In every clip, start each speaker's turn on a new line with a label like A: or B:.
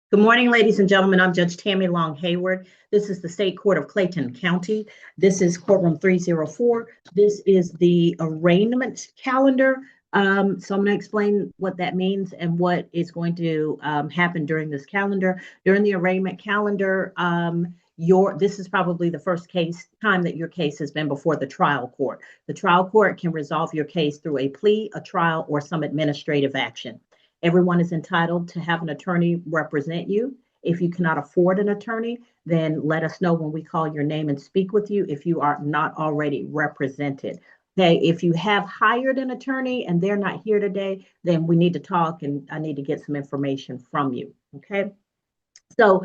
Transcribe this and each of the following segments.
A: Good morning, ladies and gentlemen. I'm Judge Tammy Long Hayward. This is the State Court of Clayton County. This is courtroom 304. This is the arraignment calendar. So I'm going to explain what that means and what is going to happen during this calendar. During the arraignment calendar, this is probably the first time that your case has been before the trial court. The trial court can resolve your case through a plea, a trial, or some administrative action. Everyone is entitled to have an attorney represent you. If you cannot afford an attorney, then let us know when we call your name and speak with you if you are not already represented. Okay, if you have hired an attorney and they're not here today, then we need to talk and I need to get some information from you. Okay. So,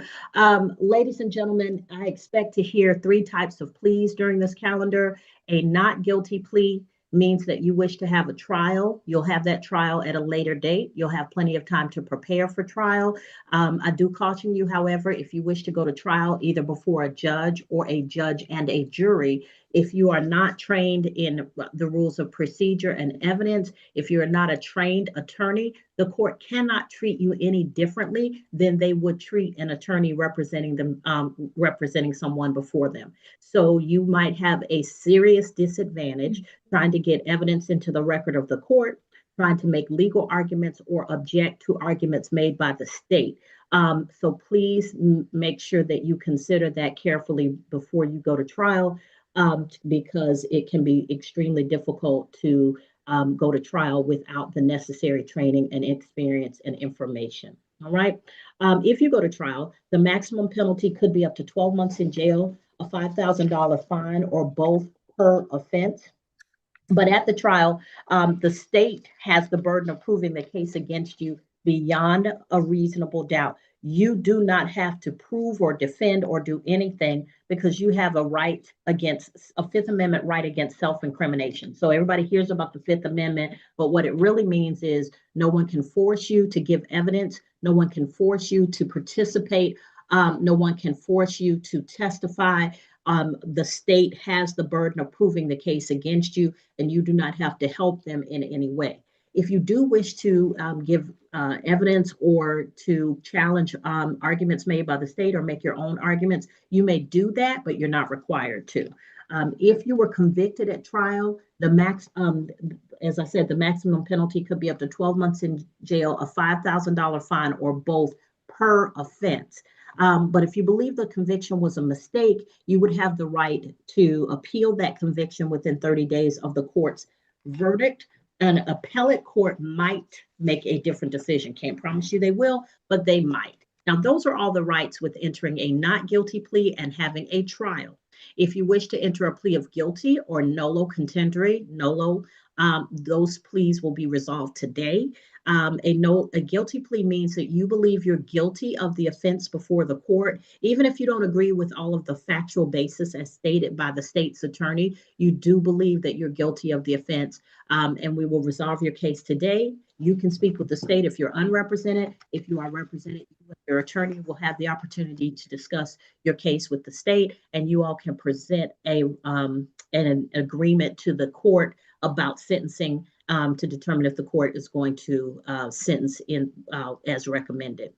A: ladies and gentlemen, I expect to hear three types of pleas during this calendar. A not guilty plea means that you wish to have a trial. You'll have that trial at a later date. You'll have plenty of time to prepare for trial. I do caution you, however, if you wish to go to trial either before a judge or a judge and a jury, if you are not trained in the rules of procedure and evidence, if you're not a trained attorney, the court cannot treat you any differently than they would treat an attorney representing them, representing someone before them. So you might have a serious disadvantage trying to get evidence into the record of the court, trying to make legal arguments or object to arguments made by the state. So please make sure that you consider that carefully before you go to trial, because it can be extremely difficult to go to trial without the necessary training and experience and information. All right. If you go to trial, the maximum penalty could be up to 12 months in jail, a $5,000 fine, or both per offense. But at the trial, the state has the burden of proving the case against you beyond a reasonable doubt. You do not have to prove or defend or do anything because you have a Fifth Amendment right against self-incrimination. So everybody hears about the Fifth Amendment, but what it really means is no one can force you to give evidence. No one can force you to participate. No one can force you to testify. The state has the burden of proving the case against you, and you do not have to help them in any way. If you do wish to give evidence or to challenge arguments made by the state or make your own arguments, you may do that, but you're not required to. If you were convicted at trial, as I said, the maximum penalty could be up to 12 months in jail, a $5,000 fine, or both per offense. But if you believe the conviction was a mistake, you would have the right to appeal that conviction within 30 days of the court's verdict. An appellate court might make a different decision. Can't promise you they will, but they might. Now, those are all the rights with entering a not guilty plea and having a trial. If you wish to enter a plea of guilty or nolo contendere, those pleas will be resolved today. A guilty plea means that you believe you're guilty of the offense before the court, even if you don't agree with all of the factual basis as stated by the state's attorney. You do believe that you're guilty of the offense, and we will resolve your case today. You can speak with the state if you're unrepresented. If you are represented, your attorney will have the opportunity to discuss your case with the state, and you all can present an agreement to the court about sentencing to determine if the court is going to sentence in as recommended.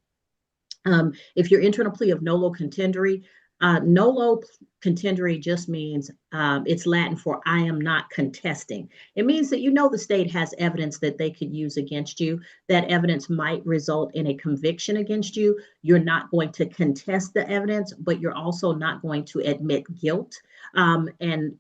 A: If you're entering a plea of nolo contendere, nolo contendere just means it's Latin for I am not contesting. It means that the state has evidence that they could use against you. That evidence might result in a conviction against you. You're not going to contest the evidence, but you're also not going to admit guilt. And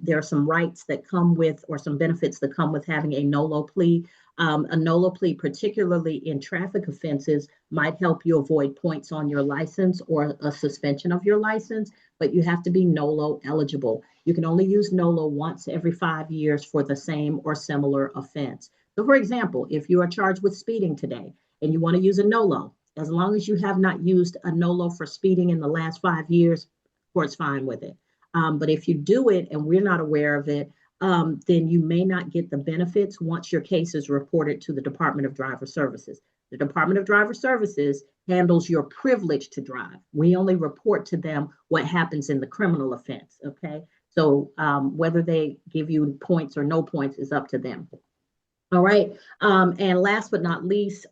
A: there are some rights that come with, or some benefits that come with having a nolo plea. A nolo plea, particularly in traffic offenses, might help you avoid points on your license or a suspension of your license, but you have to be nolo eligible. You can only use nolo once every 5 years for the same or similar offense. So, for example, if you are charged with speeding today and you want to use a nolo, as long as you have not used a nolo for speeding in the last 5 years, the court's fine with it. But if you do it and we're not aware of it, then you may not get the benefits once your case is reported to the Department of Driver Services. The Department of Driver Services handles your privilege to drive. We only report to them what happens in the criminal offense, okay? So whether they give you points or no points is up to them. All right. And last but not least,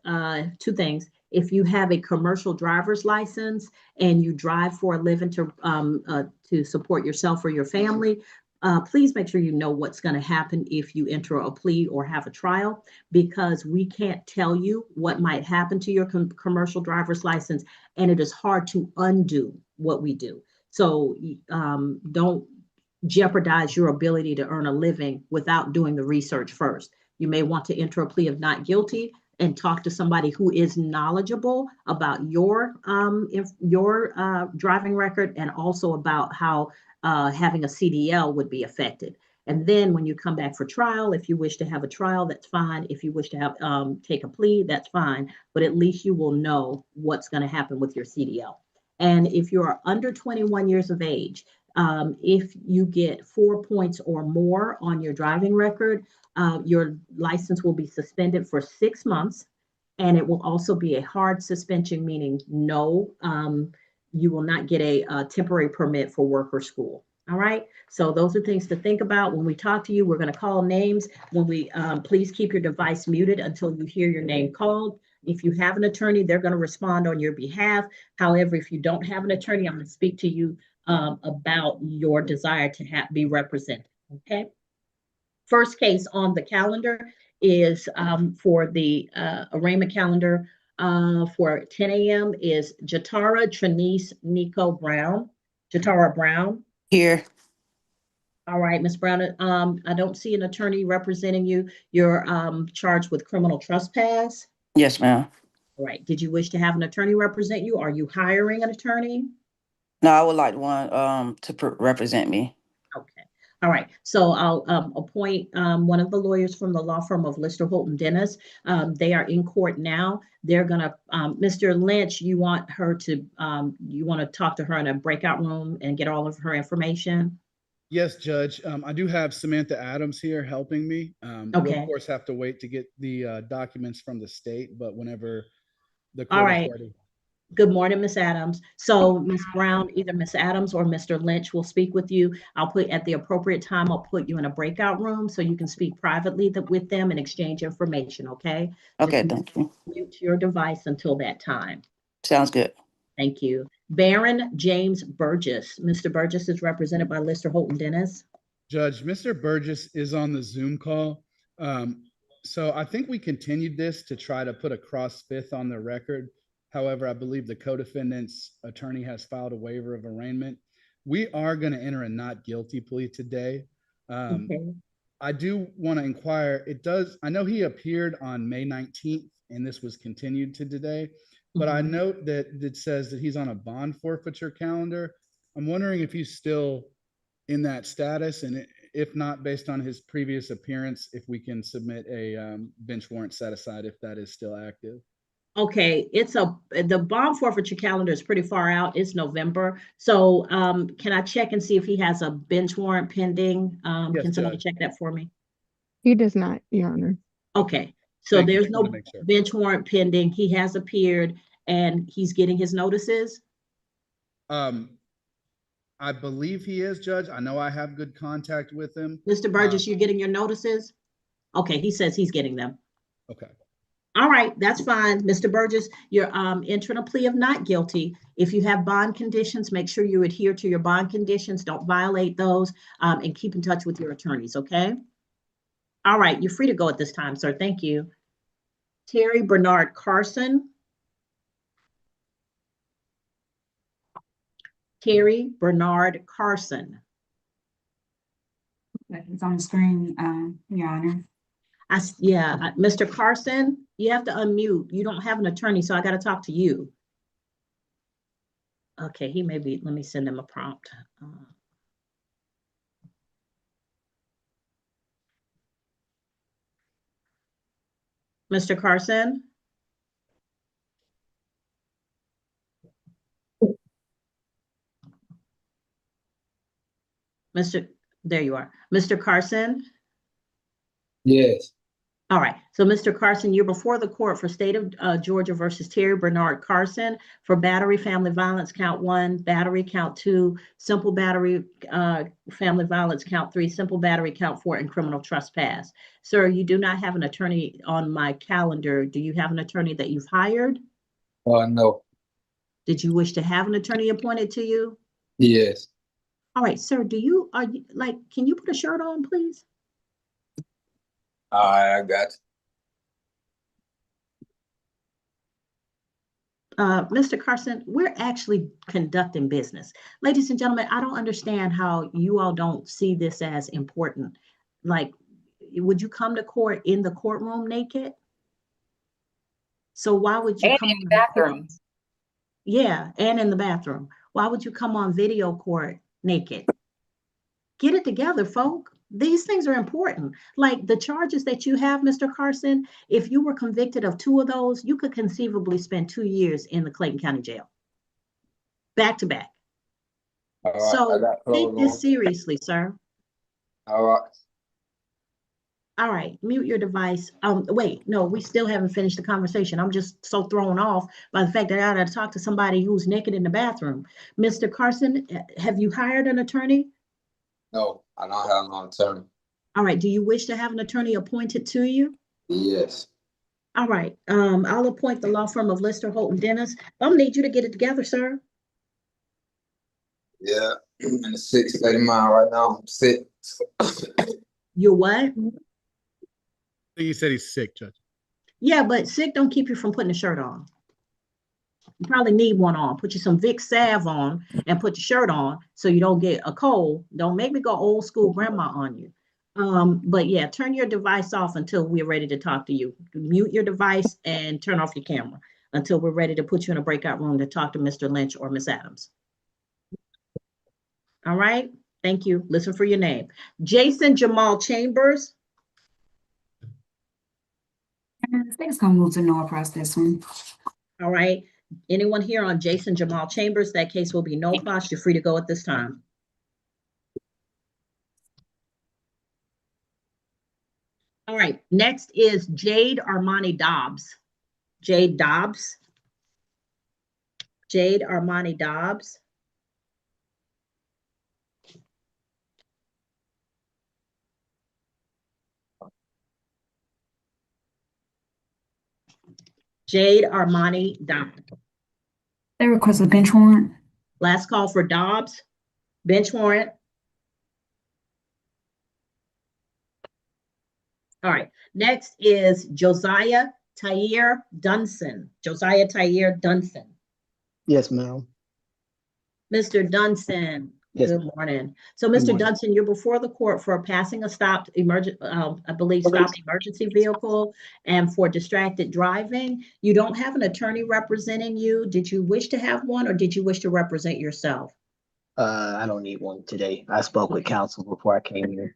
A: two things. If you have a commercial driver's license and you drive for a living to support yourself or your family, please make sure you know what's going to happen if you enter a plea or have a trial, because we can't tell you what might happen to your commercial driver's license, and it is hard to undo what we do. So don't jeopardize your ability to earn a living without doing the research first. You may want to enter a plea of not guilty and talk to somebody who is knowledgeable about your driving record, and also about how having a CDL would be affected. And then when you come back for trial, if you wish to have a trial, that's fine. If you wish to have take a plea, that's fine. But at least you will know what's going to happen with your CDL. And if you are under 21 years of age, if you get 4 points or more on your driving record, your license will be suspended for 6 months, and it will also be a hard suspension, meaning no, you will not get a temporary permit for work or school. All right. So those are things to think about when we talk to you. We're going to call names. When we please keep your device muted until you hear your name called. If you have an attorney, they're going to respond on your behalf. However, if you don't have an attorney, I'm going to speak to you about your desire to be represented. Okay. First case on the calendar is for the arraignment calendar for 10 a.m. is Jatara Trinice Nico Brown. Jatara Brown.
B: Here.
A: All right, Ms. Brown, I don't see an attorney representing you. You're charged with criminal trespass.
B: Yes, ma'am.
A: All right. Did you wish to have an attorney represent you? Are you hiring an attorney?
B: No, I would like one to represent me.
A: Okay. All right. So I'll appoint one of the lawyers from the law firm of Lister Holton Dennis. They are in court now. They're gonna, Mr. Lynch, you want to talk to her in a breakout room and get all of her information?
C: Yes, Judge. I do have Samantha Adams here helping me. We'll
A: Okay.
C: of course have to wait to get the documents from the state, but whenever the
A: All
C: court
A: right.
C: is ready.
A: Good morning, Ms. Adams. So Ms. Brown, either Ms. Adams or Mr. Lynch will speak with you. I'll put at the appropriate time, I'll put you in a breakout room so you can speak privately with them and exchange information, okay?
B: Okay,
A: Just
B: thank you.
A: mute your device until that time.
B: Sounds good.
A: Thank you. Baron James Burgess. Mr. Burgess is represented by Lister Holton Dennis.
C: Judge, Mr. Burgess is on the Zoom call. So I think we continued this to try to put a cross fifth on the record. However, I believe the co-defendant's attorney has filed a waiver of arraignment. We are going to enter a not guilty plea today.
A: Okay.
C: I do want to inquire, I know he appeared on May 19th and this was continued to today, but I note that it says that he's on a bond forfeiture calendar. I'm wondering if he's still in that status, and if not, based on his previous appearance, if we can submit a bench warrant set aside if that is still active.
A: Okay, the bond forfeiture calendar is pretty far out. It's November. So can I check and see if he has a bench warrant pending?
C: Yes,
A: Can somebody
C: Judge.
A: check that for me?
D: He does not, Your Honor.
A: Okay, so
C: Thank you.
A: there's
C: Just
A: no
C: wanted to make sure.
A: bench warrant pending. He has appeared and he's getting his notices.
C: I believe he is, Judge. I know I have good contact with him.
A: Mr. Burgess, you're getting your notices? Okay, he says he's getting them.
C: Okay.
A: All right, that's fine. Mr. Burgess, you're entering a plea of not guilty. If you have bond conditions, make sure you adhere to your bond conditions. Don't violate those, and keep in touch with your attorneys, okay? All right, you're free to go at this time, sir. Thank you. Terry Bernard Carson. Terry Bernard Carson.
E: It's on the screen, Your Honor.
A: Mr. Carson, you have to unmute. You don't have an attorney, so I got to talk to you. Okay, he may be, let me send him a prompt. Mr. Carson? There you are. Mr. Carson?
F: Yes.
A: All right. So, Mr. Carson, you're before the court for State of Georgia versus Terry Bernard Carson for battery, family violence, count 1, battery, count 2, simple battery, family violence, count 3, simple battery, count 4, and criminal trespass. Sir, you do not have an attorney on my calendar. Do you have an attorney that you've hired?
F: No.
A: Did you wish to have an attorney appointed to you?
F: Yes.
A: All right, sir, can you put a shirt on, please?
F: All right, I got
A: Mr. Carson, we're actually conducting business. Ladies and gentlemen, I don't understand how you all don't see this as important. Like, would you come to court in the courtroom naked? So why would you
G: And
A: come
G: in
A: on
G: the bathroom.
A: Yeah, and in the bathroom. Why would you come on video court naked? Get it together, folk. These things are important. Like the charges that you have, Mr. Carson, if you were convicted of 2 of those, you could conceivably spend 2 years in the Clayton County Jail. Back to back.
F: All right, I
A: So
F: got
A: take
F: clothes
A: this
F: on.
A: seriously, sir.
F: All right.
A: All right, mute your device. Wait, no, we still haven't finished the conversation. I'm just so thrown off by the fact that I got to talk to somebody who's naked in the bathroom. Mr. Carson, have you hired an attorney?
F: No, I don't have no attorney.
A: All right, do you wish to have an attorney appointed to you?
F: Yes.
A: All right, I'll appoint the law firm of Lister, Holt, Dennis. I'm gonna need you to get it together, sir.
F: Yeah. I'm in the 630 mile right now. I'm sick.
A: You're what?
C: You said he's sick, Judge.
A: Yeah, but sick don't keep you from putting a shirt on. You probably need one on. Put you some Vicks salve on and put your shirt on so you don't get a cold. Don't make me go old school grandma on you. But yeah, turn your device off until we're ready to talk to you. Mute your device and turn off your camera until we're ready to put you in a breakout room to talk to Mr. Lynch or Miss Adams. All right, thank you. Listen for your name. Jason Jamal Chambers.
E: I think it's gonna move to no across this one.
A: All right. Anyone here on Jason Jamal Chambers? That case will be no cost. You're free to go at this time. All right. Next is Jade Armani Dobbs. Jade Dobbs. Jade Armani Dobbs. Jade Armani Dobbs.
E: They request a bench warrant.
A: Last call for Dobbs. Bench warrant. All right. Next is Josiah Tyre Dunson. Josiah Tyre Dunson.
H: Yes, ma'am.
A: Mr. Dunson.
H: Yes,
A: Good
H: ma'am.
A: morning. So,
H: Good
A: Mr.
H: morning.
A: Dunson, you're before the court for passing a stopped stopped emergency vehicle and for distracted driving. You don't have an attorney representing you. Did you wish to have one or did you wish to represent yourself?
H: I don't need one today. I spoke with counsel before I came here.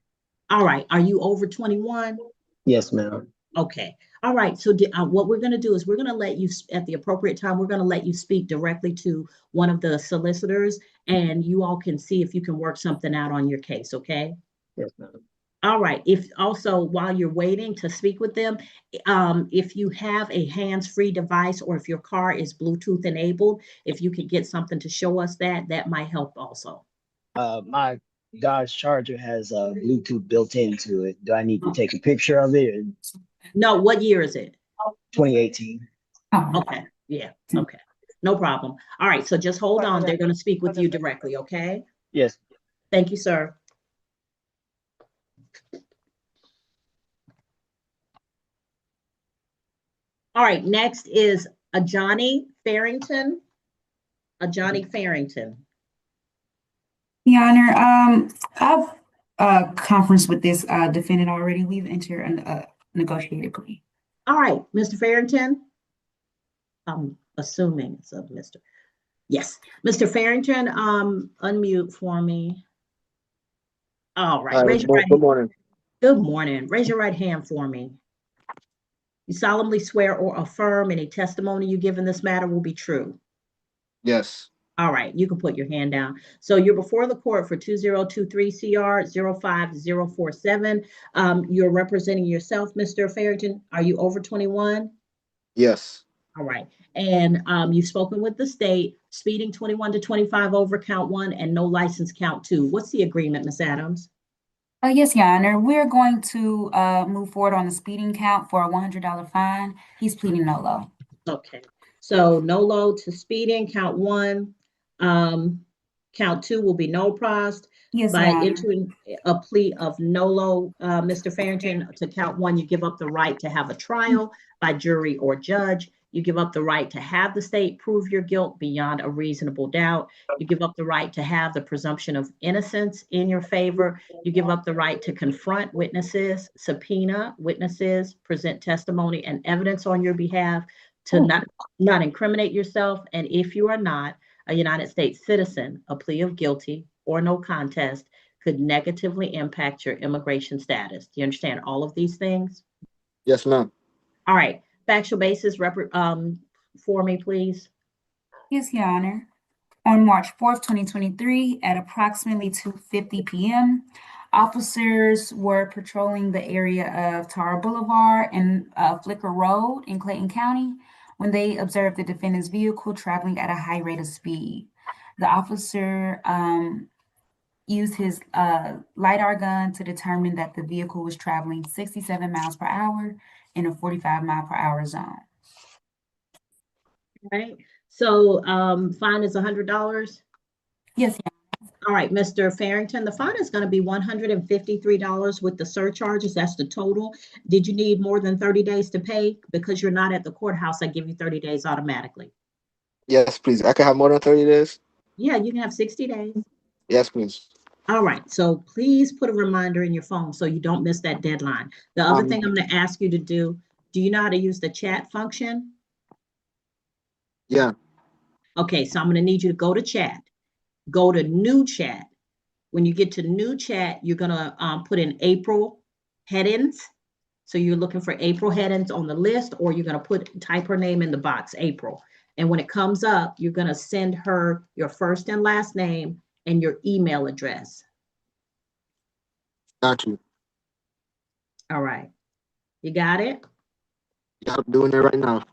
A: All right. Are you over 21?
H: Yes, ma'am.
A: Okay. All right. So what we're going to do is we're going to let you, at the appropriate time, we're going to let you speak directly to one of the solicitors and you all can see if you can work something out on your case. Okay.
H: Yes, ma'am.
A: All right. If also while you're waiting to speak with them, if you have a hands-free device or if your car is Bluetooth enabled, if you could get something to show us that, that might help also.
H: My Dodge Charger has Bluetooth built into it. Do I need to take a picture of it?
A: No, what year is it?
H: 2018.
E: Oh,
A: Okay. Yeah. Okay. No problem. All right. So just hold on. They're going to speak with you directly. Okay.
H: Yes.
A: Thank you, sir. All right. Next is Ajani Farrington. Ajani Farrington.
E: Your Honor, I've conference with this defendant already. We've entered a negotiated plea.
A: All right, Mr. Farrington. I'm assuming it's a Mr. Yes, Mr. Farrington, unmute for me. All right, raise your right hand.
I: Good morning.
A: Good morning. Raise your right hand for me. You solemnly swear or affirm any testimony you give in this matter will be true.
I: Yes.
A: All right, you can put your hand down. So you're before the court for 2023 CR 05047. You're representing yourself, Mr. Farrington. Are you over 21?
I: Yes.
A: All right. And you've spoken with the state, speeding 21 to 25 over count 1 and no license count 2. What's the agreement, Ms. Adams?
E: Yes, Your Honor. We're going to move forward on the speeding count for a $100 fine. He's pleading no low.
A: Okay. So no load to speeding, count one. Count two will be no prost.
E: Yes,
A: By
E: Your Honor.
A: entering a plea of no load, Mr. Farrington, to count one, you give up the right to have a trial by jury or judge. You give up the right to have the state prove your guilt beyond a reasonable doubt. You give up the right to have the presumption of innocence in your favor. You give up the right to confront witnesses, subpoena witnesses, present testimony and evidence on your behalf, to not incriminate yourself. And if you are not a United States citizen, a plea of guilty or no contest could negatively impact your immigration status. Do you understand all of these things?
I: Yes, ma'am.
A: All right, factual basis for me, please.
E: Yes, Your Honor. On March 4th, 2023, at approximately 2:50 p.m., officers were patrolling the area of Tara Boulevard and Flicker Road in Clayton County when they observed the defendant's vehicle traveling at a high rate of speed. The officer used his LiDAR gun to determine that the vehicle was traveling 67 miles per hour in a 45-mile-per-hour zone.
A: All right, so fine is $100.
E: Yes,
A: All right, Mr. Farrington, the fine is going to be $153 with the surcharges. That's the total. Did you need more than 30 days to pay? Because you're not at the courthouse, I give you 30 days automatically.
I: Yes, please. I can have more than 30 days.
A: Yeah, you can have 60 days.
I: Yes, please.
A: All right, so please put a reminder in your phone so you don't miss that deadline. The other thing I'm going to ask you to do you know how to use the chat function?
I: Yeah.
A: Okay, so I'm going to need you to go to chat. Go to new chat. When you get to new chat, you're going to put in April headings. So you're looking for April headings on the list, or you're going to type her name in the box, April. And when it comes up, you're going to send her your first and last name and your email address.
I: Got you.
A: All right. You got it?
I: Yeah, I'm doing it right now.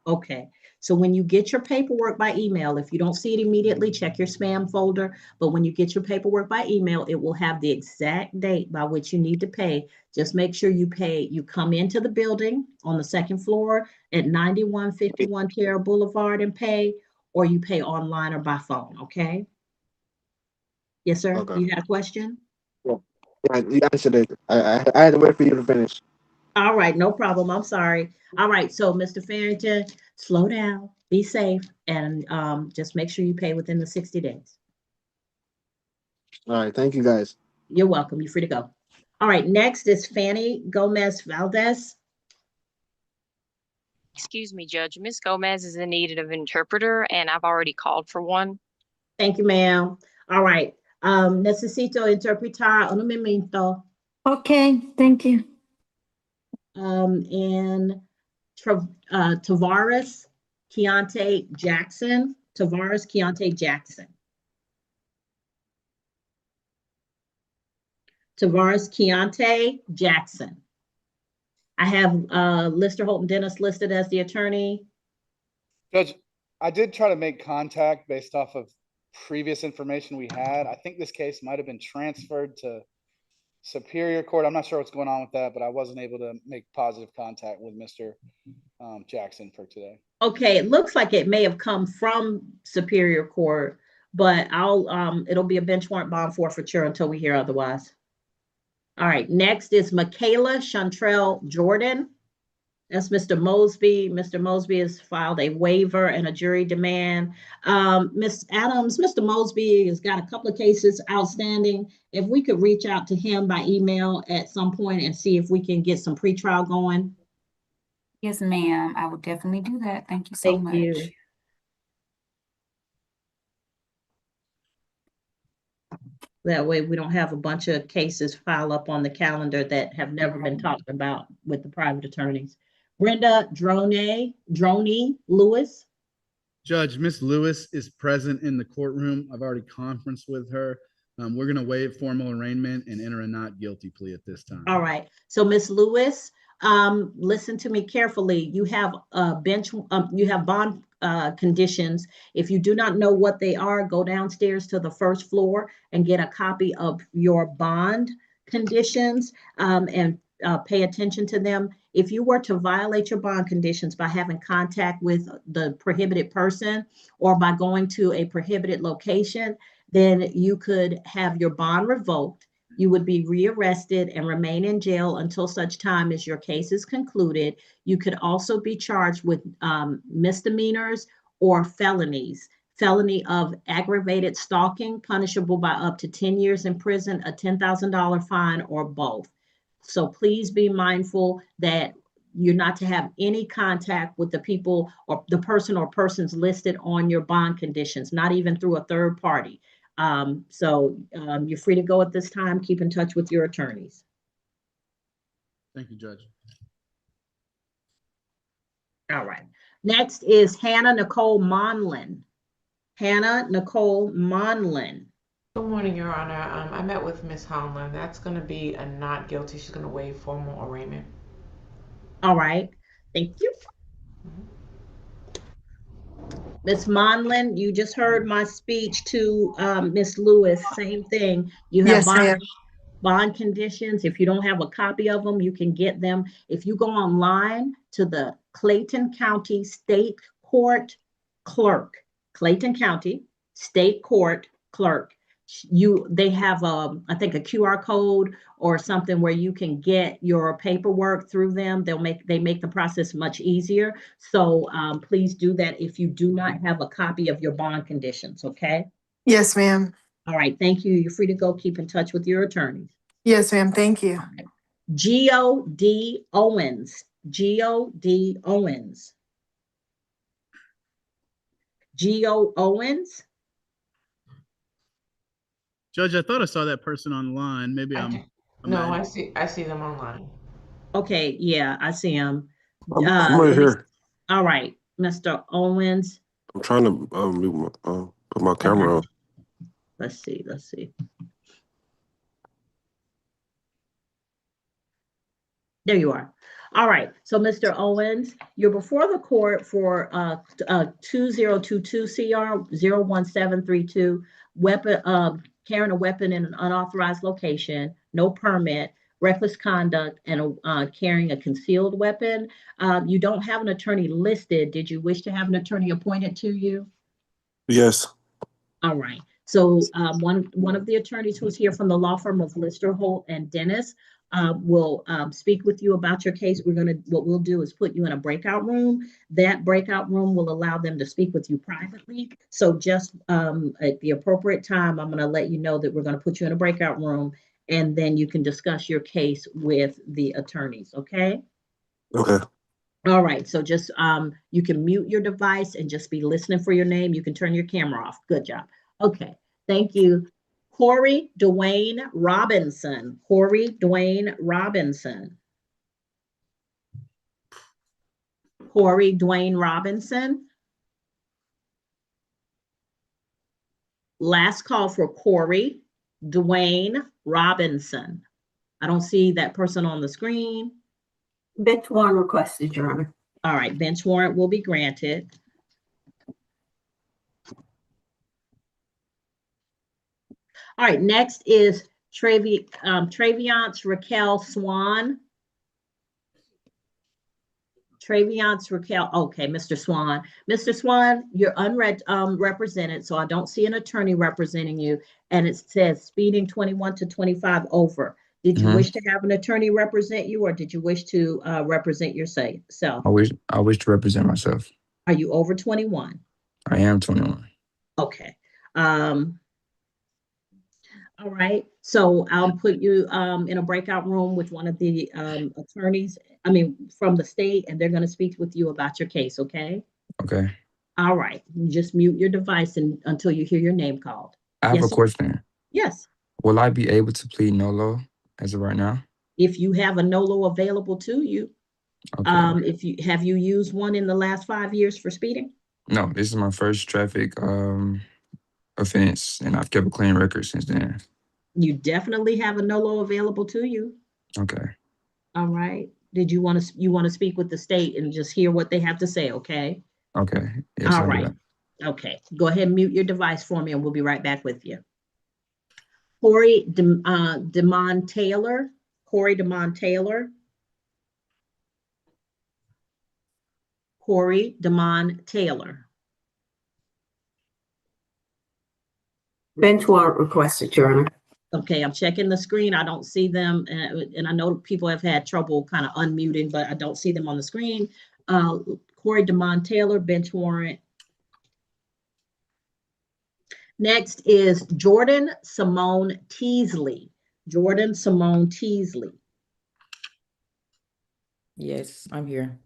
A: Okay. So when you get your paperwork by email, if you don't see it immediately, check your spam folder. But when you get your paperwork by email, it will have the exact date by which you need to pay. Just make sure you pay. You come into the building on the second floor at 9151 Tara Boulevard and pay, or you pay online or by phone. Okay. Yes, sir.
I: Okay.
A: You had a question?
I: Yeah, you answered it. I had to wait for you to finish.
A: All right, no problem. I'm sorry. All right, so Mr. Farrington, slow down, be safe, and just make sure you pay within the 60 days.
I: All right. Thank you, guys.
A: You're welcome. You're free to go. All right, next is Fanny Gomez Valdez.
G: Excuse me, Judge. Ms. Gomez is in need of an interpreter, and I've already called for one.
A: Thank you, ma'am. All right. Necesito interpretar un momento.
J: Okay, thank you.
A: And Tavares Keontae Jackson. Tavares Keontae Jackson. Tavares Keontae Jackson. I have Lister Holton Dennis listed as the attorney.
C: Judge, I did try to make contact based off of previous information we had. I think this case might have been transferred to Superior Court. I'm not sure what's going on with that, but I wasn't able to make positive contact with Mr. Jackson for today.
A: Okay, it looks like it may have come from Superior Court, but it'll be a bench warrant bond forfeiture until we hear otherwise. All right, next is Michaela Chantrell Jordan. That's Mr. Mosby. Mr. Mosby has filed a waiver and a jury demand. Ms. Adams, Mr. Mosby has got a couple of cases outstanding. If we could reach out to him by email at some point and see if we can get some pretrial going.
E: Yes, ma'am. I would definitely do that. Thank you so much.
A: Thank you. That way we don't have a bunch of cases file up on the calendar that have never been talked about with the private attorneys. Brenda Droney Lewis.
C: Judge, Miss Lewis is present in the courtroom. I've already conferenced with her. We're going to waive formal arraignment and enter a not guilty plea at this time.
A: All right. So Miss Lewis, listen to me carefully. You have you have bond conditions. If you do not know what they are, go downstairs to the first floor and get a copy of your bond conditions, and pay attention to them. If you were to violate your bond conditions by having contact with the prohibited person or by going to a prohibited location, then you could have your bond revoked. You would be rearrested and remain in jail until such time as your case is concluded. You could also be charged with misdemeanors or felonies. Felony of aggravated stalking, punishable by up to 10 years in prison, a $10,000 fine, or both. So please be mindful that you're not to have any contact with the people or the person or persons listed on your bond conditions, not even through a third party. You're free to go at this time. Keep in touch with your attorneys.
C: Thank you, Judge.
A: All right. Next is Hannah Nicole Monlin. Hannah Nicole Monlin.
K: Good morning, Your Honor. I met with Ms. Honlin. That's going to be a not guilty. She's going to waive formal arraignment.
A: All right. Thank you. Ms. Monlin, you just heard my speech to Ms. Lewis. Same thing. You have bond conditions. If you don't have a copy of them, you can get them. If you go online to the Clayton County State Court Clerk, Clayton County State Court Clerk, they have I think a QR code or something where you can get your paperwork through them. They make the process much easier. So please do that if you do not have a copy of your bond conditions. Okay.
L: Yes, ma'am.
A: All right. Thank you. You're free to go. Keep in touch with your attorneys.
L: Yes, ma'am. Thank you.
A: G.O.D. Owens. G.O.D. Owens. G.O. Owens.
M: Judge, I thought I saw that person online. Maybe I'm
K: I see them online.
A: Okay, yeah, I see him.
I: I'm right here.
A: All right, Mr. Owens.
I: I'm trying to put my camera on.
A: Let's see. There you are. All right. So, Mr. Owens, you're before the court for 2022 CR 01732, carrying a weapon in an unauthorized location, no permit, reckless conduct, and carrying a concealed weapon. You don't have an attorney listed. Did you wish to have an attorney appointed to you?
I: Yes.
A: All right. So one of the attorneys who's here from the law firm of Lister, Holt, and Dennis will speak with you about your case. What we'll do is put you in a breakout room. That breakout room will allow them to speak with you privately. So just at the appropriate time, I'm going to let you know that we're going to put you in a breakout room, and then you can discuss your case with the attorneys. Okay.
I: Okay.
A: All right. So just you can mute your device and just be listening for your name. You can turn your camera off. Good job. Okay. Thank you. Corey Dwayne Robinson. Corey Dwayne Robinson. Corey Dwayne Robinson. Last call for Corey Dwayne Robinson. I don't see that person on the screen.
J: Bench warrant requested, Your Honor.
A: All right, bench warrant will be granted. All right, next is Traviance Raquel Swan. Traviance Raquel, okay, Mr. Swan. Mr. Swan, you're unrepresented, so I don't see an attorney representing you, and it says speeding 21 to 25 over. Did you wish to have an attorney represent you, or did you wish to represent yourself?
N: I wish to represent myself.
A: Are you over 21?
N: I am 21.
A: Okay. All right. So I'll put you in a breakout room with one of the attorneys, from the state, and they're going to speak with you about your case. Okay.
N: Okay.
A: All right. Just mute your device until you hear your name called.
N: I have a question.
A: Yes.
N: Will I be able to plead NOLO as of right now?
A: If you have a NOLO available to you.
N: Okay.
A: Have you used one in the last 5 years for speeding?
N: No, this is my first traffic offense, and I've kept a clean record since then.
A: You definitely have a NOLO available to you.
N: Okay.
A: All right. Did you want to speak with the state and just hear what they have to say? Okay.
N: Okay. Yes,
A: all right. Okay. Go ahead and mute your device for me, and we'll be right back with you. Corey DeMond Taylor. Corey DeMond Taylor. Corey DeMond Taylor.
J: Bench warrant requested, Your Honor.
A: Okay, I'm checking the screen. I don't see them. And I know people have had trouble kind of unmuting, but I don't see them on the screen. Corey DeMond Taylor, bench warrant. Next is Jordan Simone Teasley. Jordan Simone Teasley.
B: Yes, I'm here.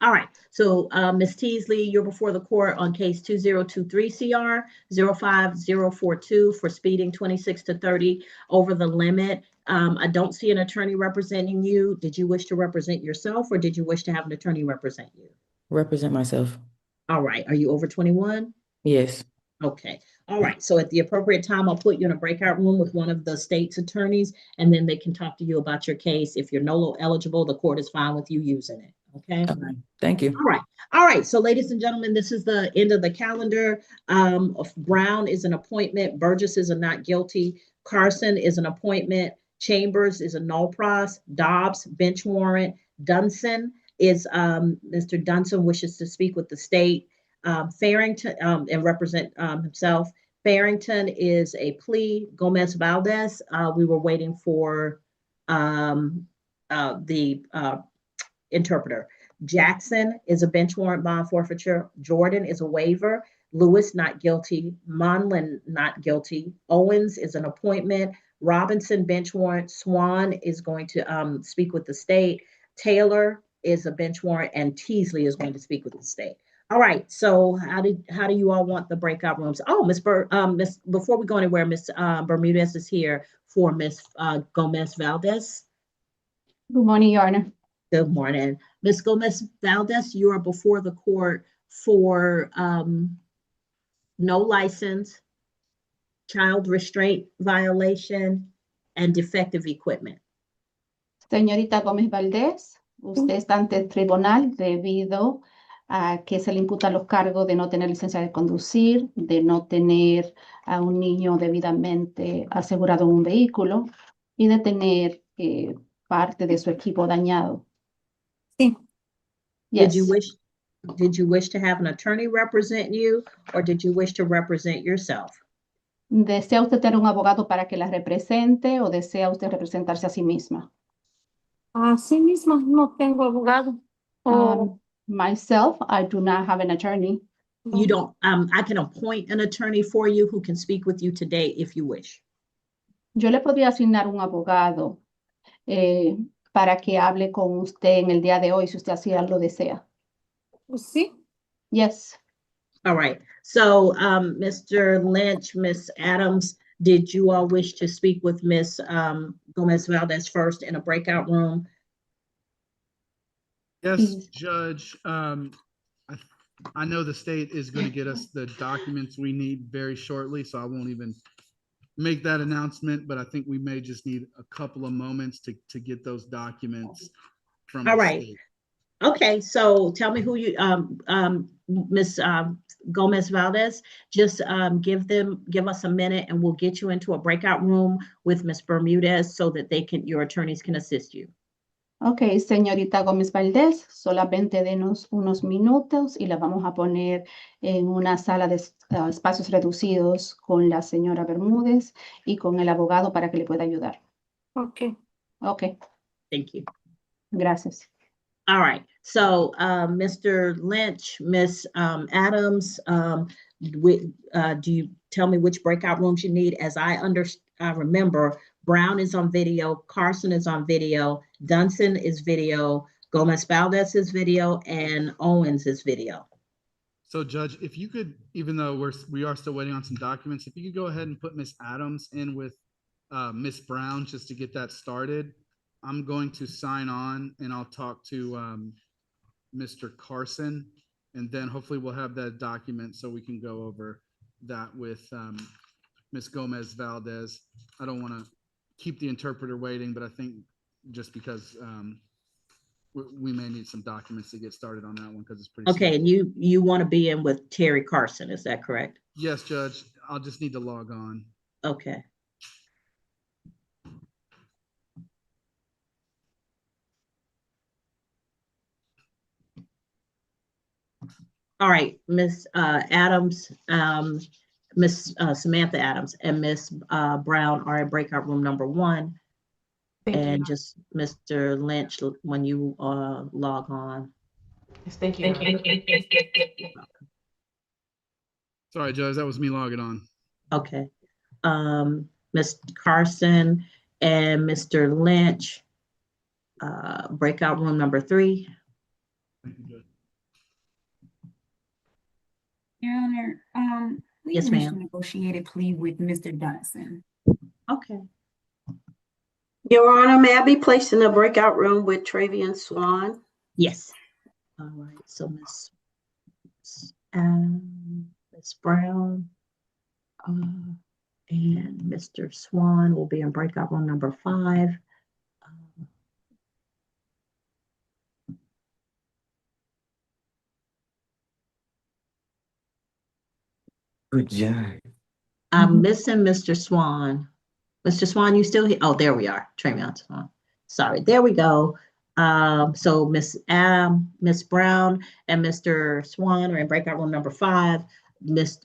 A: All right. So, Ms. Teasley, you're before the court on case 2023 CR 05042 for speeding 26 to 30 over the limit. I don't see an attorney representing you. Did you wish to represent yourself, or did you wish to have an attorney represent you?
B: Represent myself.
A: All right. Are you over 21?
B: Yes.
A: Okay. All right. So at the appropriate time, I'll put you in a breakout room with one of the state's attorneys, and then they can talk to you about your case. If you're NOLO eligible, the court is fine with you using it. Okay.
B: All right. Thank you.
A: All right. All right. So ladies and gentlemen, this is the end of the calendar. Brown is an appointment. Burgess is a not guilty. Carson is an appointment. Chambers is a null pros. Dobbs, bench warrant. Dunson is, Mr. Dunson wishes to speak with the state. Farrington, and represent himself. Farrington is a plea. Gomez Valdez, we were waiting for the interpreter. Jackson is a bench warrant bond forfeiture. Jordan is a waiver. Lewis, not guilty. Monlin, not guilty. Owens is an appointment. Robinson, bench warrant. Swan is going to speak with the state. Taylor is a bench warrant, and Teasley is going to speak with the state. All right. So how do you all want the breakout rooms? Oh, before we go anywhere, Miss Bermudez is here for Miss Gomez Valdez.
O: Good morning, Your Honor.
A: Good morning. Ms. Gomez Valdez, you are before the court for no license, child restraint violation, and defective equipment.
O: Señorita Gómez Valdés, usted está ante el tribunal debido a que se le imputan los cargos de no tener licencia de conducir, de no tener a un niño debidamente asegurado en un vehículo y de tener parte de su equipo dañado.
J: Sí.
O: Yes.
A: Did you wish to have an attorney represent you, or did you wish to represent yourself?
O: ¿Desea usted tener un abogado para que la represente o desea usted representarse a sí misma?
J: A sí misma no tengo abogado.
O: Myself, I do not have an attorney.
A: You don't, I can appoint an attorney for you who can speak with you today if you wish.
O: Yo le podría asignar un abogado para que hable con usted en el día de hoy, si usted así lo desea.
J: Sí.
O: Yes.
A: All right. So, Mr. Lynch, Miss Adams, did you all wish to speak with Miss Gomez Valdez first in a breakout room?
C: Yes, Judge. I know the state is going to get us the documents we need very shortly, so I won't even make that announcement, but I think we may just need a couple of moments to get those documents from
A: All
C: the
A: right.
C: state.
A: Okay, so tell me who you, Miss Gomez Valdez, just give us a minute and we'll get you into a breakout room with Miss Bermudez so that your attorneys can assist you.
O: Ok, señorita Gómez Valdés, solamente denos unos minutos y la vamos a poner en una sala de espacios reducidos con la señora Bermúdez y con el abogado para que le pueda ayudar.
J: Ok.
O: Ok,
A: Thank you.
O: gracias.
A: All right, so Mr. Lynch, Miss Adams, do you tell me which breakout rooms you need? As I remember, Brown is on video, Carson is on video, Dunson is video, Gomez Valdez is video, and Owens is video.
C: So, Judge, if you could, even though we are still waiting on some documents, if you could go ahead and put Miss Adams in with Miss Brown just to get that started. I'm going to sign on and I'll talk to Mr. Carson, and then hopefully we'll have that document so we can go over that with Ms. Gomez Valdez. I don't want to keep the interpreter waiting, but I think just because we may need some documents to get started on that one because it's pretty
A: Okay,
C: simple.
A: and you want to be in with Terry Carson, is that correct?
C: Yes, Judge. I'll just need to log on.
A: Okay. All right, Miss Adams, Miss Samantha Adams and Miss Brown are in breakout room number 1.
K: Thank you.
A: And just Mr. Lynch when you log on.
K: Yes, thank you. Your Honor.
M: Sorry, Judge, that was me logging on.
A: Okay. Ms. Carson and Mr. Lynch, breakout room number 3.
M: Thank you, Judge.
E: Your Honor, we
A: Yes,
E: initially
A: ma'am.
E: negotiated plea with Mr. Dunson.
A: Okay.
J: Your Honor, may I be placed in a breakout room with Travian Swan?
A: Yes. All right. So Miss Brown and Mr. Swan will be in breakout room number 5.
I: Good job.
A: I'm missing Mr. Swan. Mr. Swan, you still here? Oh, there we are. Travion Swan. Sorry, there we go. So Miss Brown and Mr. Swan are in breakout room number 5.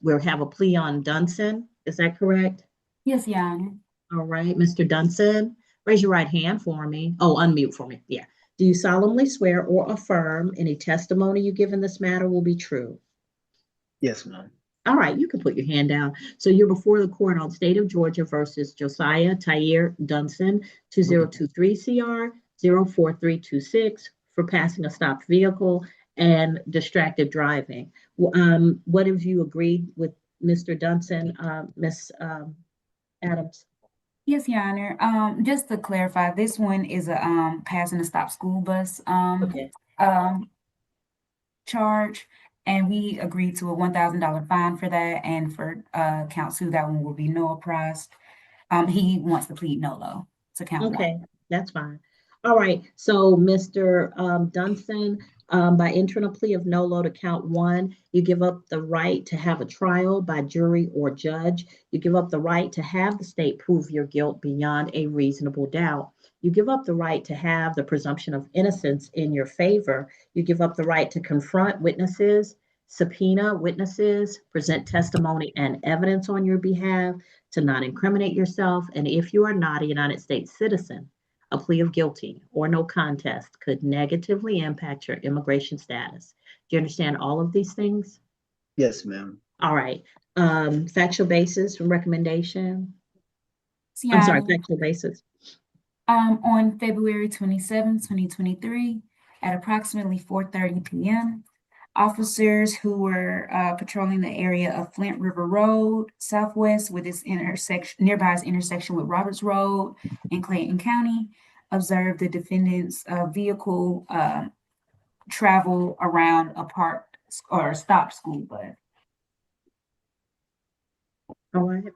A: We'll have a plea on Dunson. Is that correct?
E: Yes, Your Honor.
A: All right, Mr. Dunson, raise your right hand for me. Oh, unmute for me. Yeah. Do you solemnly swear or affirm any testimony you give in this matter will be true?
H: Yes, ma'am.
A: All right, you can put your hand down. So you're before the court on State of Georgia versus Josiah Tyre Dunson, 2023 CR 04326 for passing a stopped vehicle and distracted driving. What have you agreed with Mr. Dunson, Miss Adams?
E: Yes, Your Honor. Just to clarify, this one is a passing a stop school bus
A: Okay.
E: charge, and we agreed to a $1,000 fine for that, and for count 2, that one will be no price. He wants to plead nolo to count 1.
A: Okay, that's fine. All right, so Mr. Dunson, by entering a plea of nolo to count 1, you give up the right to have a trial by jury or judge. You give up the right to have the state prove your guilt beyond a reasonable doubt. You give up the right to have the presumption of innocence in your favor. You give up the right to confront witnesses, subpoena witnesses, present testimony and evidence on your behalf, to not incriminate yourself, and if you are not a United States citizen, a plea of guilty or no contest could negatively impact your immigration status. Do you understand all of these things?
H: Yes, ma'am.
A: All right. Factual basis recommendation.
E: Yeah,
A: I'm sorry, factual basis.
E: On February 27, 2023, at approximately 4:30 p.m., officers who were patrolling the area of Flint River Road Southwest with its nearby its intersection with Roberts Road in Clayton County observed the defendant's vehicle travel around a parked or stopped school bus.
A: All right.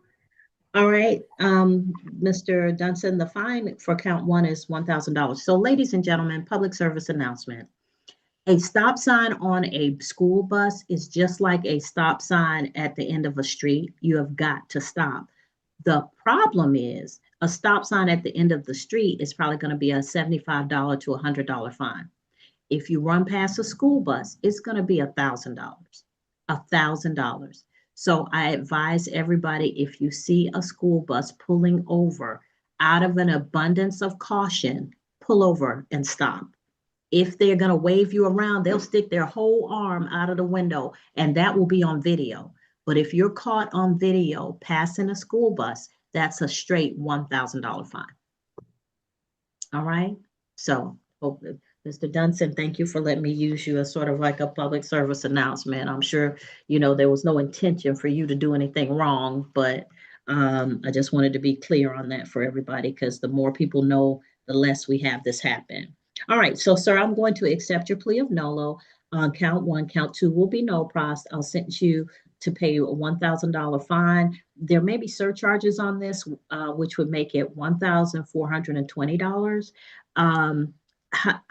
A: All right, Mr. Dunson, the fine for count 1 is $1,000. So ladies and gentlemen, public service announcement. A stop sign on a school bus is just like a stop sign at the end of a street. You have got to stop. The problem is a stop sign at the end of the street is probably going to be a $75 to $100 fine. If you run past a school bus, it's going to be $1,000. $1,000. So I advise everybody, if you see a school bus pulling over, out of an abundance of caution, pull over and stop. If they're going to wave you around, they'll stick their whole arm out of the window, and that will be on video. But if you're caught on video passing a school bus, that's a straight $1,000 fine. All right. So, Mr. Dunson, thank you for letting me use you as sort of like a public service announcement. I'm sure, there was no intention for you to do anything wrong, but I just wanted to be clear on that for everybody, because the more people know, the less we have this happen. All right, so sir, I'm going to accept your plea of nolo on count 1. Count 2 will be no pros. I'll send you to pay you a $1,000 fine. There may be surcharges on this, which would make it $1,420.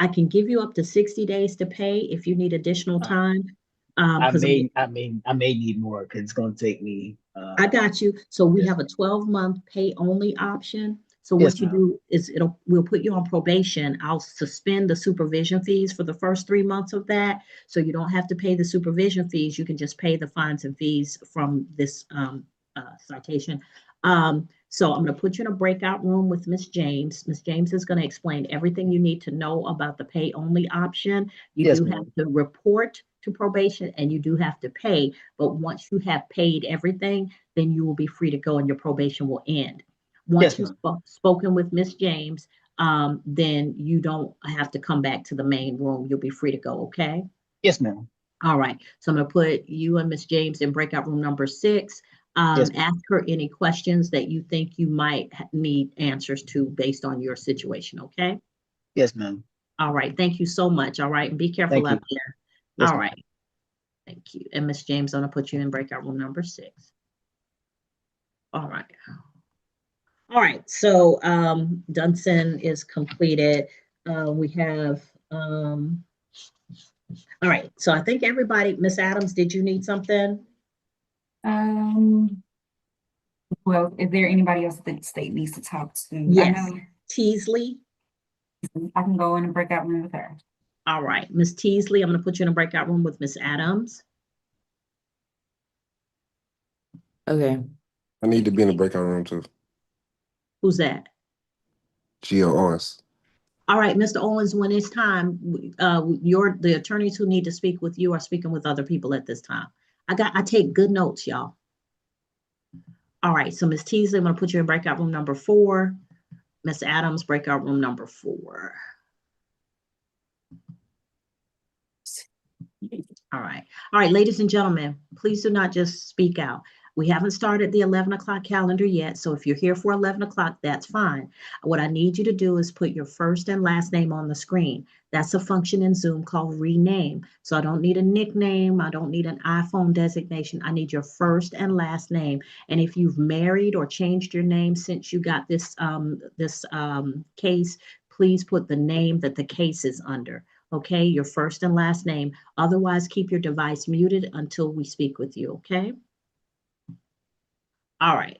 A: I can give you up to 60 days to pay if you need additional time.
H: I may need more because it's going to take me.
A: I got you. So we have a 12-month pay only option. So
H: Yes,
A: what you
H: ma'am.
A: do is we'll put you on probation. I'll suspend the supervision fees for the first 3 months of that. So you don't have to pay the supervision fees. You can just pay the fines and fees from this citation. So I'm going to put you in a breakout room with Miss James. Miss James is going to explain everything you need to know about the pay only option. You
H: Yes,
A: do
H: ma'am.
A: have to report to probation and you do have to pay. But once you have paid everything, then you will be free to go and your probation will end. Once
H: Yes,
A: you've
H: ma'am.
A: spoken with Miss James, then you don't have to come back to the main room. You'll be free to go. Okay.
H: Yes, ma'am.
A: All right. So I'm going to put you and Miss James in breakout room number 6.
H: Yes, ma'am.
A: Ask her any questions that you think you might need answers to based on your situation. Okay.
H: Yes, ma'am.
A: All right. Thank you so much. All right. And be careful
H: Thank
A: out
H: you.
A: there.
H: Yes,
A: All
H: ma'am.
A: right. Thank you. And Miss James, I'm going to put you in breakout room number 6. All right. All right. So Dunson is completed. We have, all right. So I think everybody, Miss Adams, did you need something?
E: Well, is there anybody else that the state needs to talk to? I
A: Yes.
E: know
A: Teasley.
E: I can go in a breakout room with her.
A: All right. Miss Teasley, I'm going to put you in a breakout room with Miss Adams.
B: Okay.
I: I need to be in the breakout room too.
A: Who's that?
I: Gio Owens.
A: All right, Mr. Owens, when it's time, the attorneys who need to speak with you are speaking with other people at this time. I take good notes, y'all. All right, so Miss Teasley, I'm going to put you in breakout room number 4. Miss Adams, breakout room number 4. All right. All right, ladies and gentlemen, please do not just speak out. We haven't started the 11 o'clock calendar yet, so if you're here for 11 o'clock, that's fine. What I need you to do is put your first and last name on the screen. That's a function in Zoom called rename. So I don't need a nickname. I don't need an iPhone designation. I need your first and last name. And if you've married or changed your name since you got this case, please put the name that the case is under. Okay, your first and last name. Otherwise, keep your device muted until we speak with you, okay? All right.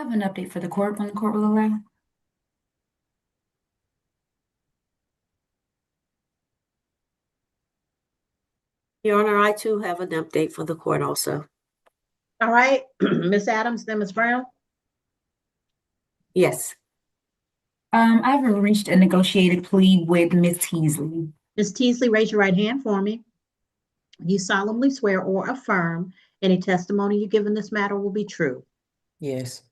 E: have an update for the court when the court will allow.
J: Your Honor, I too have an update for the court also.
A: All right, Ms. Adams, then Ms. Brown.
E: Yes. I've reached a negotiated plea with Ms. Teasley.
A: Ms. Teasley, raise your right hand for me. You solemnly swear or affirm any testimony you give in this matter will be true.
B: Yes.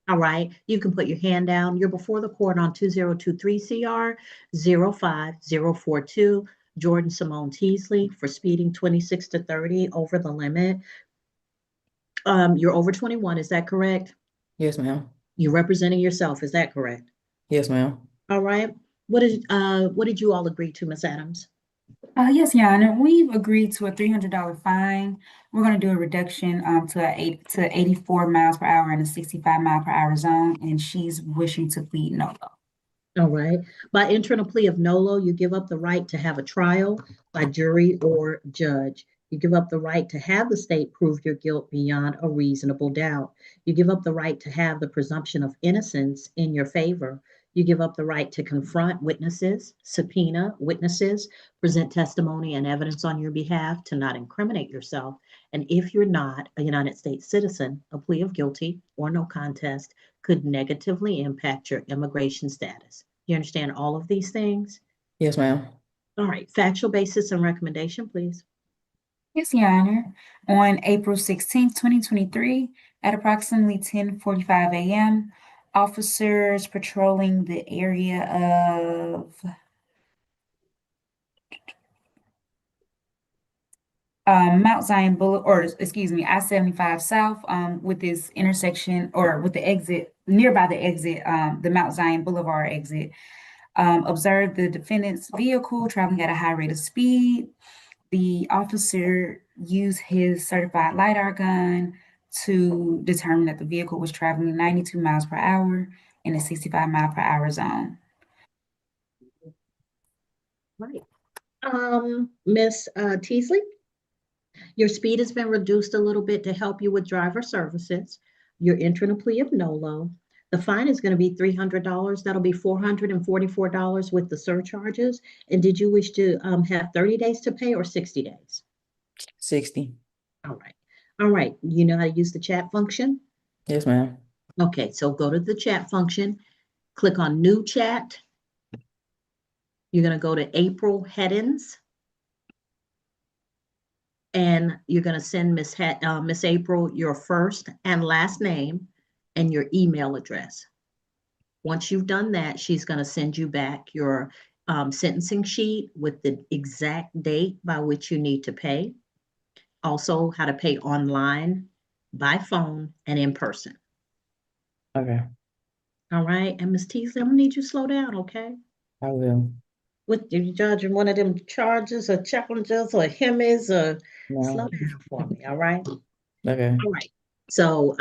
A: All right, you can put your hand down. You're before the court on 2023 CR 05042, Jordan Simone Teasley for speeding 26 to 30 over the limit. You're over 21, is that correct?
B: Yes, ma'am.
A: You're representing yourself, is that correct?
B: Yes, ma'am.
A: All right. What did you all agree to, Ms. Adams?
E: Yes, Your Honor. We've agreed to a $300 fine. We're going to do a reduction to 84 miles per hour in a 65 mile per hour zone, and she's wishing to plead no.
A: All right. By entering a plea of nolo, you give up the right to have a trial by jury or judge. You give up the right to have the state prove your guilt beyond a reasonable doubt. You give up the right to have the presumption of innocence in your favor. You give up the right to confront witnesses, subpoena witnesses, present testimony and evidence on your behalf to not incriminate yourself. And if you're not a United States citizen, a plea of guilty or no contest could negatively impact your immigration status. You understand all of these things?
B: Yes, ma'am.
A: All right, factual basis and recommendation, please.
E: Yes, Your Honor. On April 16th, 2023, at approximately 10:45 a.m., officers patrolling the area of Mount Zion Boulevard, or excuse me, I-75 South, with this intersection or with the exit, nearby the exit, the Mount Zion Boulevard exit, observed the defendant's vehicle traveling at a high rate of speed. The officer used his certified LiDAR gun to determine that the vehicle was traveling 92 miles per hour in a 65 mile per hour zone.
A: Right. Miss Teasley, your speed has been reduced a little bit to help you with driver services. You're entering a plea of nolo. The fine is going to be $300. That'll be $444 with the surcharges. And did you wish to have 30 days to pay or 60 days?
B: 60.
A: All right. All right. You know how to use the chat function?
B: Yes, ma'am.
A: Okay, so go to the chat function, click on new chat. You're going to go to April Headings. And you're going to send Miss April your first and last name and your email address. Once you've done that, she's going to send you back your sentencing sheet with the exact date by which you need to pay. Also, how to pay online, by phone, and in person.
B: Okay.
A: All right. And Ms. Teasley, I'm going to need you to slow down, okay?
B: I will.
A: What you judging one of them charges or challenges or Hemis or slow down for me, all right?
B: Okay.
A: All right. So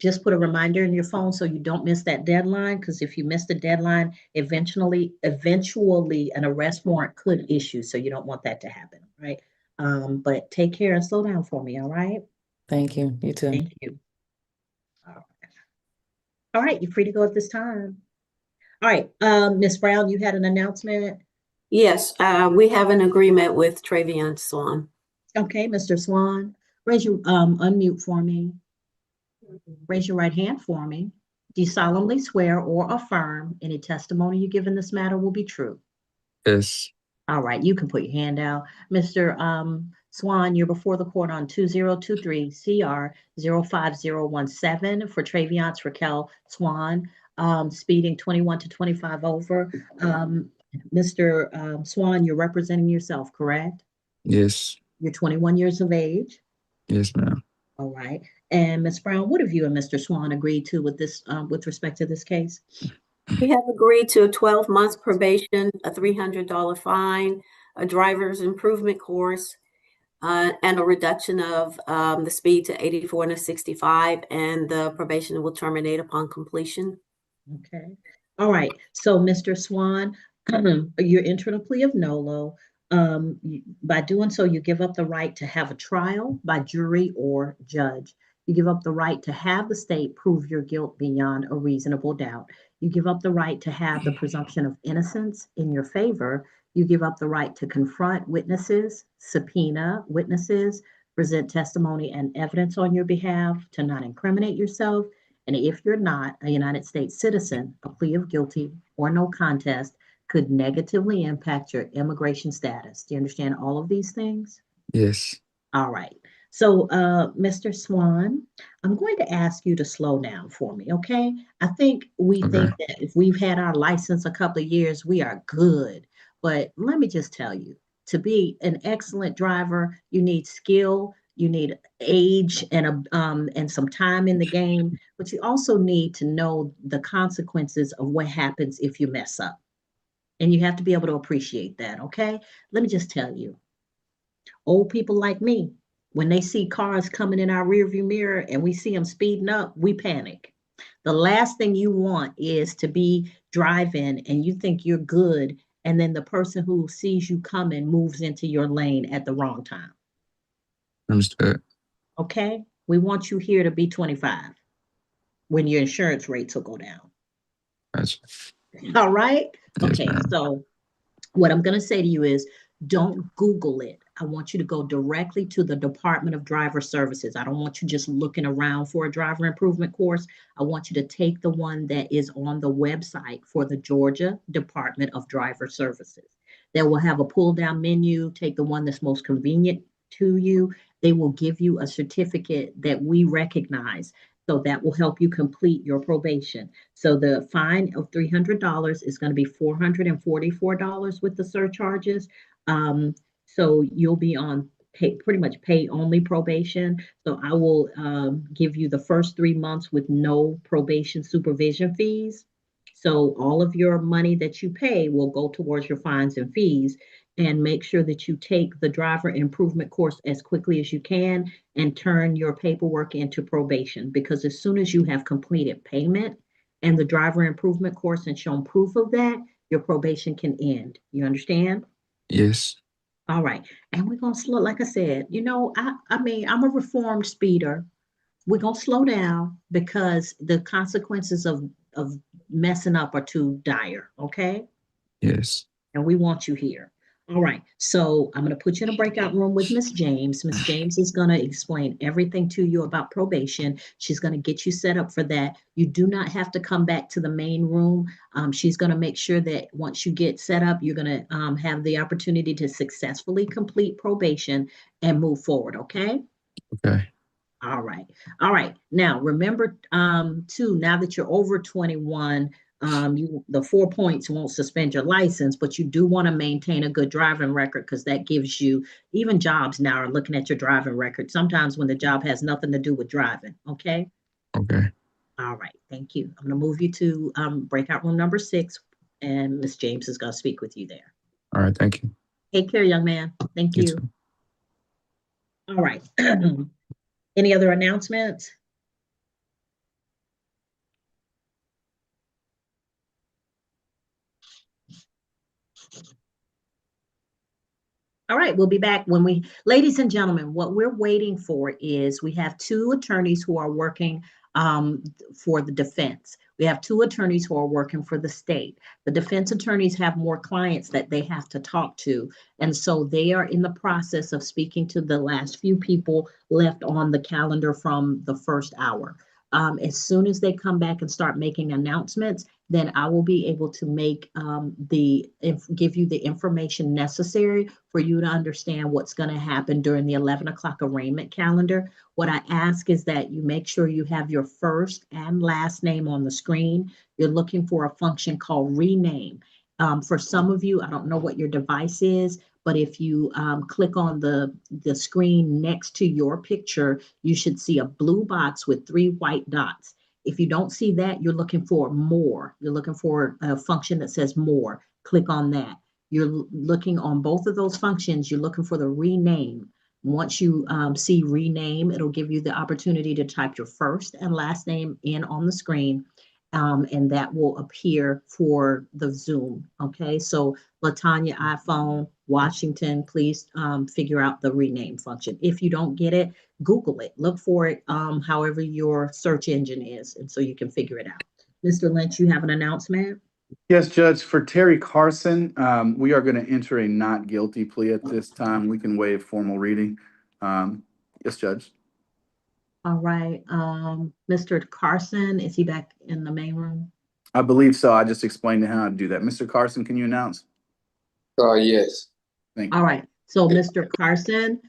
A: just put a reminder in your phone so you don't miss that deadline, because if you miss the deadline, eventually an arrest warrant could issue. So you don't want that to happen, right? But take care and slow down for me, all right?
B: Thank you. You too.
A: Thank you. All right, you're free to go at this time. All right, Ms. Brown, you had an announcement?
J: Yes, we have an agreement with Travion Swan.
A: Okay, Mr. Swan, raise your unmute for me. Raise your right hand for me. Do you solemnly swear or affirm any testimony you give in this matter will be true?
N: Yes.
A: All right, you can put your hand out. Mr. Swan, you're before the court on 2023 CR 05017 for Travion Raquel Swan, speeding 21 to 25 over. Mr. Swan, you're representing yourself, correct?
N: Yes.
A: You're 21 years of age.
N: Yes, ma'am.
A: All right. And Ms. Brown, what have you and Mr. Swan agreed to with this, with respect to this case?
J: We have agreed to a 12 months probation, a $300 fine, a driver's improvement course, and a reduction of the speed to 84 and a 65, and the probation will terminate upon completion.
A: Okay. All right. So, Mr. Swan, you're entering a plea of nolo. By doing so, you give up the right to have a trial by jury or judge. You give up the right to have the state prove your guilt beyond a reasonable doubt. You give up the right to have the presumption of innocence in your favor. You give up the right to confront witnesses, subpoena witnesses, present testimony and evidence on your behalf, to not incriminate yourself. And if you're not a United States citizen, a plea of guilty or no contest could negatively impact your immigration status. Do you understand all of these things?
N: Yes.
A: All right. So, Mr. Swan, I'm going to ask you to slow down for me, okay? I think we
N: Okay.
A: think that if we've had our license a couple of years, we are good. But let me just tell you, to be an excellent driver, you need skill, you need age and some time in the game, but you also need to know the consequences of what happens if you mess up. And you have to be able to appreciate that, okay? Let me just tell you, old people like me, when they see cars coming in our rearview mirror and we see them speeding up, we panic. The last thing you want is to be driving and you think you're good, and then the person who sees you coming moves into your lane at the wrong time.
N: Understood.
A: Okay? We want you here to be 25 when your insurance rates will go down.
N: Gotcha.
A: All right?
N: Yes,
A: Okay,
N: ma'am.
A: so what I'm going to say to you is don't Google it. I want you to go directly to the Department of Driver Services. I don't want you just looking around for a driver improvement course. I want you to take the one that is on the website for the Georgia Department of Driver Services. They will have a pull down menu. Take the one that's most convenient to you. They will give you a certificate that we recognize. So that will help you complete your probation. So the fine of $300 is going to be $444 with the surcharges. So you'll be on pretty much pay only probation. So I will give you the first 3 months with no probation supervision fees. So all of your money that you pay will go towards your fines and fees. And make sure that you take the driver improvement course as quickly as you can and turn your paperwork into probation. Because as soon as you have completed payment and the driver improvement course and shown proof of that, your probation can end. You understand?
N: Yes.
A: All right. And we're going to slow, like I said, I mean, I'm a reformed speeder. We're going to slow down because the consequences of messing up are too dire. Okay.
N: Yes.
A: And we want you here. All right. So I'm going to put you in a breakout room with Miss James. Miss James is going to explain everything to you about probation. She's going to get you set up for that. You do not have to come back to the main room. She's going to make sure that once you get set up, you're going to have the opportunity to successfully complete probation and move forward. Okay.
N: Okay.
A: All right. All right. Now, remember, too, now that you're over 21, the 4 points won't suspend your license, but you do want to maintain a good driving record because that gives you, even jobs now are looking at your driving record, sometimes when the job has nothing to do with driving. Okay.
N: Okay.
A: All right. Thank you. I'm going to move you to breakout room number 6, and Miss James is going to speak with you there.
N: All right. Thank you.
A: Take care, young man. Thank
N: You
A: you.
N: too.
A: All right. Any other announcements? All right, we'll be back ladies and gentlemen, what we're waiting for is we have 2 attorneys who are working for the defense. We have 2 attorneys who are working for the state. The defense attorneys have more clients that they have to talk to. And so they are in the process of speaking to the last few people left on the calendar from the first hour. As soon as they come back and start making announcements, then I will be able to give you the information necessary for you to understand what's going to happen during the 11 o'clock arraignment calendar. What I ask is that you make sure you have your first and last name on the screen. You're looking for a function called rename. For some of you, I don't know what your device is, but if you click on the screen next to your picture, you should see a blue box with 3 white dots. If you don't see that, you're looking for more. You're looking for a function that says more. Click on that. You're looking on both of those functions. You're looking for the rename. Once you see rename, it'll give you the opportunity to type your first and last name in on the screen. and that will appear for the Zoom. Okay, so Latanya iPhone, Washington, please figure out the rename function. If you don't get it, Google it, look for it, however your search engine is, and so you can figure it out. Mr. Lynch, you have an announcement?
P: Yes, Judge, for Terry Carson, we are going to enter a not guilty plea at this time. We can waive formal reading. Yes, Judge.
A: All right, Mr. Carson, is he back in the main room?
P: I believe so. I just explained to him how to do that. Mr. Carson, can you announce?
F: Yes.
P: Thank
A: All
P: you.
A: right, so Mr. Carson,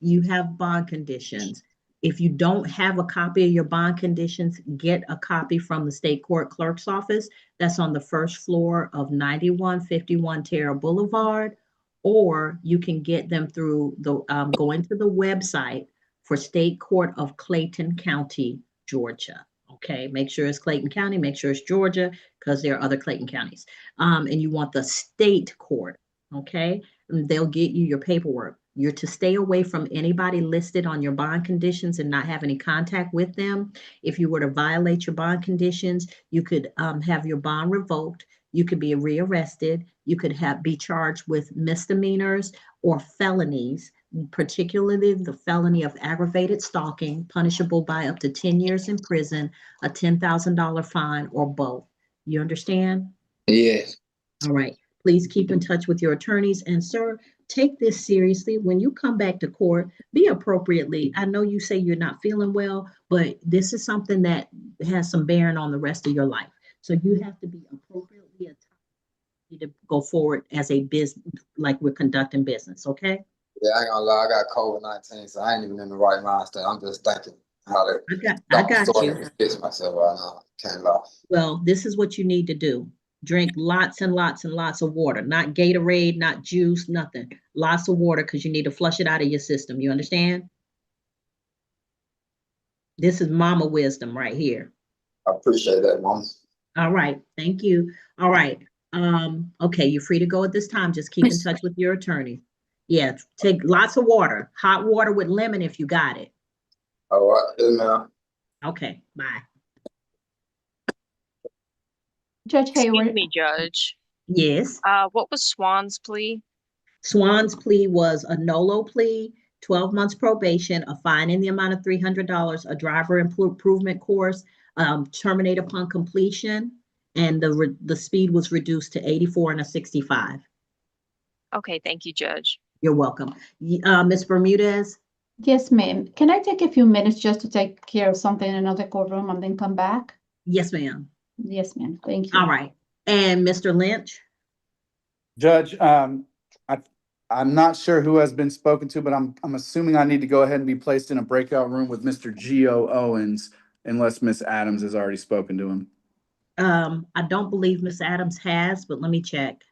A: you have bond conditions. If you don't have a copy of your bond conditions, get a copy from the state court clerk's office. That's on the first floor of 9151 Terra Boulevard, or you can get them through the going to the website for State Court of Clayton County, Georgia. Okay, make sure it's Clayton County, make sure it's Georgia, because there are other Clayton counties. And you want the state court, okay? And they'll get you your paperwork. You're to stay away from anybody listed on your bond conditions and not have any contact with them. If you were to violate your bond conditions, you could have your bond revoked. You could be rearrested. You could be charged with misdemeanors or felonies, particularly the felony of aggravated stalking, punishable by up to 10 years in prison, a $10,000 fine, or both. You understand?
F: Yes.
A: All right. Please keep in touch with your attorneys. And sir, take this seriously. When you come back to court, be appropriately. I know you say you're not feeling well, but this is something that has some bearing on the rest of your life. So you have to be appropriately to go forward as a business, like we're conducting business. Okay.
F: Yeah, I ain't gonna lie, I got COVID-19, so I ain't even in the right mindset. I'm just thinking how to
A: I got you.
F: fix myself right now. Can't lie.
A: Well, this is what you need to do. Drink lots and lots and lots of water, not Gatorade, not juice, nothing. Lots of water because you need to flush it out of your system. You understand? This is mama wisdom right here.
F: I appreciate that, Mom.
A: All right. Thank you. All right. Okay, you're free to go at this time. Just keep in touch with your attorney. Yeah, take lots of water, hot water with lemon if you got it.
F: All right, yes, ma'am.
A: Okay, bye.
O: Judge
G: Excuse
O: Hayward.
G: me, Judge.
A: Yes.
G: What was Swan's plea?
A: Swan's plea was a NOLO plea, 12 months probation, a fine in the amount of $300, a driver improvement course, terminate upon completion, and the speed was reduced to 84 and a 65.
G: Okay, thank you, Judge.
A: You're welcome. Ms. Bermudez?
O: Yes, ma'am. Can I take a few minutes just to take care of something in another courtroom and then come back?
A: Yes, ma'am.
O: Yes, ma'am. Thank you.
A: All right. And Mr. Lynch?
P: Judge, I'm not sure who has been spoken to, but I'm assuming I need to go ahead and be placed in a breakout room with Mr. Geo Owens, unless Miss Adams has already spoken to him.
A: I don't believe Miss Adams has, but let me check.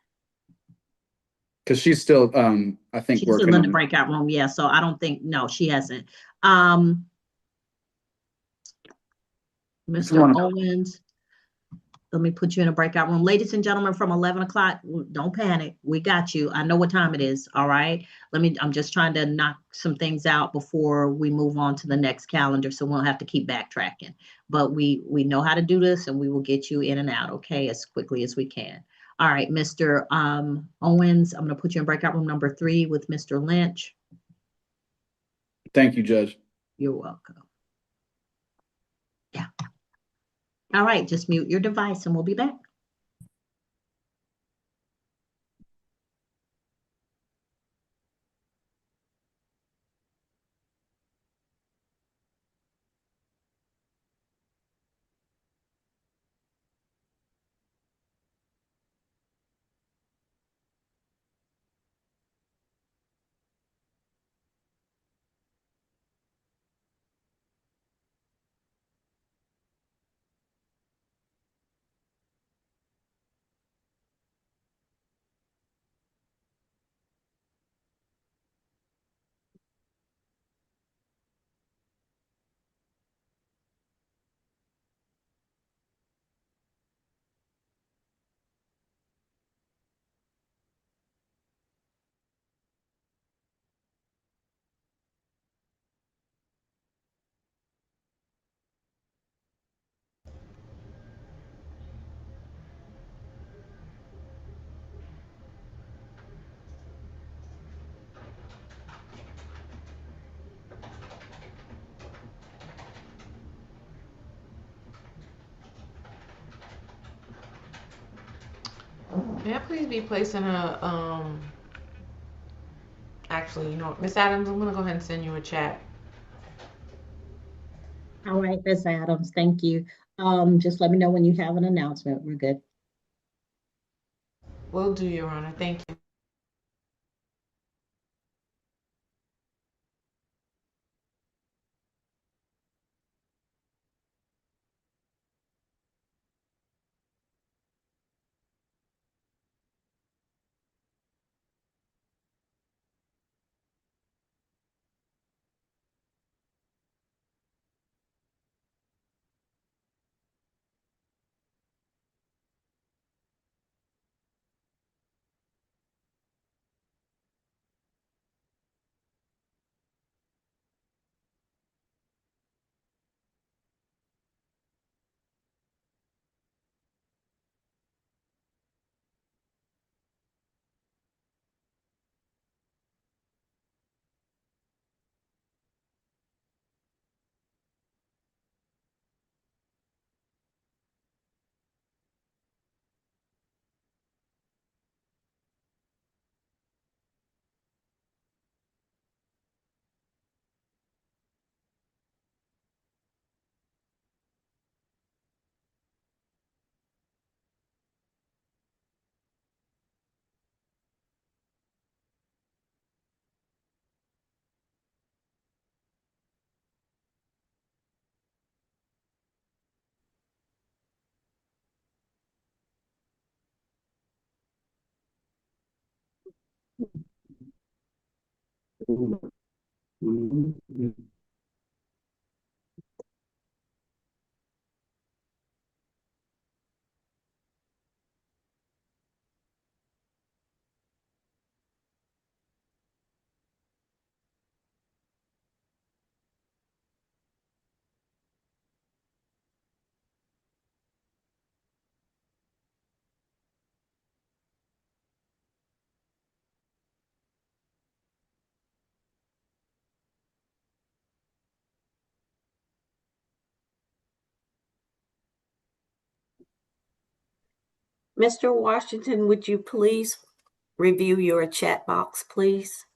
P: Because she's still, I think,
A: She's
P: working
A: still in the
P: on it.
A: breakout room, yeah. So I don't think, no, she hasn't. Mr. Owens, let me put you in a breakout room. Ladies and gentlemen, from 11 o'clock, don't panic. We got you. I know what time it is, all right? I'm just trying to knock some things out before we move on to the next calendar, so we won't have to keep backtracking. But we know how to do this, and we will get you in and out, okay, as quickly as we can. All right, Mr. Owens, I'm going to put you in breakout room number 3 with Mr. Lynch.
P: Thank you, Judge.
A: You're welcome. Yeah. All right, just mute your device and we'll be back.
K: May I please be placed in a actually, Miss Adams, I'm gonna go ahead and send you a chat.
A: All right, Miss Adams, thank you. Just let me know when you have an announcement. We're good.
K: Will do, Your Honor. Thank you.
J: Mr. Washington, would you please review your chat box, please?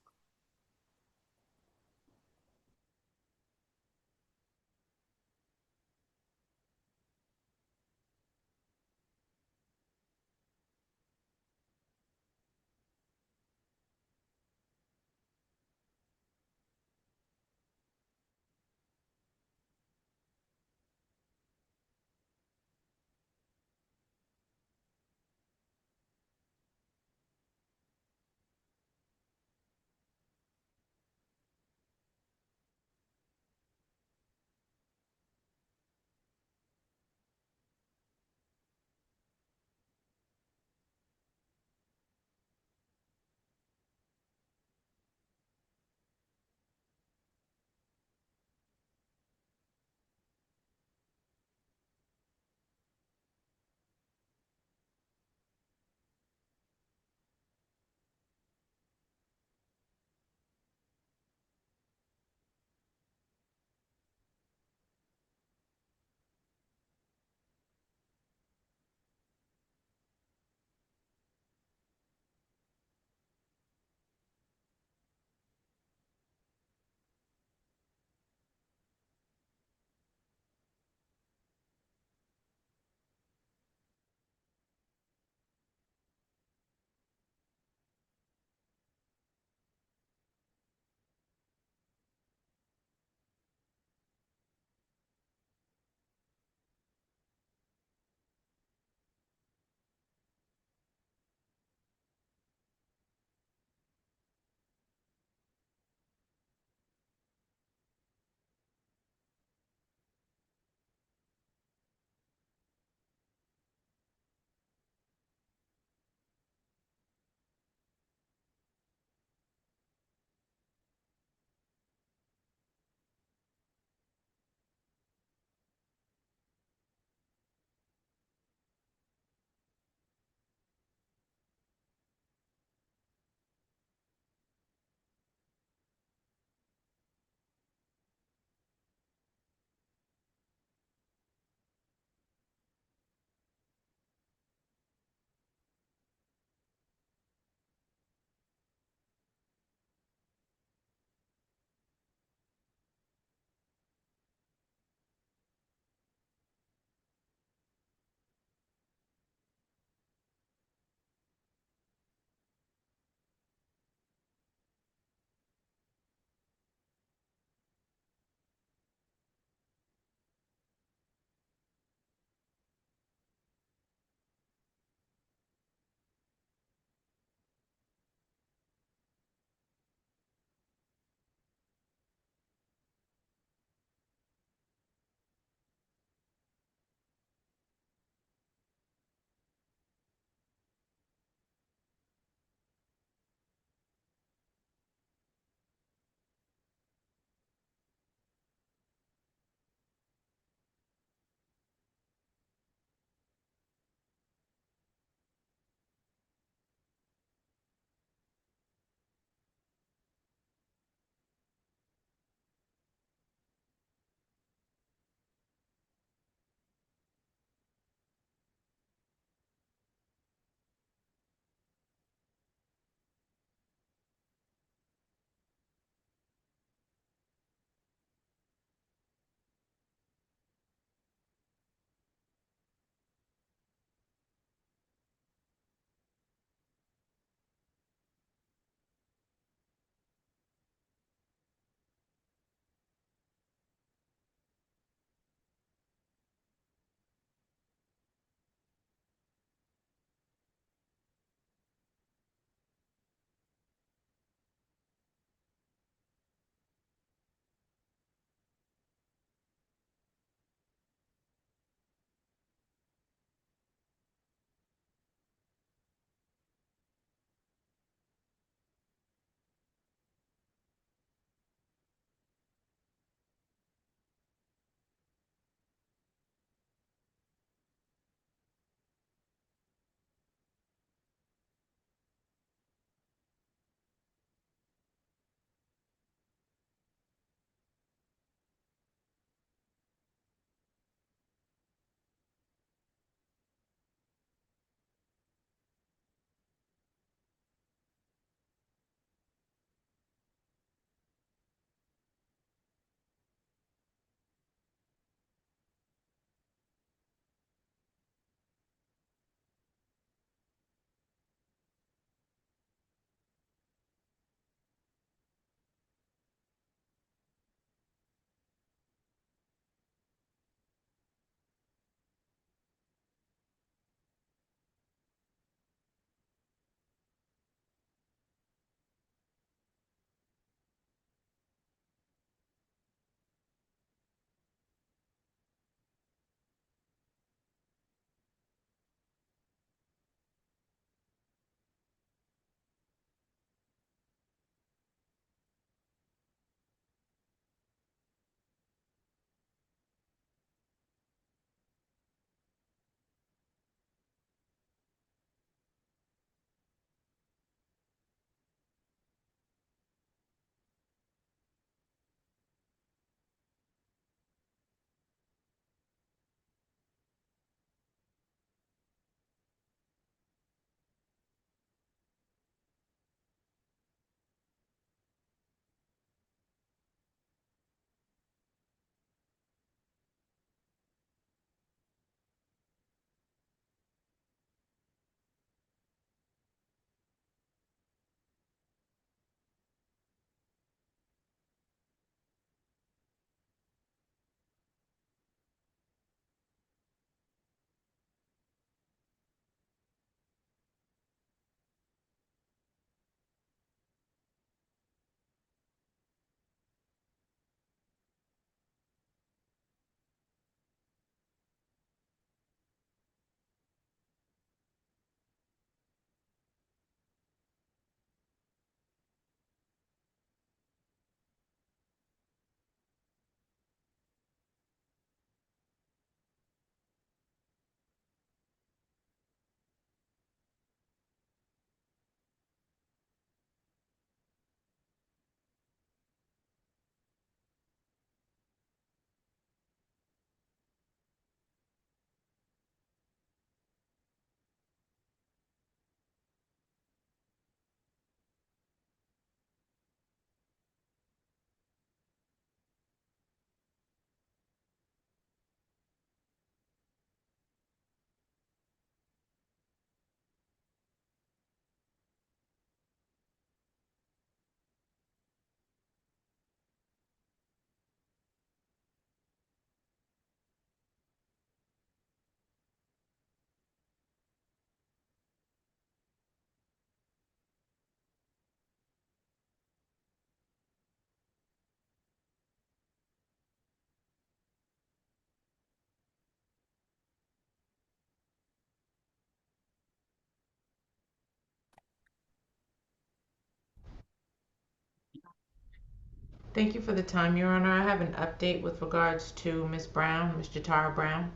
K: Thank you for the time, Your Honor. I have an update with regards to Ms. Brown, Ms. Jatara Brown.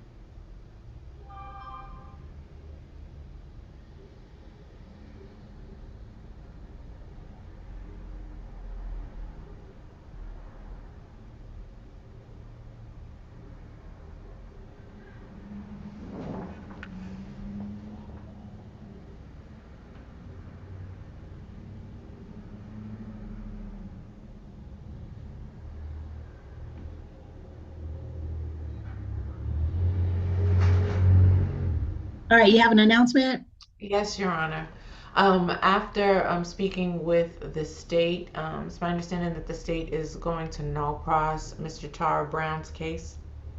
A: All right, you have an announcement?
K: Yes, Your Honor. After speaking with the state, it's my understanding that the state is going to null pros Mr. Tara Brown's case.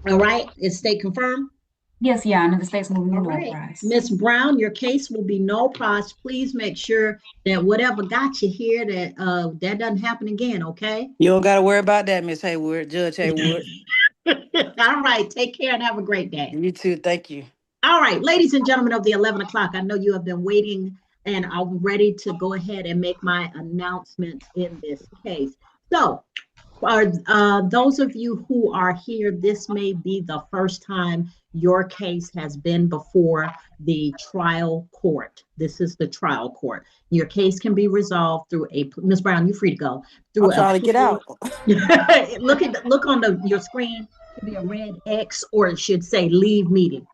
A: All right, is state confirmed?
E: Yes, Your Honor, the state's moving to
A: All
E: null
A: right,
E: pros.
A: Ms. Brown, your case will be null pros. Please make sure that whatever got you here, that that doesn't happen again, okay?
B: You don't gotta worry about that, Miss Haywood, Judge Haywood.
A: All right, take care and have a great day.
B: You too, thank you.
A: All right, ladies and gentlemen of the 11 o'clock, I know you have been waiting and I'm ready to go ahead and make my announcements in this case. So, for those of you who are here, this may be the first time your case has been before the trial court. This is the trial court. Your case can be resolved through a, Ms. Brown, you're free to go.
B: I'm trying to get out.
A: Look on your screen, it should be a red X or it should say leave meeting.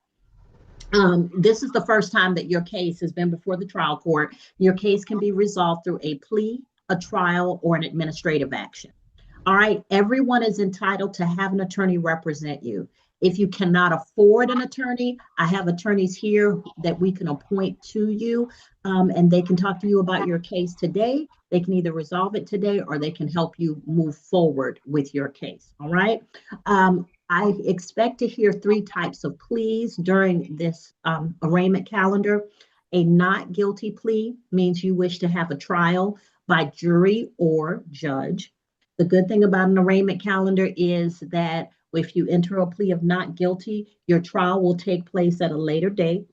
A: This is the first time that your case has been before the trial court. Your case can be resolved through a plea, a trial, or an administrative action. All right, everyone is entitled to have an attorney represent you. If you cannot afford an attorney, I have attorneys here that we can appoint to you, and they can talk to you about your case today. They can either resolve it today or they can help you move forward with your case. All right. I expect to hear 3 types of pleas during this arraignment calendar. A not guilty plea means you wish to have a trial by jury or judge. The good thing about an arraignment calendar is that if you enter a plea of not guilty, your trial will take place at a later date.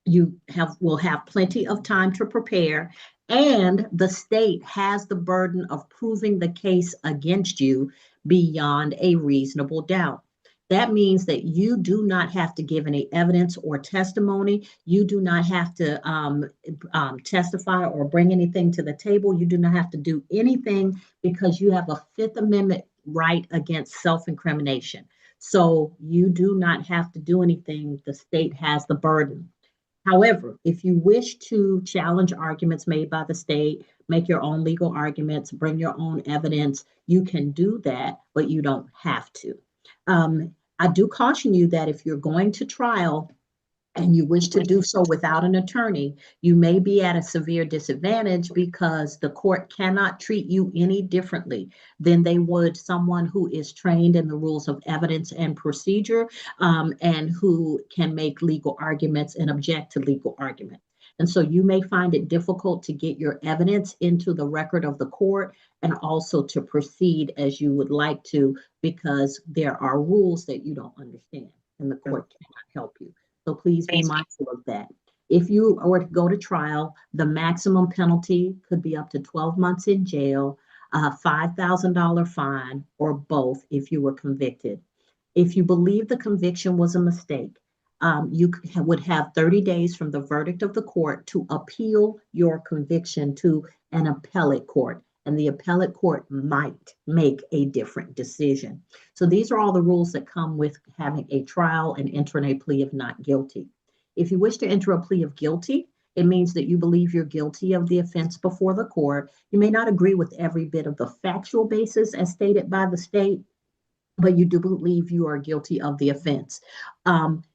A: You will have plenty of time to prepare, and the state has the burden of proving the case against you beyond a reasonable doubt. That means that you do not have to give any evidence or testimony. You do not have to testify or bring anything to the table. You do not have to do anything because you have a Fifth Amendment right against self-incrimination. So you do not have to do anything. The state has the burden. However, if you wish to challenge arguments made by the state, make your own legal arguments, bring your own evidence, you can do that, but you don't have to. I do caution you that if you're going to trial and you wish to do so without an attorney, you may be at a severe disadvantage because the court cannot treat you any differently than they would someone who is trained in the rules of evidence and procedure, and who can make legal arguments and object to legal arguments. And so you may find it difficult to get your evidence into the record of the court and also to proceed as you would like to, because there are rules that you don't understand and the court cannot help you. So please be mindful of that. If you were to go to trial, the maximum penalty could be up to 12 months in jail, a $5,000 fine, or both if you were convicted. If you believe the conviction was a mistake, you would have 30 days from the verdict of the court to appeal your conviction to an appellate court, and the appellate court might make a different decision. So these are all the rules that come with having a trial and entering a plea of not guilty. If you wish to enter a plea of guilty, it means that you believe you're guilty of the offense before the court. You may not agree with every bit of the factual basis as stated by the state, but you do believe you are guilty of the offense.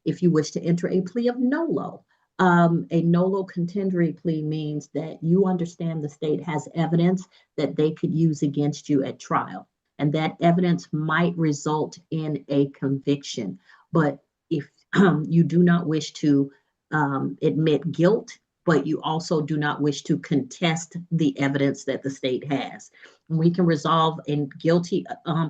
A: If you wish to enter a plea of nolo, a nolo contendory plea means that you understand the state has evidence that they could use against you at trial, and that evidence might result in a conviction. But if you do not wish to admit guilt, but you also do not wish to contest the evidence that the state has, we can resolve a guilty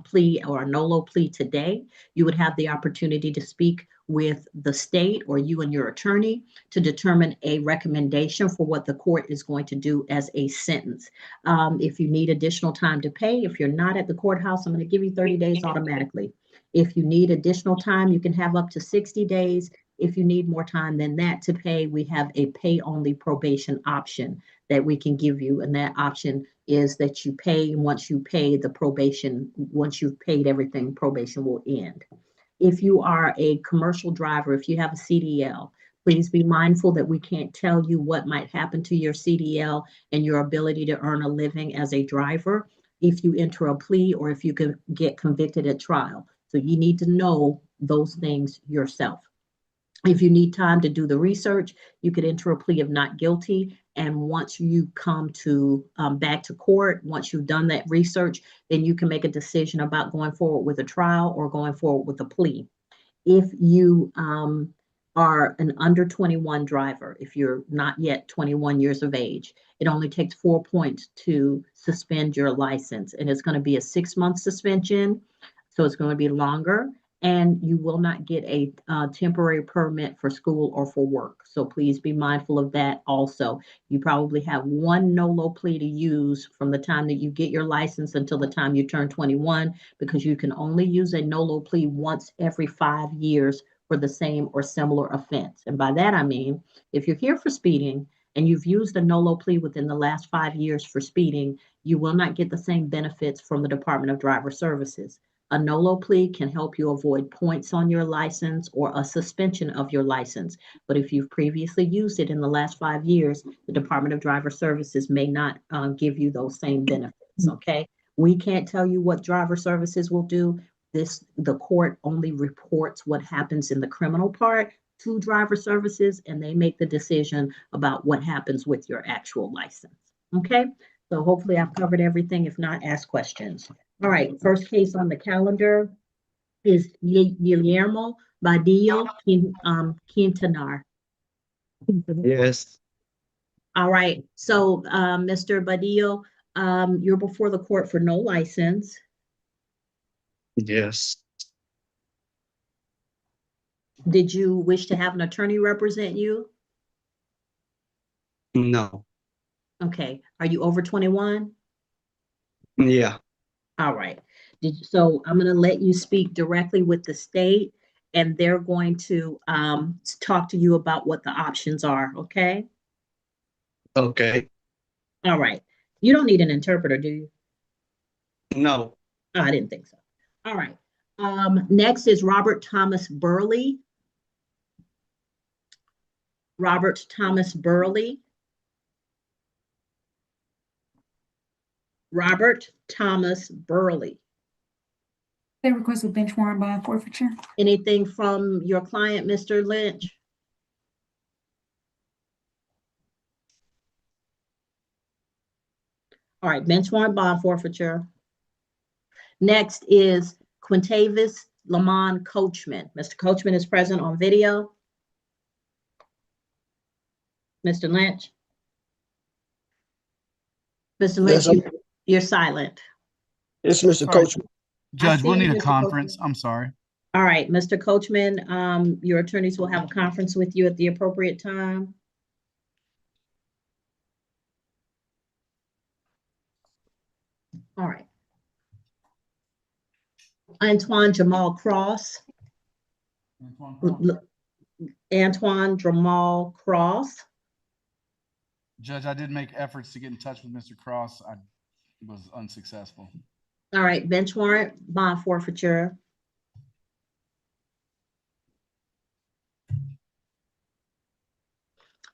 A: plea or a nolo plea today. You would have the opportunity to speak with the state or you and your attorney to determine a recommendation for what the court is going to do as a sentence. If you need additional time to pay, if you're not at the courthouse, I'm going to give you 30 days automatically. If you need additional time, you can have up to 60 days. If you need more time than that to pay, we have a pay-only probation option that we can give you. And that option is that you pay, once you pay the probation, once you've paid everything, probation will end. If you are a commercial driver, if you have a CDL, please be mindful that we can't tell you what might happen to your CDL and your ability to earn a living as a driver if you enter a plea or if you can get convicted at trial. So you need to know those things yourself. If you need time to do the research, you could enter a plea of not guilty. And once you come to back to court, once you've done that research, then you can make a decision about going forward with a trial or going forward with a plea. If you are an under 21 driver, if you're not yet 21 years of age, it only takes 4 points to suspend your license. And it's going to be a 6-month suspension. So it's going to be longer. And you will not get a temporary permit for school or for work. So please be mindful of that also. You probably have one NOLO plea to use from the time that you get your license until the time you turn 21, because you can only use a NOLO plea once every 5 years for the same or similar offense. And by that, I mean, if you're here for speeding and you've used a NOLO plea within the last 5 years for speeding, you will not get the same benefits from the Department of Driver Services. A NOLO plea can help you avoid points on your license or a suspension of your license. But if you've previously used it in the last 5 years, the Department of Driver Services may not give you those same benefits, okay? We can't tell you what Driver Services will do. The court only reports what happens in the criminal part to Driver Services, and they make the decision about what happens with your actual license, okay? So hopefully I've covered everything. If not, ask questions. All right, first case on the calendar is Guillermo Badillo Quintanar.
H: Yes.
A: All right, so Mr. Badillo, you're before the court for no license.
H: Yes.
A: Did you wish to have an attorney represent you?
H: No.
A: Okay, are you over 21?
H: Yeah.
A: All right. So I'm going to let you speak directly with the state, and they're going to talk to you about what the options are, okay?
H: Okay.
A: All right. You don't need an interpreter, do you?
H: No.
A: Oh, I didn't think so. All right. Next is Robert Thomas Burley. Robert Thomas Burley. Robert Thomas Burley.
E: They request a bench warrant bond forfeiture.
A: Anything from your client, Mr. Lynch? All right, bench warrant bond forfeiture. Next is Quintavis Lamont Coachman. Mr. Coachman is present on video. Mr. Lynch? Mr. Lynch,
I: Yes,
A: you're silent.
I: it's Mr.
C: Sorry.
I: Coach.
C: Judge, we'll
A: see
C: need a
A: Mr.
C: conference.
A: Coachman.
C: I'm sorry.
A: All right, Mr. Coachman, your attorneys will have a conference with you at the appropriate time. All right. Antoine Jamal Cross. Antoine Jamal Cross.
C: Judge, I did make efforts to get in touch with Mr. Cross. I was unsuccessful.
A: All right, bench warrant, bond forfeiture.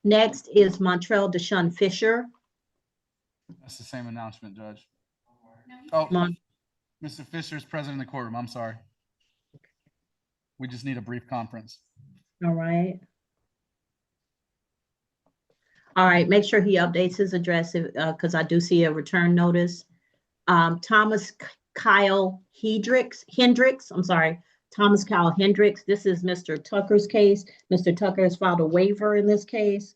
A: Next is Montrell Deshaun Fisher.
C: That's the same announcement, Judge. Oh, Mr. Fisher is present in the courtroom. I'm sorry. We just need a brief conference.
A: All right. All right, make sure he updates his address because I do see a return notice. Thomas Kyle Hendricks, I'm sorry, Thomas Kyle Hendricks. This is Mr. Tucker's case. Mr. Tucker has filed a waiver in this case.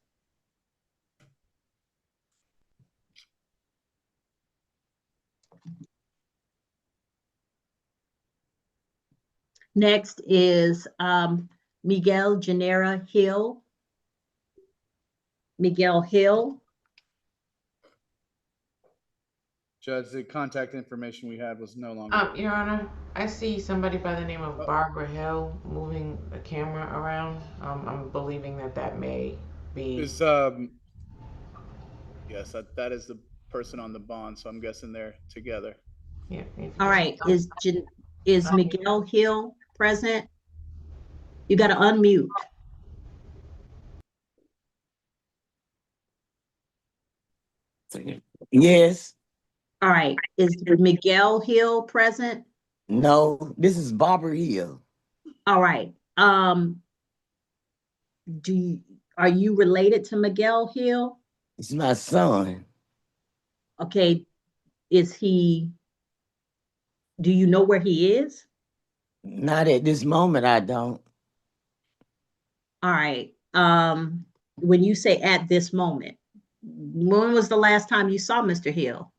A: Next is Miguel Genera Hill. Miguel Hill.
P: Judge, the contact information we had was no longer.
K: Your Honor, I see somebody by the name of Barbara Hill moving the camera around. I'm believing that may be.
M: Is yes, that is the person on the bond, so I'm guessing they're together.
K: Yeah.
A: All right, is Miguel Hill present? You got to unmute.
Q: Yes.
A: All right, is Miguel Hill present?
Q: No, this is Barbara Hill.
A: All right. Are you related to Miguel Hill?
Q: It's my son.
A: Okay, do you know where he is?
Q: Not at this moment, I don't.
A: All right. When you say at this moment, when was the last time you saw Mr. Hill?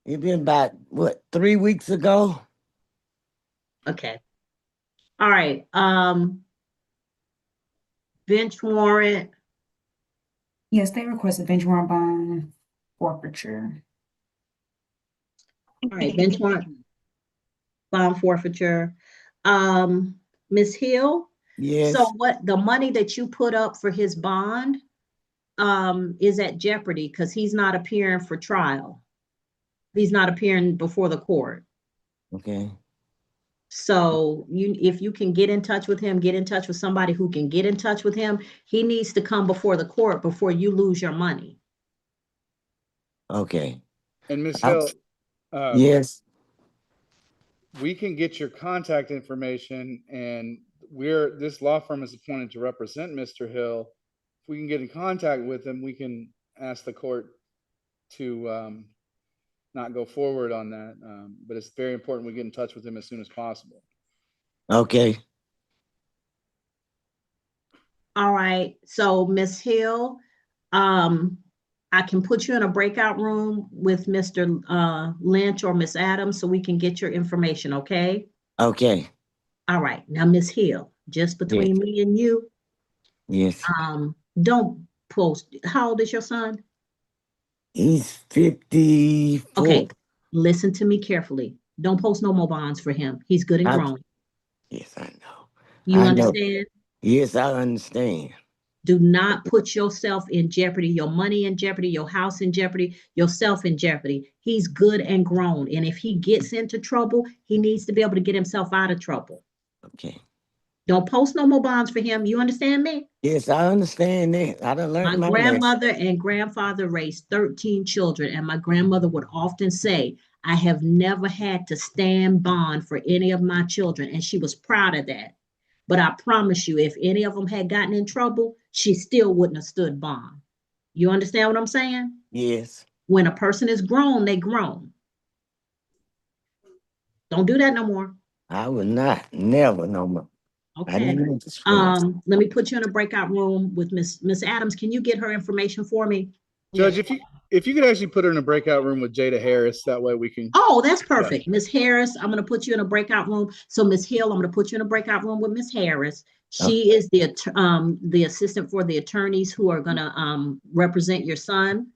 Q: It been about, what, 3 weeks ago?
A: Okay. All right. Bench warrant.
E: Yes, they requested bench warrant bond forfeiture.
A: All right, bench warrant bond forfeiture. Ms. Hill?
Q: Yes.
A: So what the money that you put up for his bond is at jeopardy because he's not appearing for trial. He's not appearing before the court.
Q: Okay.
A: So if you can get in touch with him, get in touch with somebody who can get in touch with him. He needs to come before the court before you lose your money.
Q: Okay.
P: And Ms. Hill,
Q: yes.
P: We can get your contact information, and this law firm is appointed to represent Mr. Hill. If we can get in contact with him, we can ask the court to not go forward on that. But it's very important we get in touch with him as soon as possible.
Q: Okay.
A: All right. So Ms. Hill, I can put you in a breakout room with Mr. Lynch or Ms. Adams so we can get your information, okay?
Q: Okay.
A: All right. Now, Ms. Hill, just between me and you,
Q: yes.
A: Don't post. How old is your son?
Q: He's 54.
A: Okay. Listen to me carefully. Don't post no more bonds for him. He's good and grown.
Q: Yes, I know.
A: You
Q: I
A: understand?
Q: Know. Yes, I understand.
A: Do not put yourself in jeopardy, your money in jeopardy, your house in jeopardy, yourself in jeopardy. He's good and grown. And if he gets into trouble, he needs to be able to get himself out of trouble.
Q: Okay.
A: Don't post no more bonds for him. You understand me?
Q: Yes, I understand that. I done learned
A: My
Q: my
A: grandmother and grandfather raised 13 children, and my grandmother would often say, I have never had to stand bond for any of my children, and she was proud of that. But I promise you, if any of them had gotten in trouble, she still wouldn't have stood bond. You understand what I'm saying?
Q: Yes.
A: When a person is grown, they grown. Don't do that no more.
Q: I would not, never no more.
A: Okay. Let me put you in a breakout room with Miss Adams. Can you get her information for me?
P: Judge, if you could actually put her in a breakout room with Jada Harris, that way we can.
A: Oh, that's perfect. Miss Harris, I'm going to put you in a breakout room. So Miss Hill, I'm going to put you in a breakout room with Miss Harris. She is the assistant for the attorneys who are going to represent your son.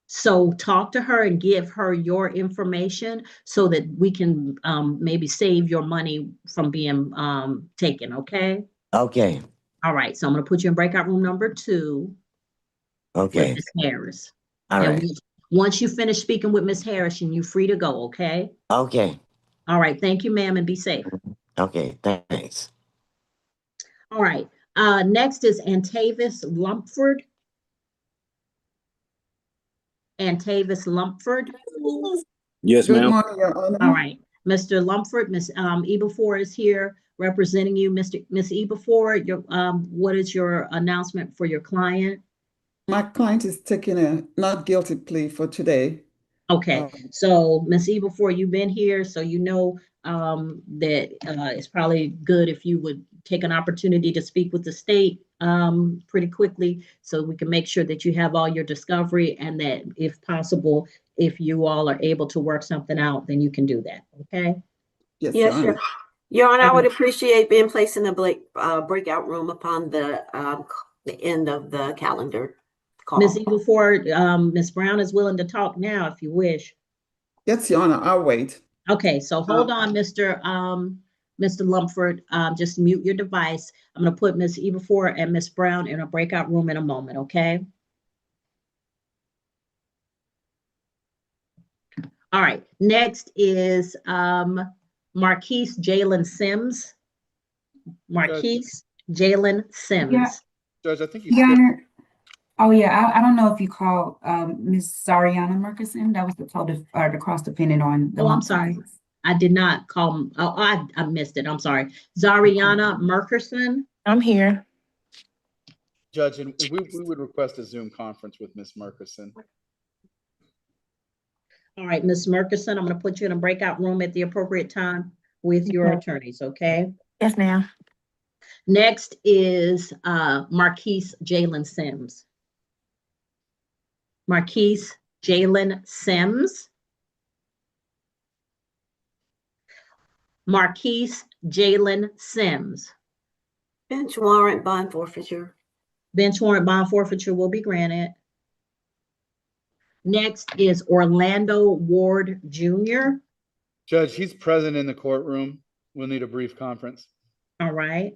A: So talk to her and give her your information so that we can maybe save your money from being taken. Okay.
Q: Okay.
A: All right. So I'm going to put you in breakout room number 2.
Q: Okay.
A: With Miss Harris.
Q: All right.
A: Once you finish speaking with Miss Harris, you're free to go, okay?
Q: Okay.
A: All right. Thank you, ma'am, and be safe.
Q: Okay, thanks.
A: All right. Next is Antavis Lumpford. Antavis Lumpford.
R: Yes, ma'am.
S: Good morning, Your Honor.
A: All right. Mr. Lumpford, Miss Ebefor is here representing you. Miss Ebefor, what is your announcement for your client?
S: My client is taking a not guilty plea for today.
A: Okay, so Ms. Ebefor, you've been here, so you know that it's probably good if you would take an opportunity to speak with the state pretty quickly so we can make sure that you have all your discovery and that if possible, if you all are able to work something out, then you can do that, okay?
S: Yes, Your Honor.
J: Your Honor, I would appreciate being placed in a breakout room upon the end of the calendar call.
A: Ms. Before Ms. Brown is willing to talk now, if you wish.
S: Yes, Your Honor, I'll wait.
A: Okay, so hold on, Mr. Lumford. Just mute your device. I'm going to put Ms. Eberfor and Ms. Brown in a breakout room in a moment, okay? All right, next is Marquise Jalen Sims. Marquise Jalen Sims.
E: Yeah.
P: Judge, I think you
E: Your
P: skipped.
E: Honor. Oh, yeah, I don't know if you called Ms. Zariana Murkison. That was the cross dependent on the
A: Oh, I'm
E: months and
A: sorry.
E: days.
A: I did not call. Oh, I missed it. I'm sorry. Zariana Murkison.
L: I'm here.
P: Judge, and we would request a Zoom conference with Ms. Murkison.
A: All right, Ms. Murkison, I'm going to put you in a breakout room at the appropriate time with your attorneys, okay?
L: Yes, ma'am.
A: Next is Marquise Jalen Sims. Marquise Jalen Sims. Marquise Jalen Sims.
J: Bench warrant bond forfeiture.
A: Bench warrant bond forfeiture will be granted. Next is Orlando Ward Jr.
P: Judge, he's present in the courtroom. We'll need a brief conference.
A: All right.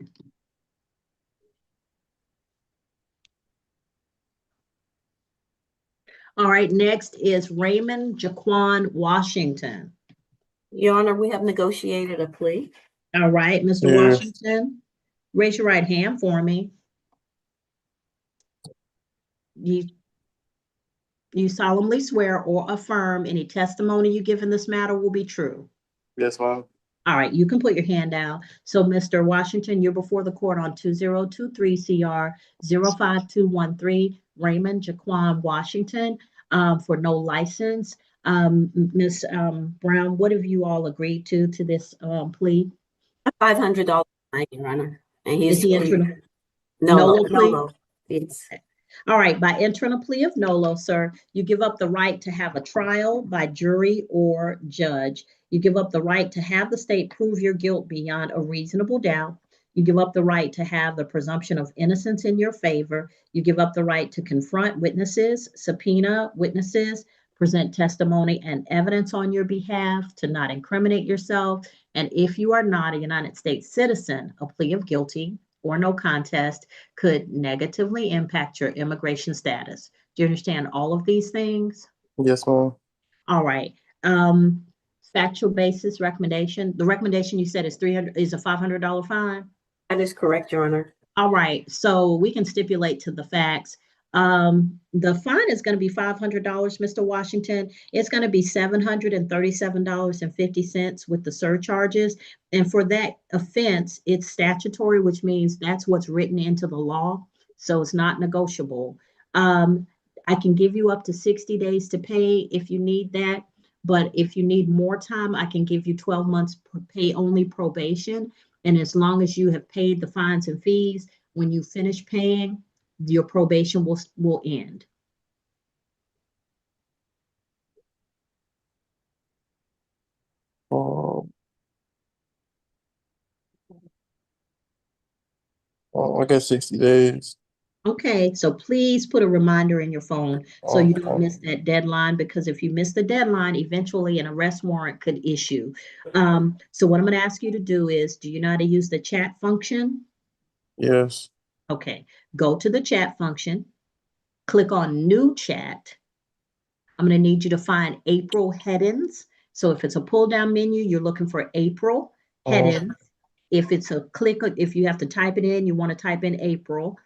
A: All right, next is Raymond Jaquan Washington.
J: Your Honor, we have negotiated a plea.
A: All right, Mr. Washington, raise your right hand for me. You solemnly swear or affirm any testimony you give in this matter will be true.
I: Yes, ma'am.
A: All right, you can put your hand down. So, Mr. Washington, you're before the court on 2023 CR 05213, Raymond Jaquan Washington, for no license. Ms. Brown, what have you all agreed to this plea?
J: $500 fine, Your Honor. And
A: Is he entering a
J: NOLO
A: plea?
J: NOLO. Yes.
A: All right, by entering a plea of NOLO, sir, you give up the right to have a trial by jury or judge. You give up the right to have the state prove your guilt beyond a reasonable doubt. You give up the right to have the presumption of innocence in your favor. You give up the right to confront witnesses, subpoena witnesses, present testimony and evidence on your behalf, to not incriminate yourself. And if you are not a United States citizen, a plea of guilty or no contest could negatively impact your immigration status. Do you understand all of these things?
I: Yes, ma'am.
A: All right. Factual basis recommendation. The recommendation you said is a $500 fine.
J: That is correct, Your Honor.
A: All right. So we can stipulate to the facts. The fine is going to be $500, Mr. Washington. It's going to be $737.50 with the surcharges. And for that offense, it's statutory, which means that's what's written into the law. So it's not negotiable. I can give you up to 60 days to pay if you need that. But if you need more time, I can give you 12 months pay only probation. And as long as you have paid the fines and fees, when you finish paying, your probation will end.
I: I guess 60 days.
A: Okay, so please put a reminder in your phone so you don't miss that deadline, because if you miss the deadline, eventually an arrest warrant could issue. So what I'm going to ask you to do is, do you know how to use the chat function?
I: Yes.
A: Okay, go to the chat function, click on new chat. I'm going to need you to find April Headings. So if it's a pull down menu, you're looking for April Headings. If it's a click, if you have to type it in, you want to type in April.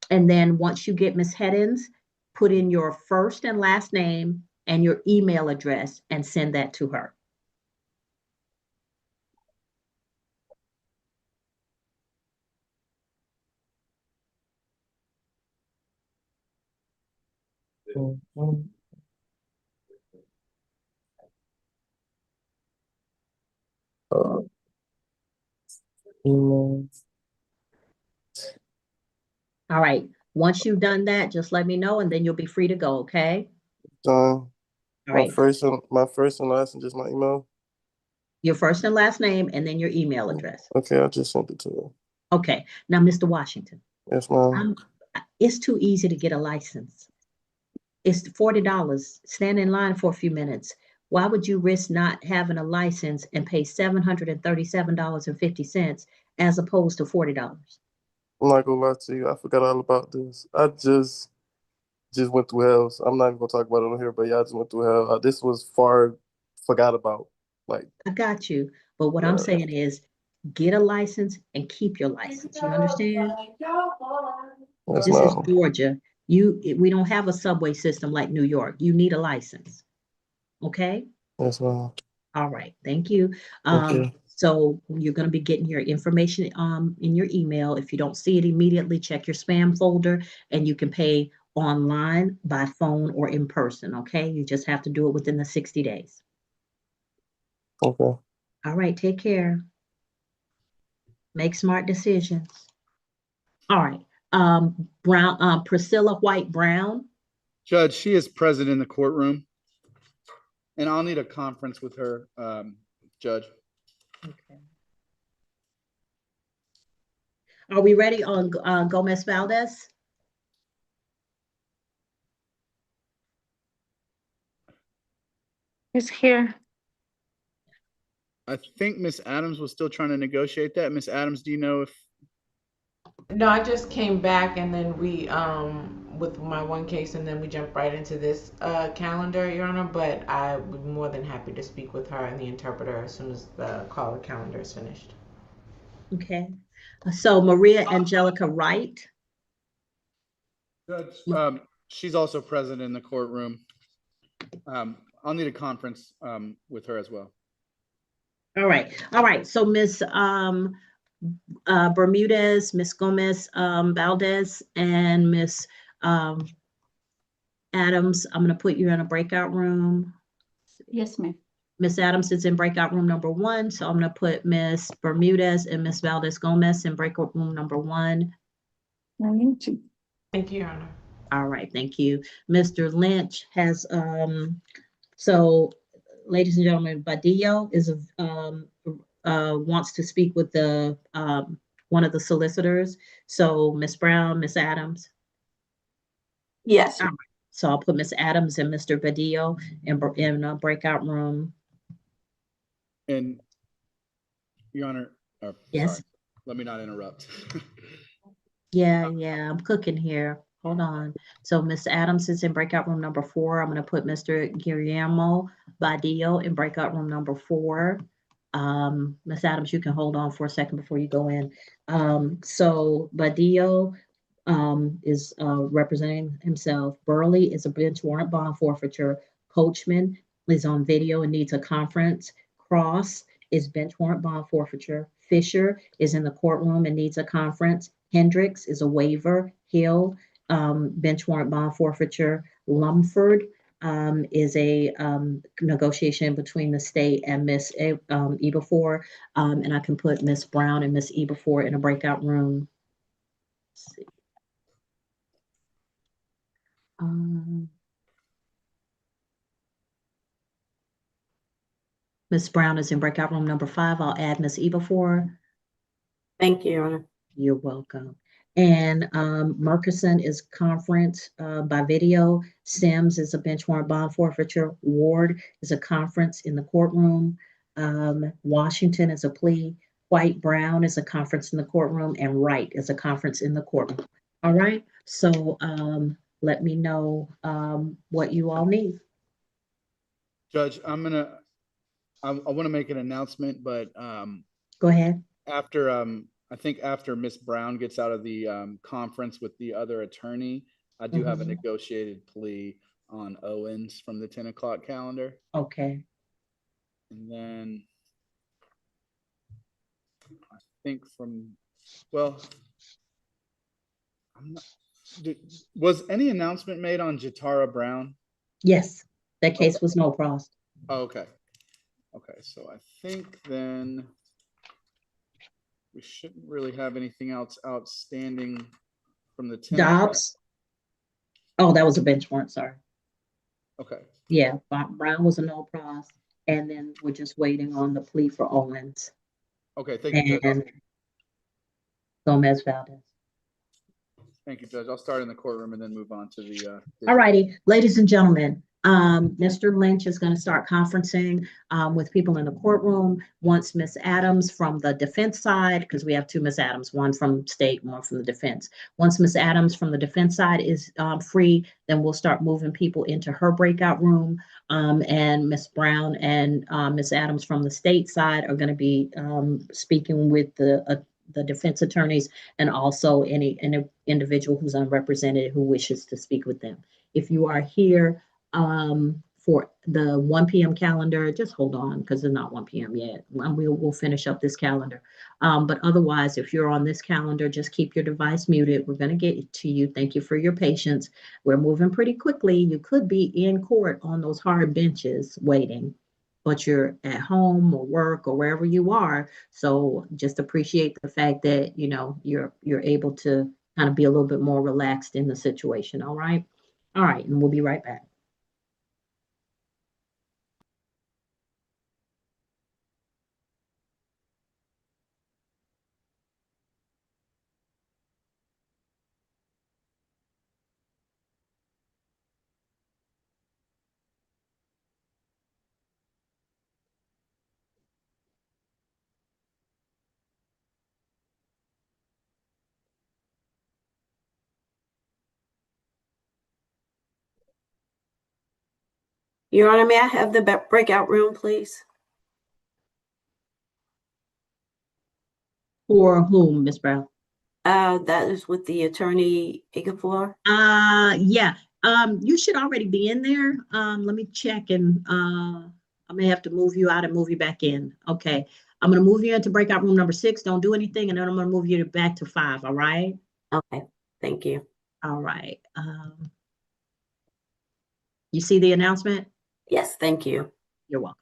A: And then once you get Ms. Headings, put in your first and last name and your email address and send that to her. All right. Once you've done that, just let me know and then you'll be free to go, okay?
I: All
A: right.
I: My first and last and just my email.
A: Your first and last name, and then your email address.
R: Okay, I just sent it to you.
A: Okay. Now, Mr. Washington,
R: Yes, ma'am.
A: it's too easy to get a license. It's $40. Stand in line for a few minutes. Why would you risk not having a license and pay $737.50 as opposed to $40?
R: I'm not gonna lie to you. I forgot all about this. I just went through hell. So I'm not even gonna talk about it on here, but yeah, I just went through hell. This was forgot about. Like,
A: I got you. But what I'm saying is get a license and keep your license. You understand?
R: yes,
A: This is
R: ma'am.
A: Georgia. We don't have a subway system like New York. You need a license. Okay?
R: Yes, ma'am.
A: All right. Thank you.
R: Okay.
A: So you're going to be getting your information in your email. If you don't see it immediately, check your spam folder, and you can pay online, by phone, or in person. Okay? You just have to do it within the 60 days.
R: Okay.
A: All right. Take care. Make smart decisions. All right. Priscilla White Brown.
C: Judge, she is present in the courtroom. And I'll need a conference with her, Judge.
A: Okay. Are we ready on Gomez Valdez?
D: It's here.
C: I think Miss Adams was still trying to negotiate that. Miss Adams, do you know if?
K: No, I just came back and then we with my one case and then we jumped right into this calendar, Your Honor, but I would be more than happy to speak with her and the interpreter as soon as the caller calendar is finished.
A: Okay. So Maria Angelica Wright.
C: Judge, she's also present in the courtroom. I'll need a conference with her as well.
A: All right. All right. So Miss Bermudez, Miss Gomez Valdez, and Miss Adams, I'm going to put you in a breakout room.
O: Yes, ma'am.
A: Miss Adams is in breakout room number 1. So I'm going to put Miss Bermudez and Miss Valdez Gomez in breakout room number 1.
K: Thank you, Your Honor.
A: All right. Thank you. Mr. Lynch has, so ladies and gentlemen, Badillo is wants to speak with the one of the solicitors. So Miss Brown, Miss Adams.
J: Yes.
A: All right. So I'll put Miss Adams and Mr. Badillo in a breakout room.
C: And Your Honor,
A: Yes.
C: sorry, let me not interrupt.
A: Yeah, I'm cooking here. Hold on. So Miss Adams is in breakout room number 4. I'm going to put Mr. Guillermo Badillo in breakout room number 4. Miss Adams, you can hold on for a second before you go in. So Badillo is representing himself. Burley is a bench warrant bond forfeiture. Coachman is on video and needs a conference. Cross is bench warrant bond forfeiture. Fisher is in the courtroom and needs a conference. Hendricks is a waiver. Hill, bench warrant bond forfeiture. Lumford is a negotiation between the state and Miss Ebefor. And I can put Miss Brown and Miss Ebefor in a breakout room. Let's see. Miss Brown is in breakout room number 5. I'll add Miss Ebefor.
J: Thank you, Your Honor.
A: You're welcome. And Murkison is conference by video. Sims is a bench warrant bond forfeiture. Ward is a conference in the courtroom. Washington is a plea. White Brown is a conference in the courtroom. And Wright is a conference in the courtroom. All right. So let me know what you all need.
C: Judge, I want to make an announcement, but
A: go ahead.
C: After I think after Miss Brown gets out of the conference with the other attorney, I do have a negotiated plea on Owens from the 10 o'clock calendar.
A: Okay.
C: And then I think was any announcement made on Jatara Brown?
A: Yes, that case was no prost.
C: Oh, okay. Okay, so I think then we shouldn't really have anything else outstanding from the 10.
A: Dobbs. Oh, that was a bench warrant, sorry.
C: Okay.
A: Yeah, Brown was a no prost. And then we're just waiting on the plea for Owens
P: Okay, thank you, Judge.
A: and Gomez Valdez.
P: Thank you, Judge. I'll start in the courtroom and then move on to the.
A: All righty, ladies and gentlemen, Mr. Lynch is going to start conferencing with people in the courtroom. Once Miss Adams from the defense side, because we have two Miss Adams, one from state, one from the defense. Once Miss Adams from the defense side is free, then we'll start moving people into her breakout room. And Miss Brown and Miss Adams from the state side are going to be speaking with the defense attorneys and also any individual who's unrepresented who wishes to speak with them. If you are here for the 1 p.m. calendar, just hold on because it's not 1 p.m. yet. We'll finish up this calendar. But otherwise, if you're on this calendar, just keep your device muted. We're going to get to you. Thank you for your patience. We're moving pretty quickly. You could be in court on those hard benches waiting, but you're at home or work or wherever you are. So just appreciate the fact that, you know, you're able to kind of be a little bit more relaxed in the situation. All right. All right. And we'll be right back.
J: Your Honor, may I have the breakout room, please?
A: For whom, Ms. Brown?
J: That is with the attorney Ikafor.
A: Yeah. You should already be in there. Let me check and I may have to move you out and move you back in. Okay. I'm gonna move you into breakout room number 6. Don't do anything, and then I'm gonna move you back to 5. All right.
J: Okay. Thank you.
A: All right. You see the announcement?
J: Yes, thank you.
A: You're welcome.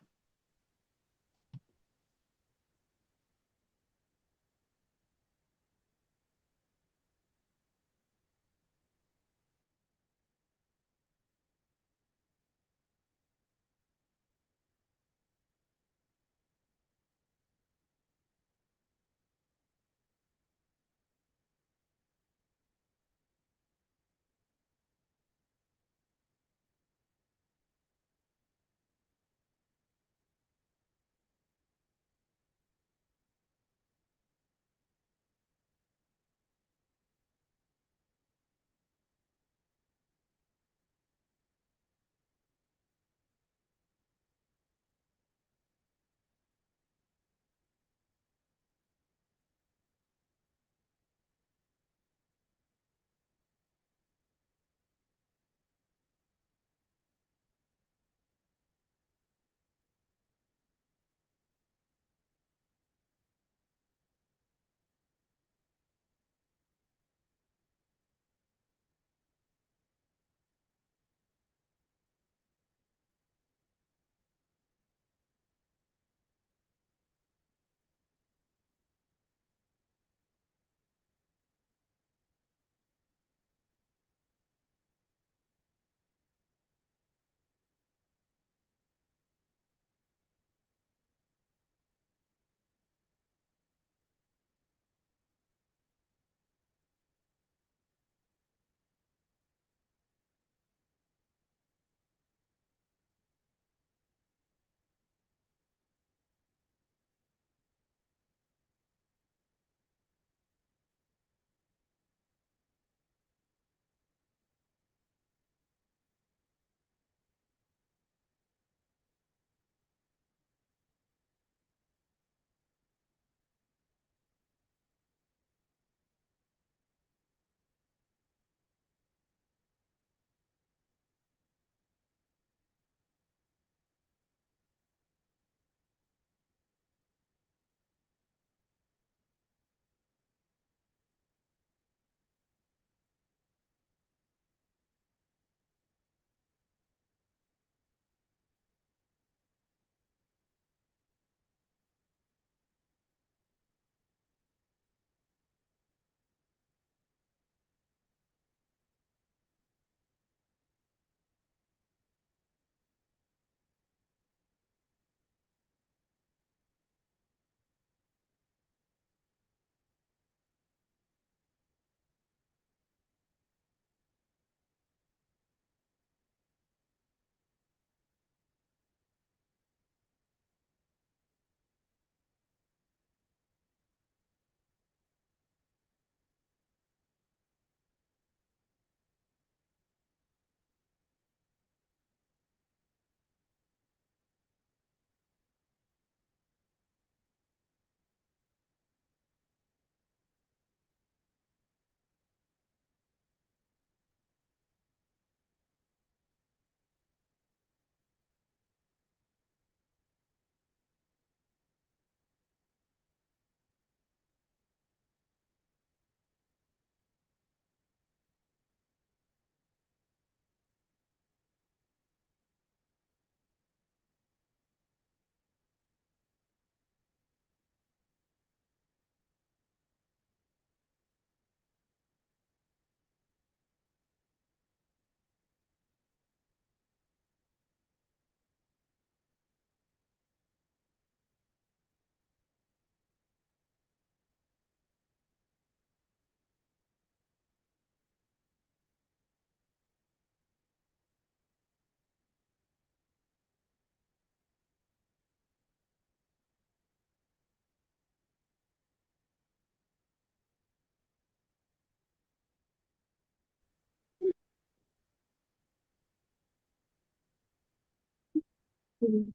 R: Sí,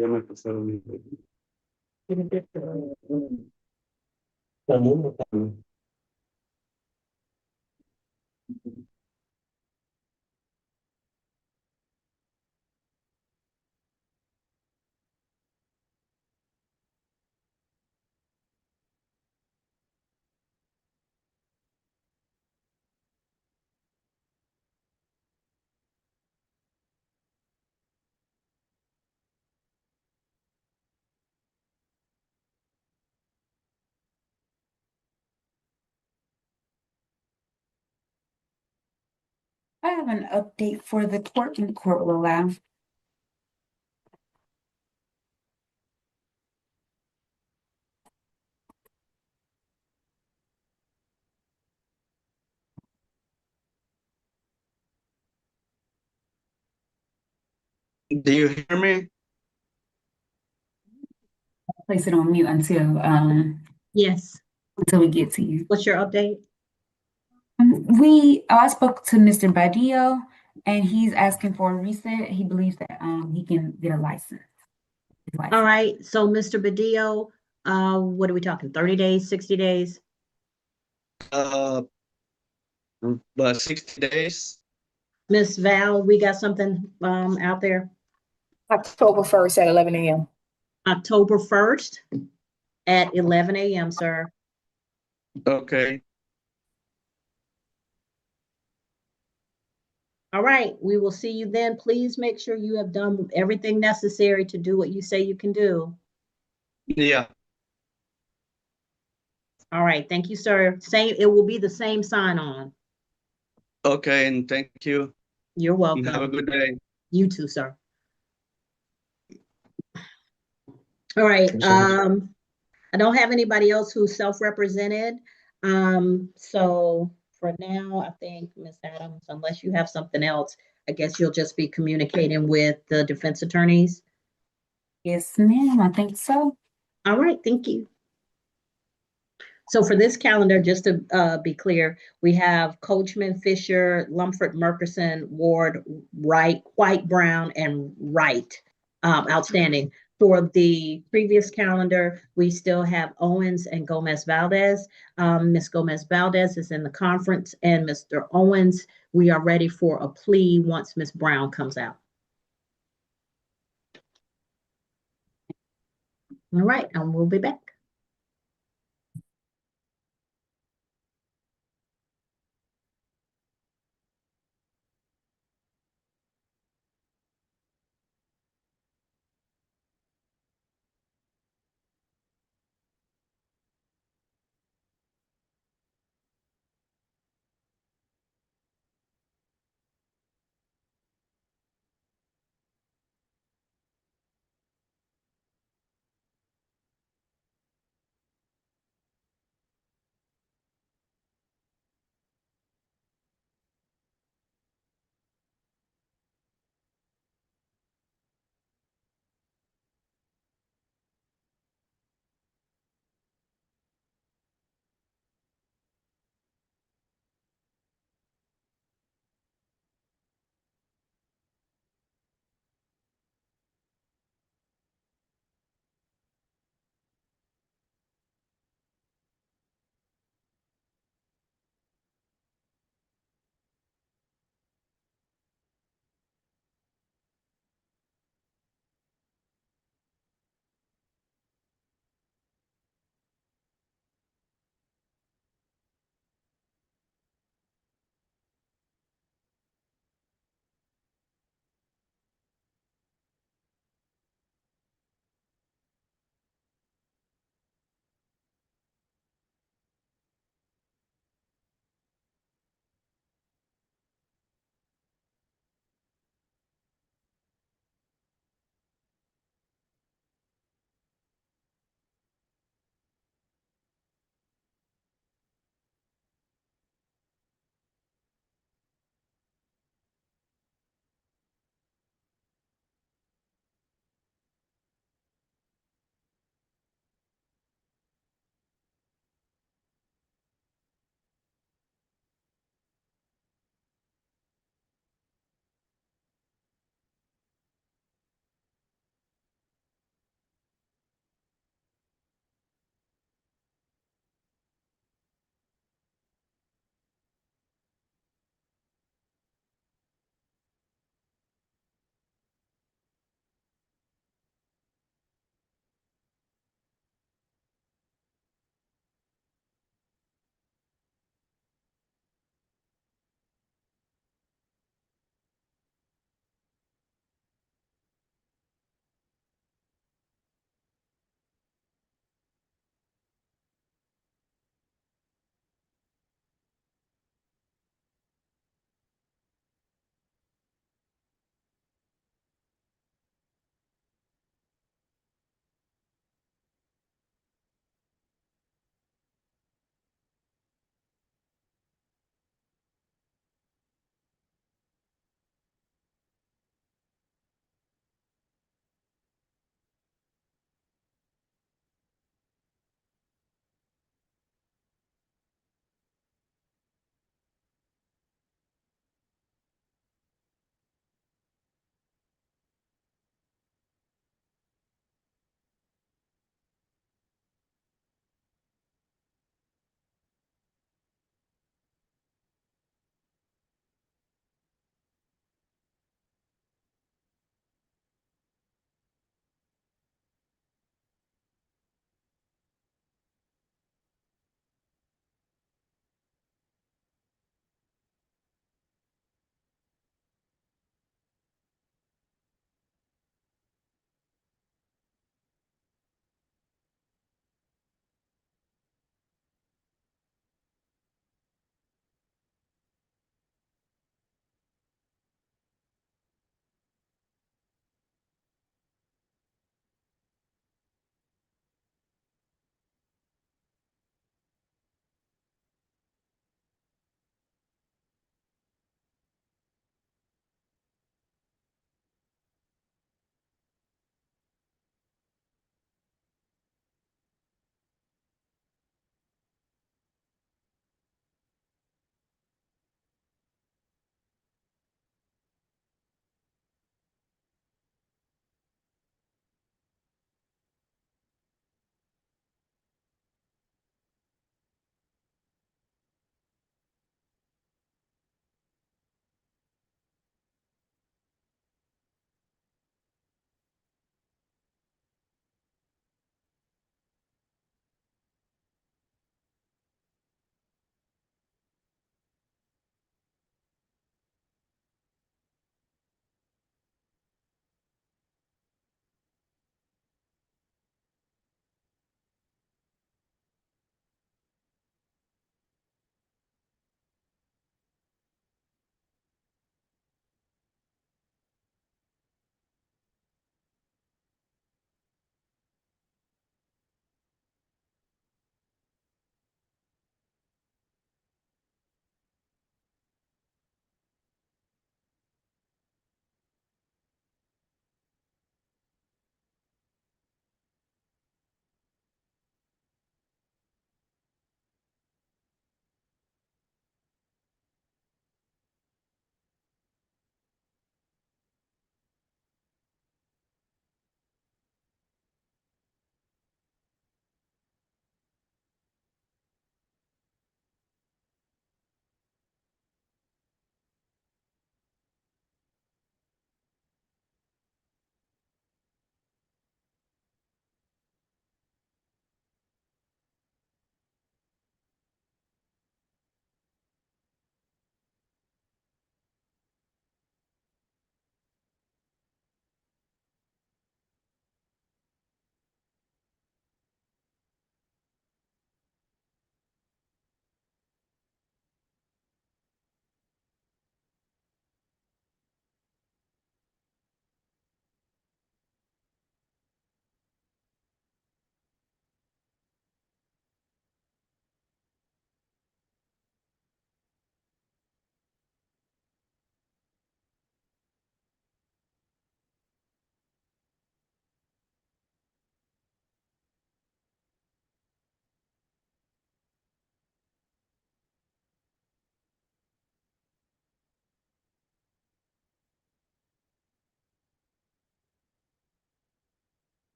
R: ya me pasaron.
E: I have an update for the court and the court will allow.
R: Do you hear me?
E: Place it on mute
A: Yes.
E: until we get to you.
A: What's your update?
E: I spoke to Mr. Badillo and he's asking for a reset. He believes that he can get a license.
A: All right, so Mr. Badillo, what are we talking, 30 days, 60 days?
R: But 60 days.
A: Miss Val, we got something out there?
T: October 1st at 11 a.m.
A: October 1st at 11 a.m., sir.
R: Okay.
A: All right, we will see you then. Please make sure you have done everything necessary to do what you say you can do.
R: Yeah.
A: All right, thank you, sir. Same, it will be the same sign on.
R: Okay, and thank you.
A: You're welcome.
R: Have a good day.
A: You too, sir. All right, I don't have anybody else who's self-represented. So for now, I think Ms. Adams, unless you have something else, I guess you'll just be communicating with the defense attorneys.
E: Yes, ma'am, I think so.
A: All right, thank you. So for this calendar, just to be clear, we have Coachman, Fisher, Lumford, Murkison, Ward, Wright, White, Brown, and Wright. Outstanding. For the previous calendar, we still have Owens and Gomez Valdez. Ms. Gomez Valdez is in the conference, and Mr. Owens, we are ready for a plea once Ms. Brown comes out. All right, and we'll be back.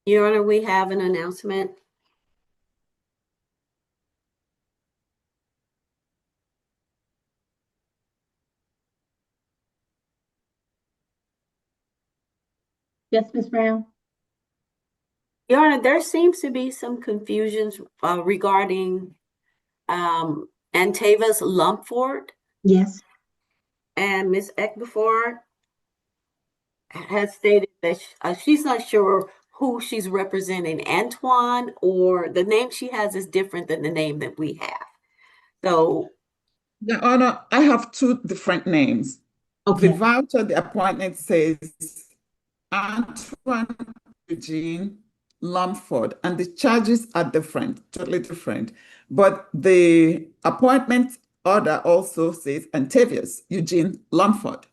J: Your Honor, we have an announcement.
A: Yes, Ms. Brown?
J: Your Honor, there seems to be some confusions regarding Antavis Lumpford,
A: Yes.
J: and Ms. Ekbefor has stated that she's not sure who she's representing, Antoine, or the name she has is different than the name that we have. So,
S: Your Honor, I have two different names.
A: Okay.
S: The voucher, the appointment says Antoine Eugene Lumford, and the charges are different, totally different. But the appointment order also says Antavius Eugene Lumford.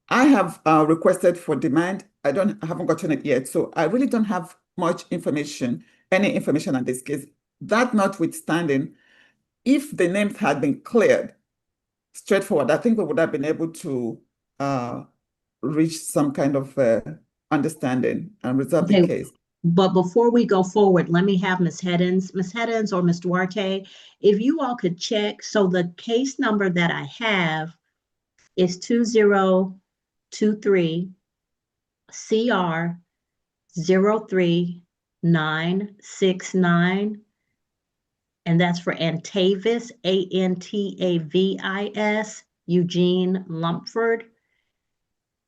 S: I have requested for demand. I haven't gotten it yet, so I really don't have much information, any information on this case. That notwithstanding, if the names had been cleared, straightforward, I think we would have been able to reach some kind of understanding and resolve the
A: Okay.
S: case.
A: But before we go forward, let me have Ms. Heddens or Ms. Duarte, if you all could check. So the case number that I have is 2023 CR 03969, and that's for Antavis, Antavis, Eugene Lumpford.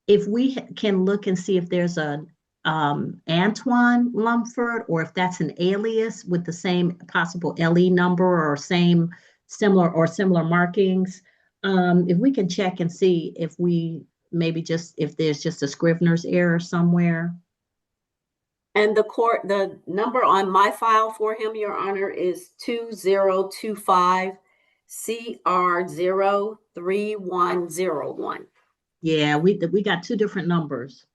A: If we can look and see if there's a Antoine Lumpford, or if that's an alias with the same possible LE number or similar markings. If we can check and see if we maybe if there's just a Scrivener's error somewhere.
J: and the number on my file for him, Your Honor, is 2025 CR 03101.
A: Yeah, we got two different numbers.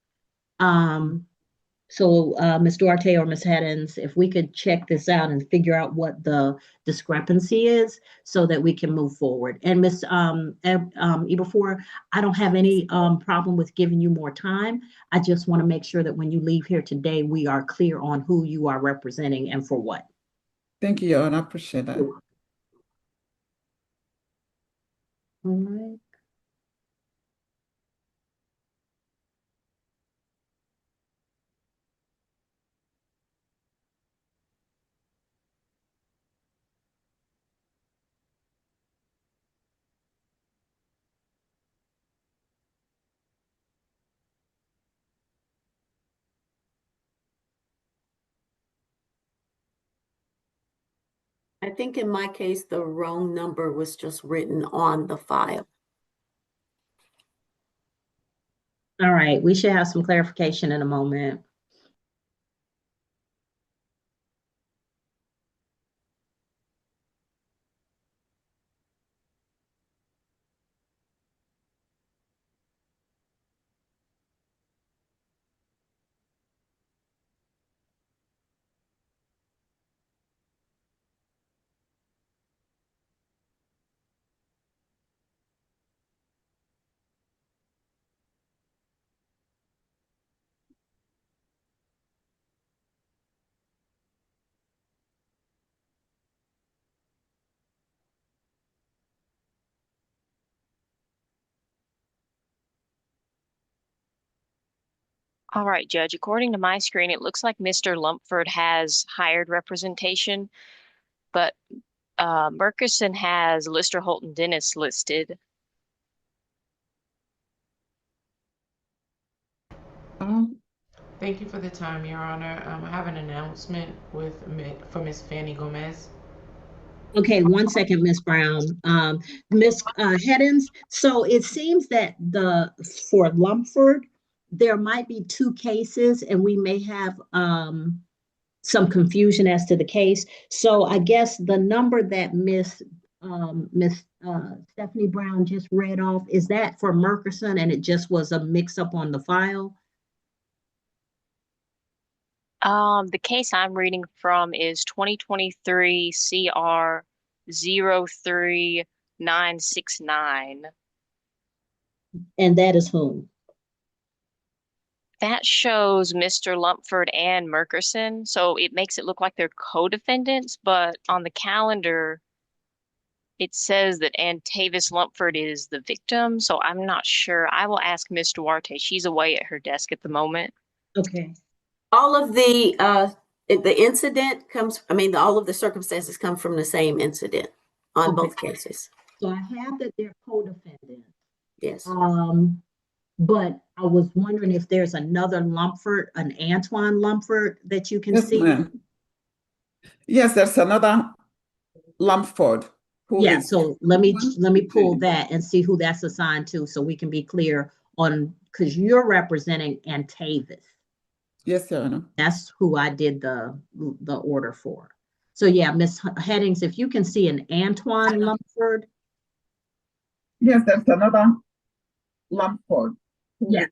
A: So Ms. Duarte or Ms. Heddens, if we could check this out and figure out what the discrepancy is so that we can move forward. And Ms. Eberfor, I don't have any problem with giving you more time. I just want to make sure that when you leave here today, we are clear on who you are representing and for what.
S: Thank you, Your Honor. I appreciate that.
A: All right.
J: I think in my case, the wrong number was just written on the file.
A: All right, we should have some clarification in a moment.
G: All right, Judge, according to my screen, it looks like Mr. Lumpford has hired representation, but Murkison has Lister Holton Dennis listed.
K: Thank you for the time, Your Honor. I have an announcement for Ms. Fanny Gomez.
A: Okay, one second, Ms. Brown. Ms. Heddens, so it seems that for Lumpford, there might be two cases and we may have some confusion as to the case. So I guess the number that Miss Stephanie Brown just read off, is that for Murkison and it just was a mix up on the file?
G: The case I'm reading from is 2023 CR 03969.
A: And that is whom?
G: that shows Mr. Lumpford and Murkerson, so it makes it look like they're co-defendants, but on the calendar, it says that Antavis Lumpford is the victim, so I'm not sure. I will ask Miss Duarte. She's away at her desk at the moment.
A: Okay.
J: All of the incident comes, all of the circumstances come from the same incident on both cases.
A: So I have that they're co-defendants.
J: Yes.
A: But I was wondering if there's another Lumpford, an Antoine Lumpford that you can
S: Yes,
A: see.
S: ma'am. Yes, there's another Lumpford who
A: Yeah,
S: is
A: so let me pull that and see who that's assigned to, so we can be clear on, because you're representing Antavis.
S: Yes, Your Honor.
A: That's who I did the order for. So yeah, Miss Headings, if you can see an Antoine Lumpford.
S: Yes, there's another Lumpford.
A: Yeah.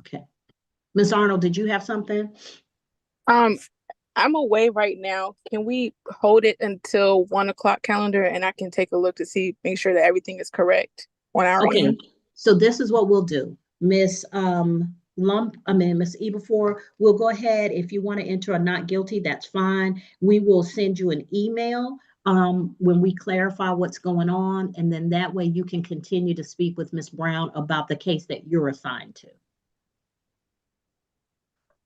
A: Okay. Miss Arnold, did you have something?
U: I'm away right now. Can we hold it until 1 o'clock calendar and I can take a look to make sure that everything is correct on our end?
A: So this is what we'll do. Miss Miss Eberfor, we'll go ahead. If you want to enter a not guilty, that's fine. We will send you an email when we clarify what's going on, and then that way you can continue to speak with Miss Brown about the case that you're assigned to.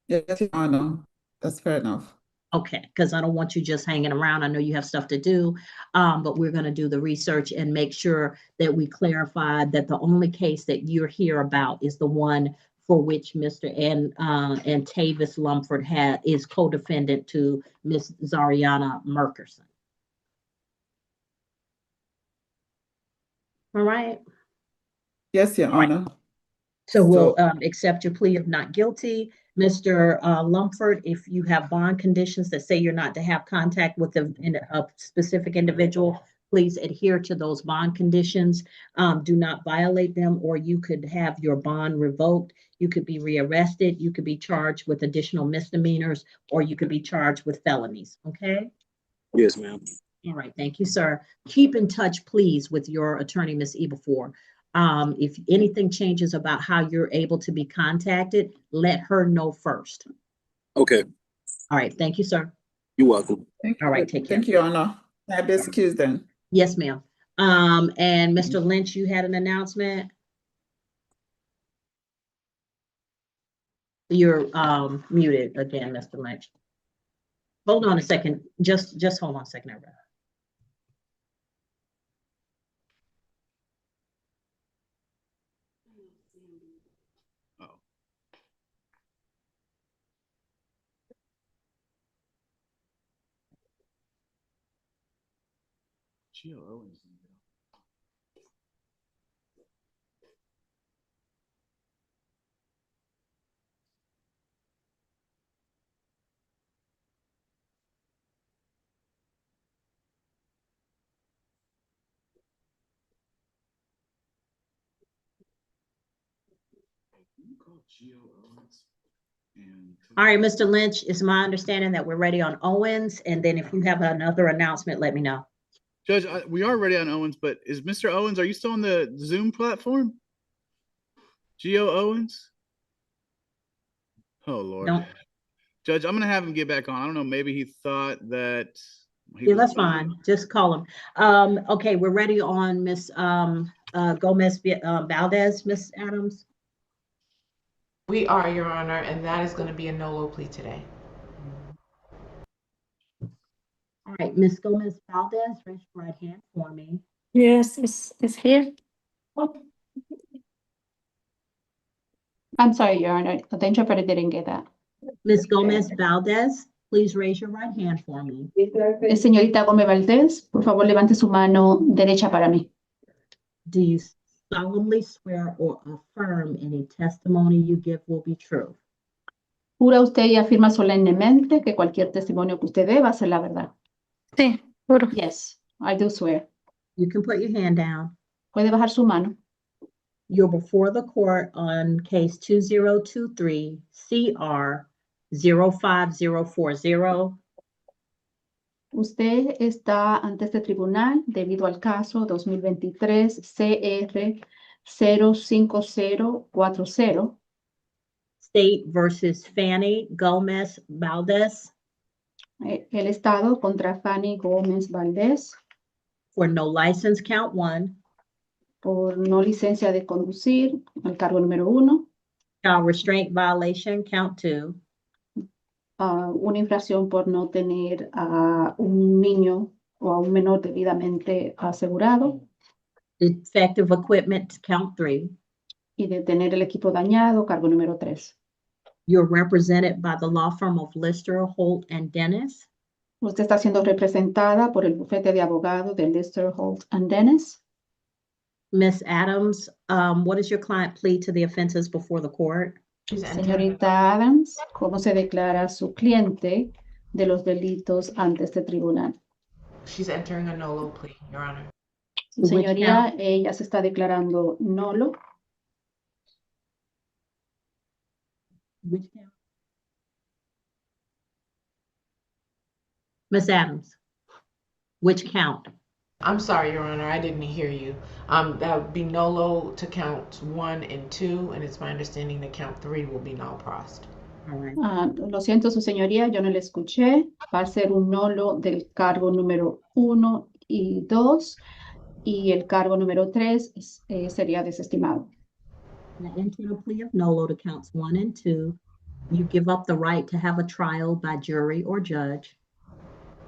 S: Yes, Your Honor. That's fair enough.
A: Okay, because I don't want you just hanging around. I know you have stuff to do, but we're going to do the research and make sure that we clarify that the only case that you're here about is the one for which Mr. Antavis Lumpford is co-defendant to Miss Zariana Murkerson. All right.
S: Yes, Your Honor.
A: So we'll accept your plea of not guilty. Mr. Lumpford, if you have bond conditions that say you're not to have contact with a specific individual, please adhere to those bond conditions. Do not violate them, or you could have your bond revoked. You could be rearrested. You could be charged with additional misdemeanors, or you could be charged with felonies. Okay?
I: Yes, ma'am.
A: All right. Thank you, sir. Keep in touch, please, with your attorney, Ms. Eberfor. If anything changes about how you're able to be contacted, let her know first.
I: Okay.
A: All right. Thank you, sir.
I: You're welcome.
A: All right. Take care.
S: Thank you, Your Honor. May I be excused then?
A: Yes, ma'am. And Mr. Lynch, you had an announcement. You're muted again, Mr. Lynch. Hold on a second. Just hold on a second, everybody.
P: Gio Owens.
A: All right, Mr. Lynch, it's my understanding that we're ready on Owens, and then if you have another announcement, let me know.
M: Judge, we are ready on Owens, but is Mr. Owens, are you still on the Zoom platform? Gio Owens? Oh, Lord.
A: No.
M: Judge, I'm going to have him get back on. I don't know, maybe he thought that.
A: Yeah, that's fine. Just call him. Okay, we're ready on Miss Gomez Valdez, Miss Adams.
K: We are, Your Honor, and that is going to be a no-low plea today.
A: All right, Miss Gomez Valdez, raise your right hand for me.
D: Yes, it's here.
O: I'm sorry, Your Honor. The interpreter didn't get that.
A: Miss Gomez Valdez, please raise your right hand for me.
O: Señorita Gómez Valdés, por favor, levante su mano derecha para mí.
A: Do you solemnly swear or affirm any testimony you give will be true?
O: ¿Jura usted y afirma solemnemente que cualquier testimonio que usted dé va a ser la verdad?
D: Sí, juro.
O: Yes, I do swear.
A: You can put your hand down.
O: Puede bajar su mano.
A: You're before the court on case 2023 CR 05040.
O: Usted está ante este tribunal debido al caso 2023 CR 05040
A: State versus Fanny Gomez Valdez
O: El Estado contra Fanny Gómez Valdés
A: for no license, count 1,
O: por no licencia de conducir, el cargo número 1,
A: child restraint violation, count 2,
O: una infracción por no tener a un niño o a un menor debidamente asegurado
A: defective equipment, count 3.
O: y de tener el equipo dañado, cargo número 3.
A: You're represented by the law firm of Lister, Holt, and Dennis.
O: Usted está siendo representada por el bufete de abogados de Lister, Holt and Dennis.
A: Miss Adams, what does your client plead to the offenses before the court?
O: Señorita Adams, ¿cómo se declara su cliente de los delitos ante este tribunal?
K: She's entering a NOLO plea, Your Honor.
O: Su señoría, ella se está declarando nolo.
A: Which count? Miss Adams, which count?
K: I'm sorry, Your Honor, I didn't hear you. That would be NOLO to count 1 and 2, and it's my understanding that count 3 will be null prost.
A: All right.
O: Lo siento, su señoría, yo no le escuché. Va a ser un nolo del cargo número 1 y 2 y el cargo número 3 sería desestimado.
A: Now, enter a plea of NOLO to counts 1 and 2. You give up the right to have a trial by jury or judge.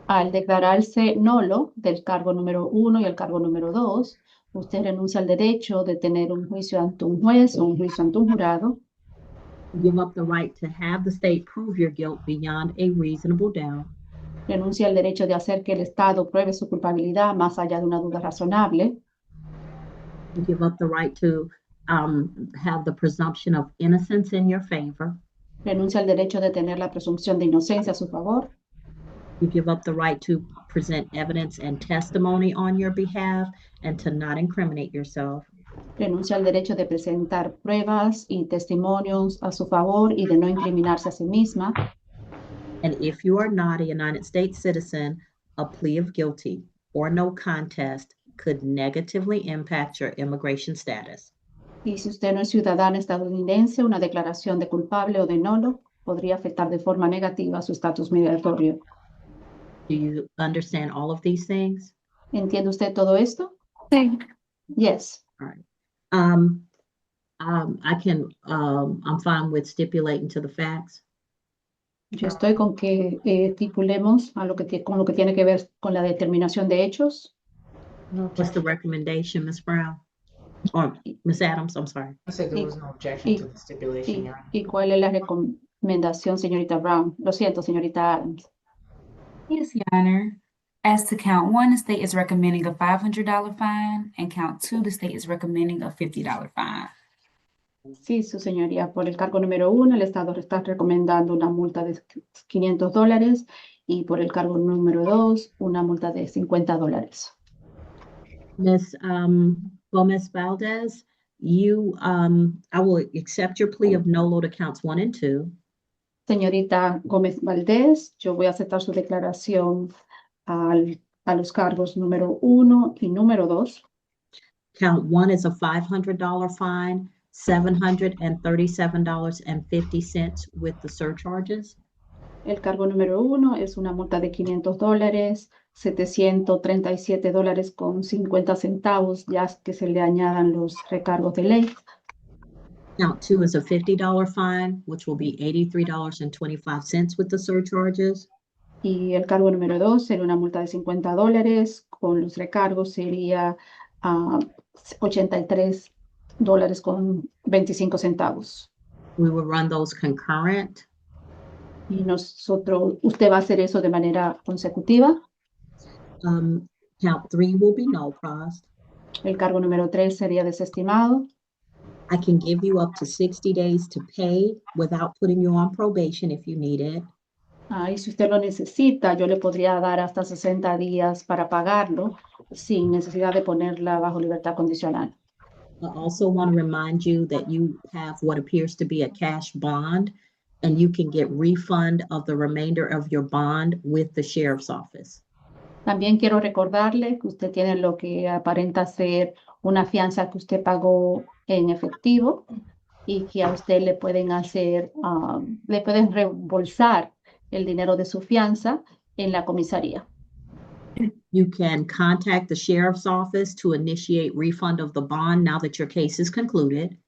O: Al declararse nolo del cargo número 1 y el cargo número 2, usted renuncia al derecho de tener un juicio ante un juez o un juicio ante un jurado.
A: You give up the right to have the state prove your guilt beyond a reasonable doubt.
O: Renuncia al derecho de hacer que el Estado pruebe su culpabilidad más allá de una duda razonable.
A: You give up the right to have the presumption of innocence in your favor.
O: Renuncia al derecho de tener la presunción de inocencia a su favor.
A: You give up the right to present evidence and testimony on your behalf and to not incriminate yourself.
O: Renuncia al derecho de presentar pruebas y testimonios a su favor y de no incriminarse a sí misma.
A: And if you are not a United States citizen, a plea of guilty or no contest could negatively impact your immigration status.
O: Y si usted no es ciudadana estadounidense, una declaración de culpable o de nolo podría afectar de forma negativa su estatus migratorio.
A: Do you understand all of these things?
O: ¿Entiende usted todo esto?
D: Sí.
O: Yes.
A: All right. I'm fine with stipulating to the facts.
O: Yo estoy con que estipulemos con lo que tiene que ver con la determinación de hechos.
A: What's the recommendation, Ms. Brown? Or Ms. Adams, I'm sorry.
K: I said there was no objection to the stipulation, Your Honor.
O: ¿Y cuál es la recomendación, señorita Brown? Lo siento, señorita Adams.
E: Yes, Your Honor. As to count 1, the state is recommending a $500 fine, and count 2, the state is recommending a $50 fine.
O: Sí, su señoría. Por el cargo número 1, el Estado está recomendando una multa de $500 y por el cargo número 2, una multa de $50.
A: Ms. Gomez Valdez, I will accept your plea of NOLO to counts 1 and 2.
O: Señorita Gómez Valdés, yo voy a aceptar su declaración a los cargos número 1 y número 2.
A: Count 1 is a $500 fine, $737.50 with the surcharges.
O: El cargo número 1 es una multa de $500, $737.50, ya que se le añadan los recargos de ley.
A: Count 2 is a $50 fine, which will be $83.25 with the surcharges.
O: Y el cargo número 2 sería una multa de $50, con los recargos sería $83.25.
A: We will run those concurrent.
O: Y usted va a hacer eso de manera consecutiva.
A: Count 3 will be null prost.
O: El cargo número 3 sería desestimado.
A: I can give you up to 60 days to pay without putting you on probation if you need it.
O: Y si usted lo necesita, yo le podría dar hasta 60 días para pagarlo sin necesidad de ponerla bajo libertad condicional.
A: I also want to remind you that you have what appears to be a cash bond, and you can get refund of the remainder of your bond with the sheriff's office.
O: También quiero recordarle que usted tiene lo que aparenta ser una fianza que usted pagó en efectivo. y que a usted le pueden hacer, le pueden reembolsar el dinero de su fianza en la comisaría.
A: You can contact the sheriff's office to initiate refund of the bond now that your case is concluded.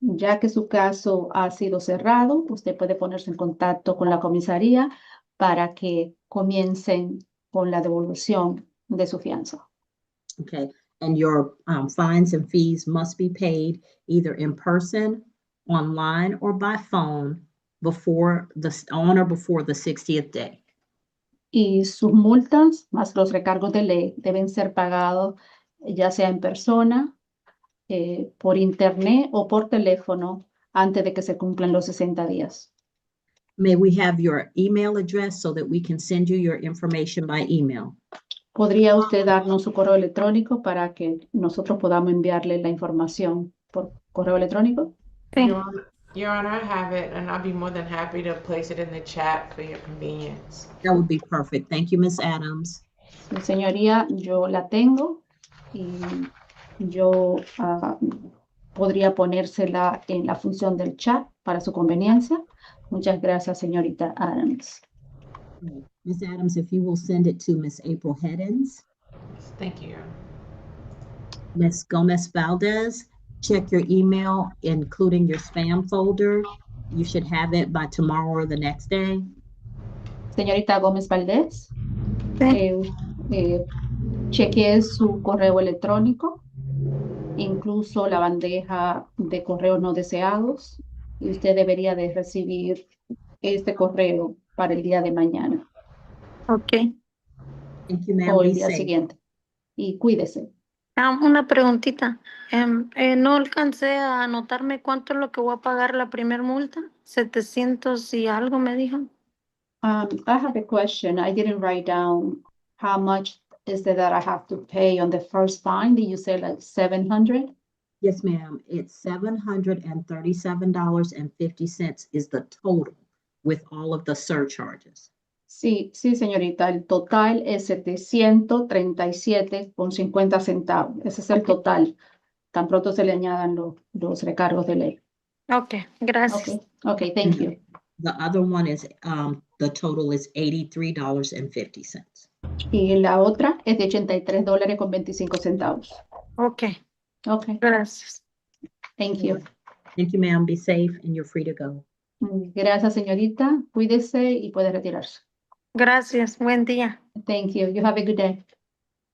O: Ya que su caso ha sido cerrado, usted puede ponerse en contacto con la comisaría para que comiencen con la devolución de su fianza.
A: Okay, and your fines and fees must be paid either in person, online, or by phone on or before the 60th day.
O: Y sus multas más los recargos de ley deben ser pagados ya sea en persona, por internet o por teléfono antes de que se cumplan los 60 días.
A: May we have your email address so that we can send you your information by email?
O: ¿Podría usted darnos su correo electrónico para que nosotros podamos enviarle la información por correo electrónico?
K: Your Honor, I have it, and I'll be more than happy to place it in the chat for your convenience.
A: That would be perfect. Thank you, Ms. Adams.
O: Mi señoría, yo la tengo y yo podría ponérsela en la función del chat para su conveniencia. Muchas gracias, señorita Adams.
A: Ms. Adams, if you will send it to Ms. April Heddens.
K: Thank you, Your Honor.
A: Ms. Gomez Valdez, check your email, including your spam folder. You should have it by tomorrow or the next day.
O: Señorita Gómez Valdés, chequee su correo electrónico, incluso la bandeja de correos no deseados, y usted debería de recibir este correo para el día de mañana.
D: Ok.
A: Thank you, ma'am.
O: O el
A: Be
O: día
A: safe.
O: siguiente. Y cuídese.
D: Una preguntita. No alcancé a anotarme cuánto es lo que voy a pagar la primer multa. 700 y algo me dijo.
O: I have a question. I didn't write down how much is it that I have to pay on the first fine. Did you say like 700?
A: Yes, ma'am. It's $737.50 is the total with all of the surcharges.
O: Sí, sí, señorita. El total es 737,50 centavos. Ese es el total. Tan pronto se le añadan los recargos de ley.
D: Ok, gracias.
O: Okay, thank you.
A: The other one is, the total is $83.50.
O: Y la otra es de $83.25.
D: Ok,
O: Okay,
D: gracias.
O: thank you.
A: Thank you, ma'am. Be safe and you're free to go.
O: Gracias, señorita. Cuídese y puede retirarse.
D: Gracias, buen día.
O: Thank you. You have a good day.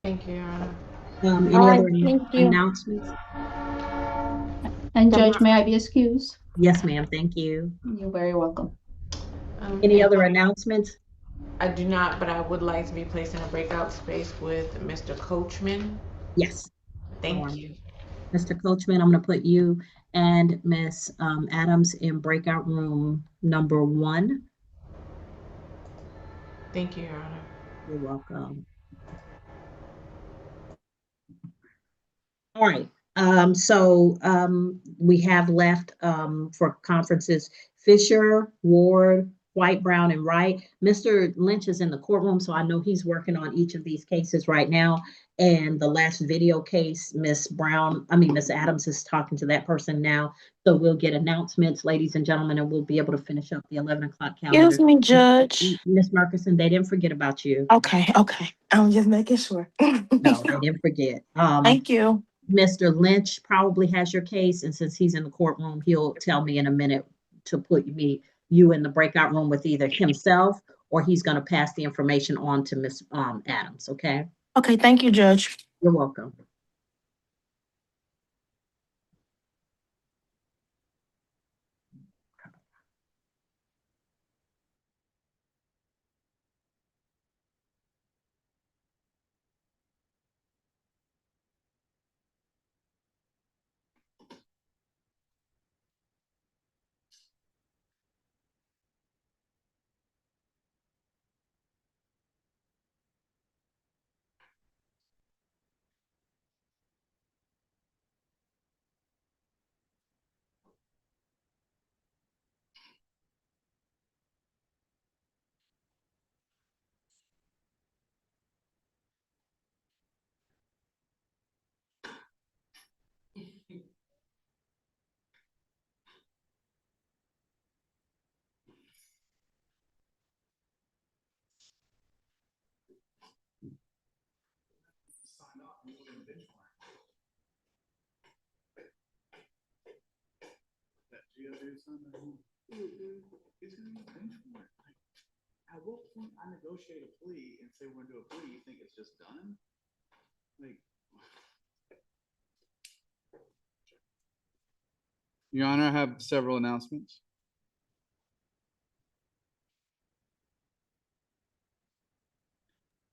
K: Thank you, Your Honor.
A: Any
D: Bye.
A: other
D: Thank you.
A: announcements?
O: And Judge, may I be excused?
A: Yes, ma'am. Thank you.
O: You're very welcome.
A: Any
K: And
A: other announcements?
K: I do not, but I would like to be placed in a breakout space with Mr. Coachman.
A: Yes.
K: Thank you.
A: Mr. Coachman, I'm going to put you and Miss Adams in breakout room number 1.
K: Thank you, Your Honor.
A: You're welcome. All right. We have left for conferences Fisher, Ward, White, Brown, and Wright. Mr. Lynch is in the courtroom, so I know he's working on each of these cases right now. And the last video case, Miss Adams is talking to that person now. So we'll get announcements, ladies and gentlemen, and we'll be able to finish up the 11 o'clock calendar.
Q: Excuse me, Judge.
A: Miss Murkison, they didn't forget about you.
Q: Okay. I'm just making sure.
A: No, they didn't forget.
Q: Thank you.
A: Mr. Lynch probably has your case, and since he's in the courtroom, he'll tell me in a minute to put you in the breakout room with either himself or he's going to pass the information on to Miss Adams, okay?
Q: Okay, thank you, Judge.
A: You're welcome.
M: It's gonna be benchmark. At what point I negotiate a plea and say we're gonna do a plea, you think it's just done? Like, Your Honor, I have several announcements.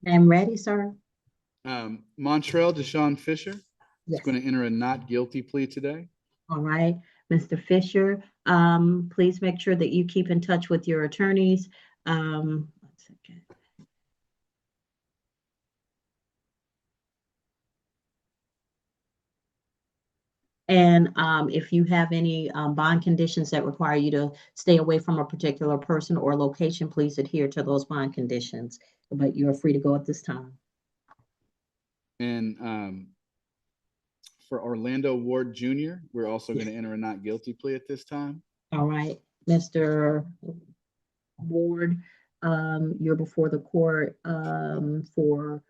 A: I'm ready, sir.
M: Montrell Deshaun Fisher is
A: Yes.
M: going to enter a not guilty plea today.
A: All right, Mr. Fisher, please make sure that you keep in touch with your attorneys. One second. And if you have any bond conditions that require you to stay away from a particular person or location, please adhere to those bond conditions. But you're free to go at this time.
M: And for Orlando Ward Jr., we're also going to enter a not guilty plea at this time.
A: All right, Mr. Ward, you're before the court for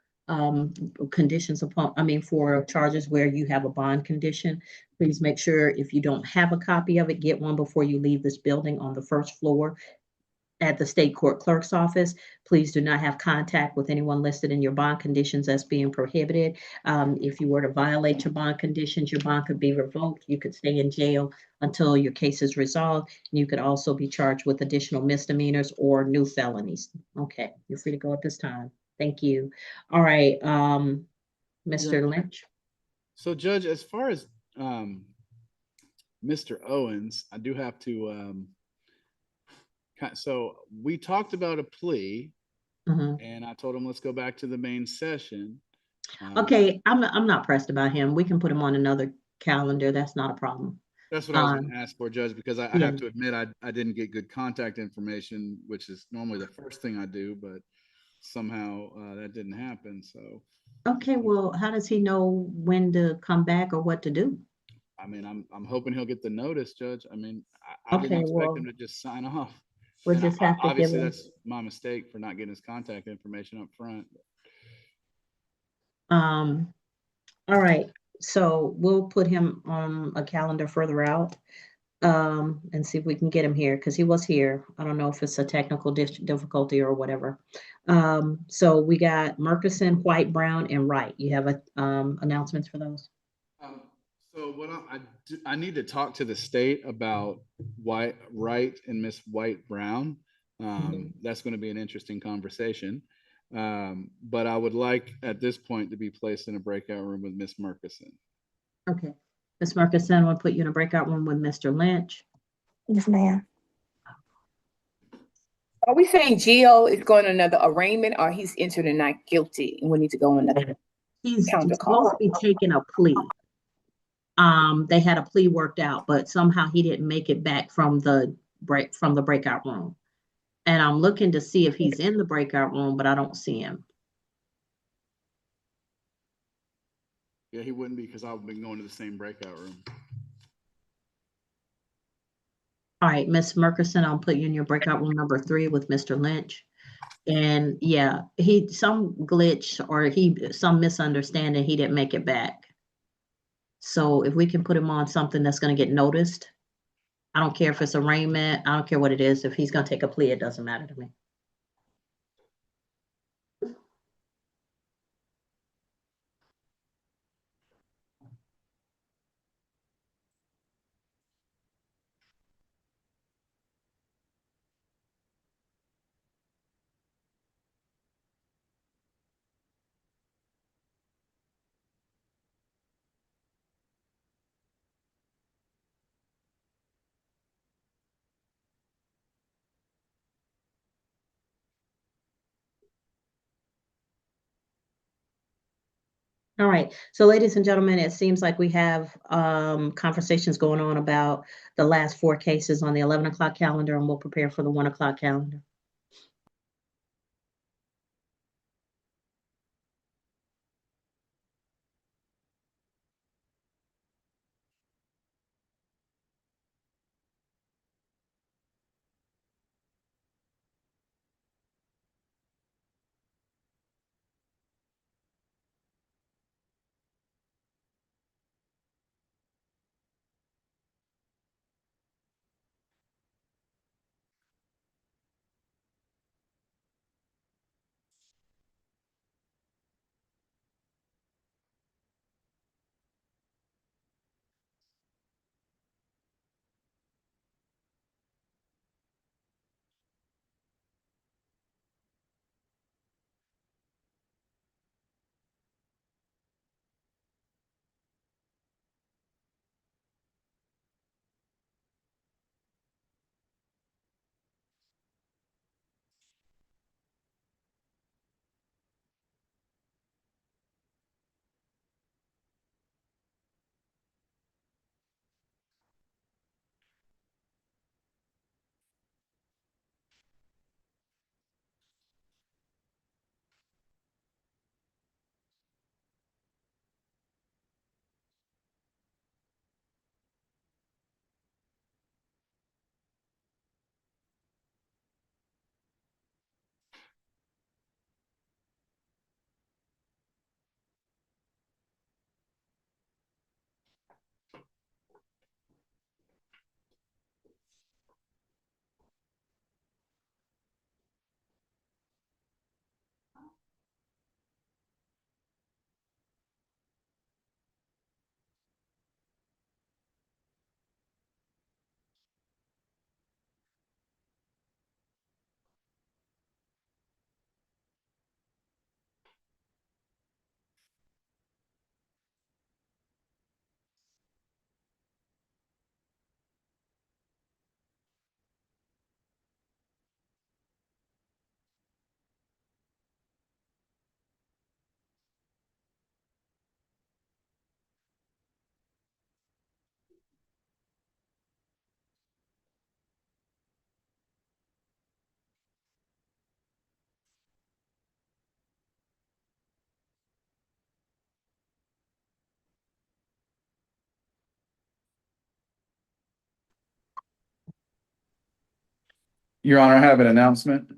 A: conditions upon, for charges where you have a bond condition. Please make sure if you don't have a copy of it, get one before you leave this building on the first floor at the state court clerk's office. Please do not have contact with anyone listed in your bond conditions as being prohibited. If you were to violate your bond conditions, your bond could be revoked. You could stay in jail until your case is resolved. You could also be charged with additional misdemeanors or new felonies. Okay, you're free to go at this time. Thank you. All right, Mr. Lynch.
M: So, Judge, as far as Mr. Owens, I do have to. So we talked about a plea, and I told him let's go back to the main session.
A: Okay, I'm not pressed about him. We can put him on another calendar. That's not a problem.
M: That's what I was going to ask for, Judge, because I
A: yeah.
M: have to admit I didn't get good contact information, which is normally the first thing I do, but somehow that didn't happen. So.
A: Okay, well, how does he know when to come back or what to do?
M: I mean, I'm hoping he'll get the notice, Judge. I mean, I didn't expect him to just sign off.
A: We'll just have to
M: obviously
A: give him.
M: That's my mistake for not getting his contact information up front.
A: All right, so we'll put him on a calendar further out and see if we can get him here because he was here. I don't know if it's a technical difficulty or whatever. So we got Murkison, White, Brown, and Wright. You have announcements for those?
M: So what I need to talk to the state about Wright and Miss White Brown. That's going to be an interesting conversation. But I would like at this point to be placed in a breakout room with Miss Murkison.
A: Okay. Ms. Murkison, we'll put you in a breakout room with Mr. Lynch.
T: Yes, ma'am. Are we saying Gio is going to another arraignment or he's entered a not guilty and we need to go on another
A: He's
T: counter
A: supposed to
T: call?
A: be taking a plea. They had a plea worked out, but somehow he didn't make it back from the breakout room. And I'm looking to see if he's in the breakout room, but I don't see him.
M: Yeah, he wouldn't be because I've been going to the same breakout room.
A: All right, Ms. Murkison, I'll put you in your breakout room number 3 with Mr. Lynch. And yeah, some glitch or some misunderstanding, he didn't make it back. So if we can put him on something that's going to get noticed, I don't care if it's arraignment, I don't care what it is. If he's going to take a plea, it doesn't matter to me. All right, so ladies and gentlemen, it seems like we have conversations going on about the last 4 cases on the 11 o'clock calendar, and we'll prepare for the 1 o'clock calendar.
P: Your Honor, I have an announcement.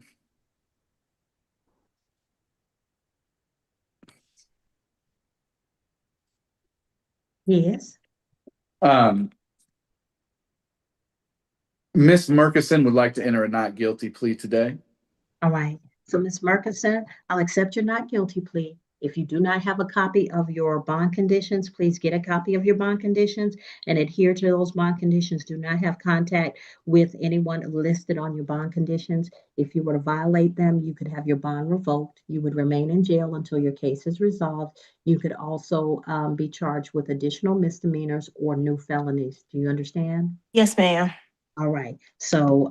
A: Yes.
P: Ms. Murkison would like to enter a not guilty plea today.
A: All right. So, Ms. Murkison, I'll accept your not guilty plea. If you do not have a copy of your bond conditions, please get a copy of your bond conditions and adhere to those bond conditions. Do not have contact with anyone listed on your bond conditions. If you were to violate them, you could have your bond revoked. You would remain in jail until your case is resolved. You could also be charged with additional misdemeanors or new felonies. Do you understand?
L: Yes, ma'am.
A: All right. So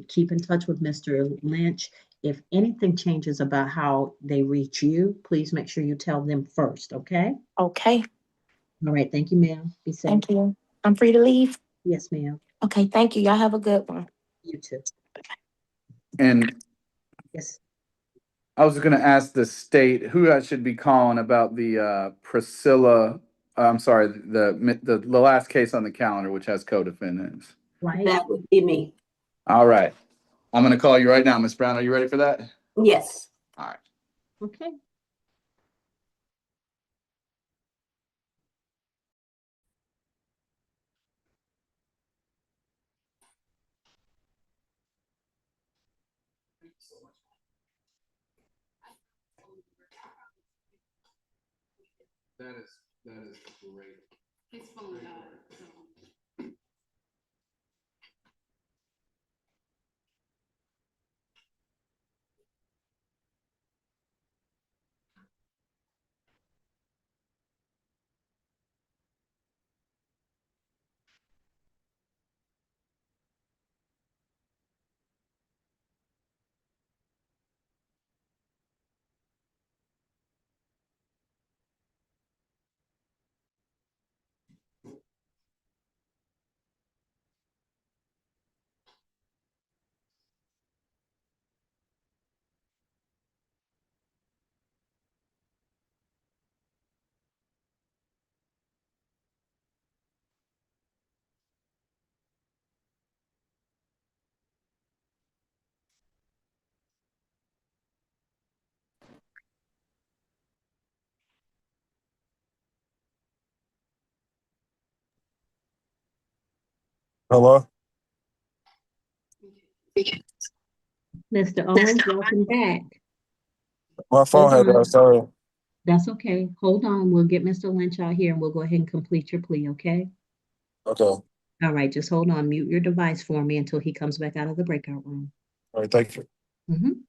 A: keep in touch with Mr. Lynch. If anything changes about how they reach you, please make sure you tell them first, okay?
D: Okay,
A: All right. Thank you, ma'am. Be safe.
D: thank you. I'm free to leave?
A: Yes, ma'am.
D: Okay, thank you. Y'all have a good one.
A: You too.
P: And
A: Yes.
P: I was going to ask the state who I should be calling about the Priscilla. I'm sorry, the last case on the calendar, which has co-defendants.
A: Right.
J: That would be me.
P: All right. I'm going to call you right now, Ms. Brown. Are you ready for that?
J: Yes.
P: All right.
A: Okay.
M: That is great.
O: His phone died.
R: Hello?
A: Mr. Owens, welcome back.
R: My phone had
A: Hold on.
R: died, sorry.
A: That's okay. Hold on. We'll get Mr. Lynch out here and we'll go ahead and complete your plea, okay?
R: Okay. All
A: All right. Just hold on. Mute your device for me until he comes back out of the breakout room.
R: right, thank you.
A: Mhm.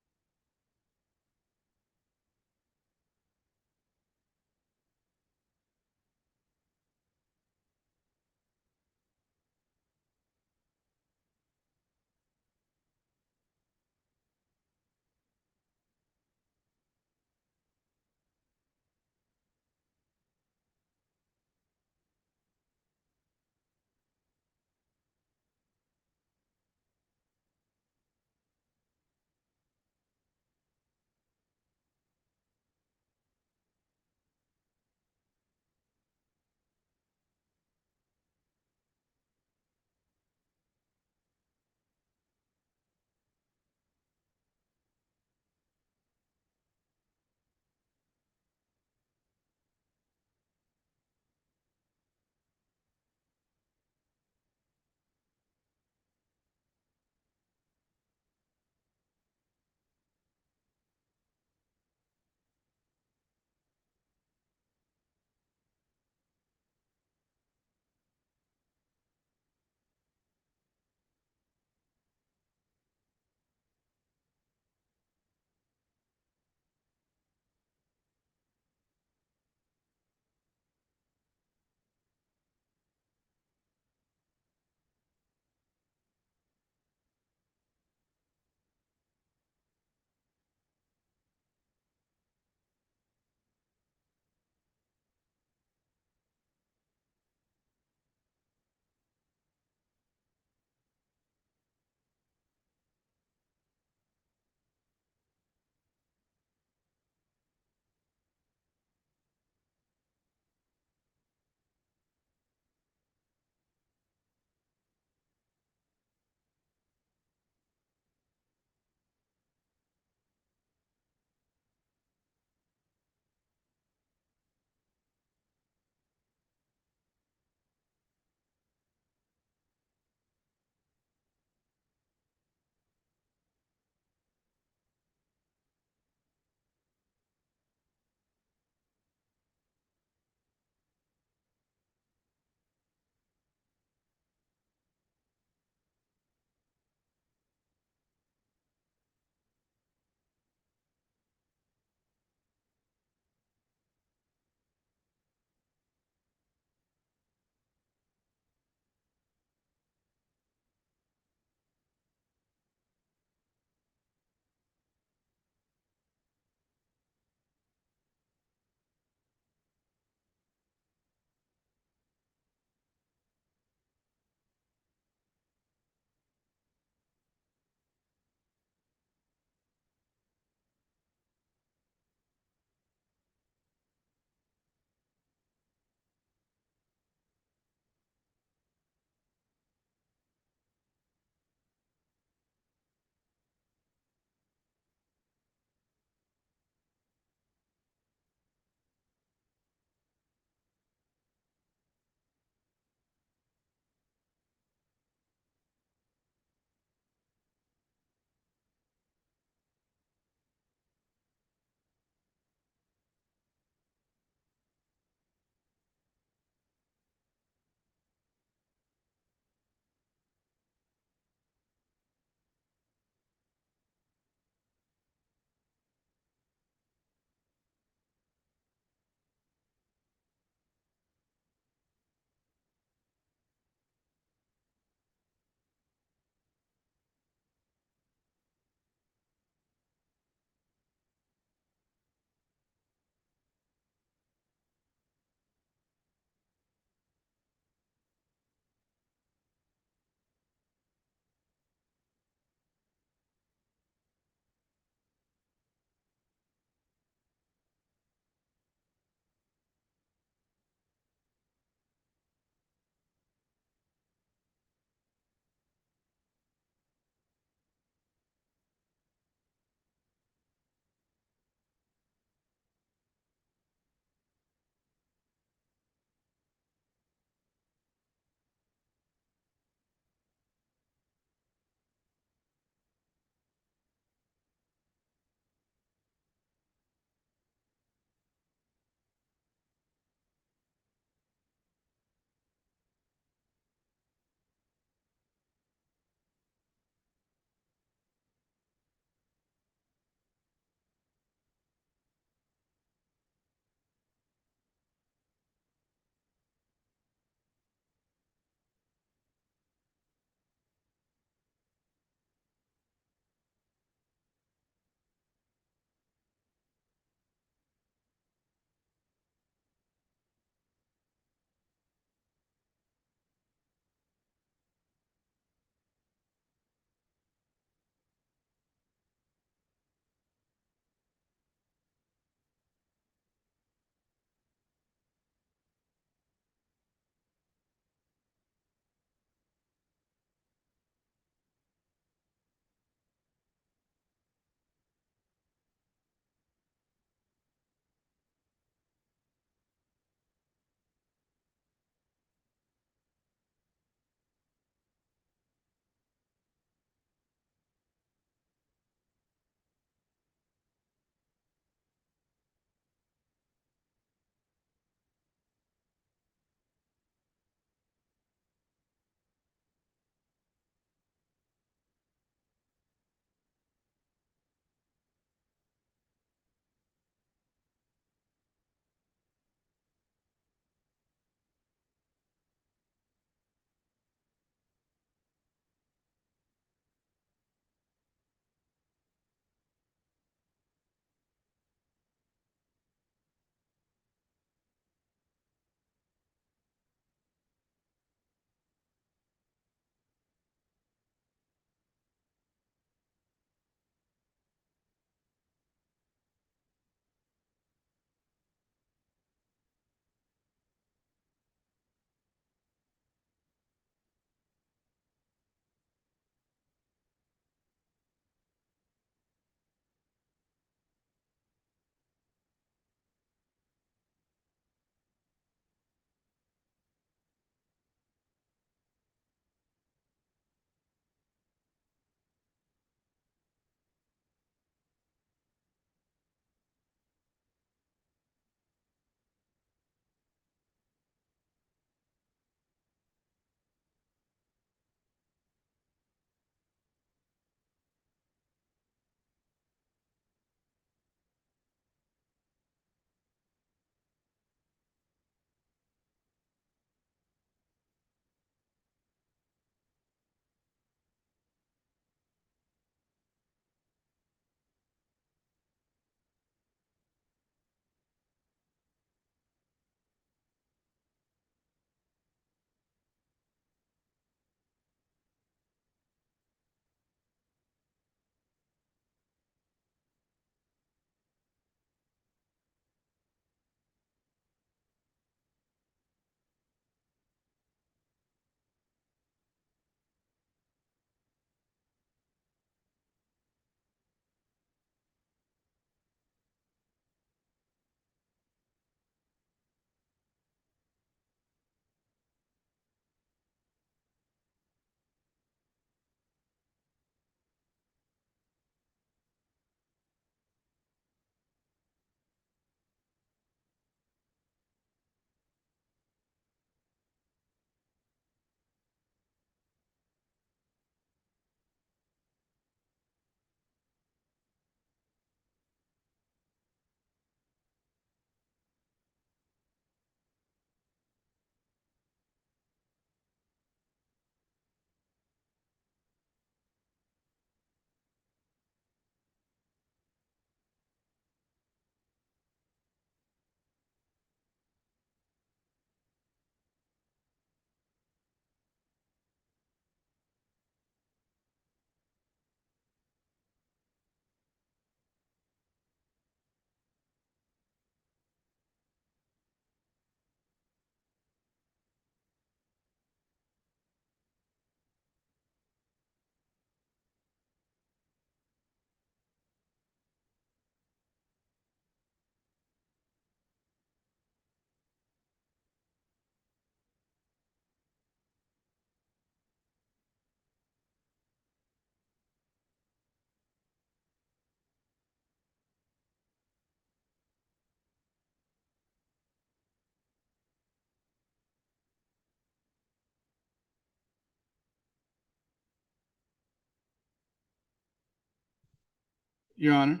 M: Your Honor.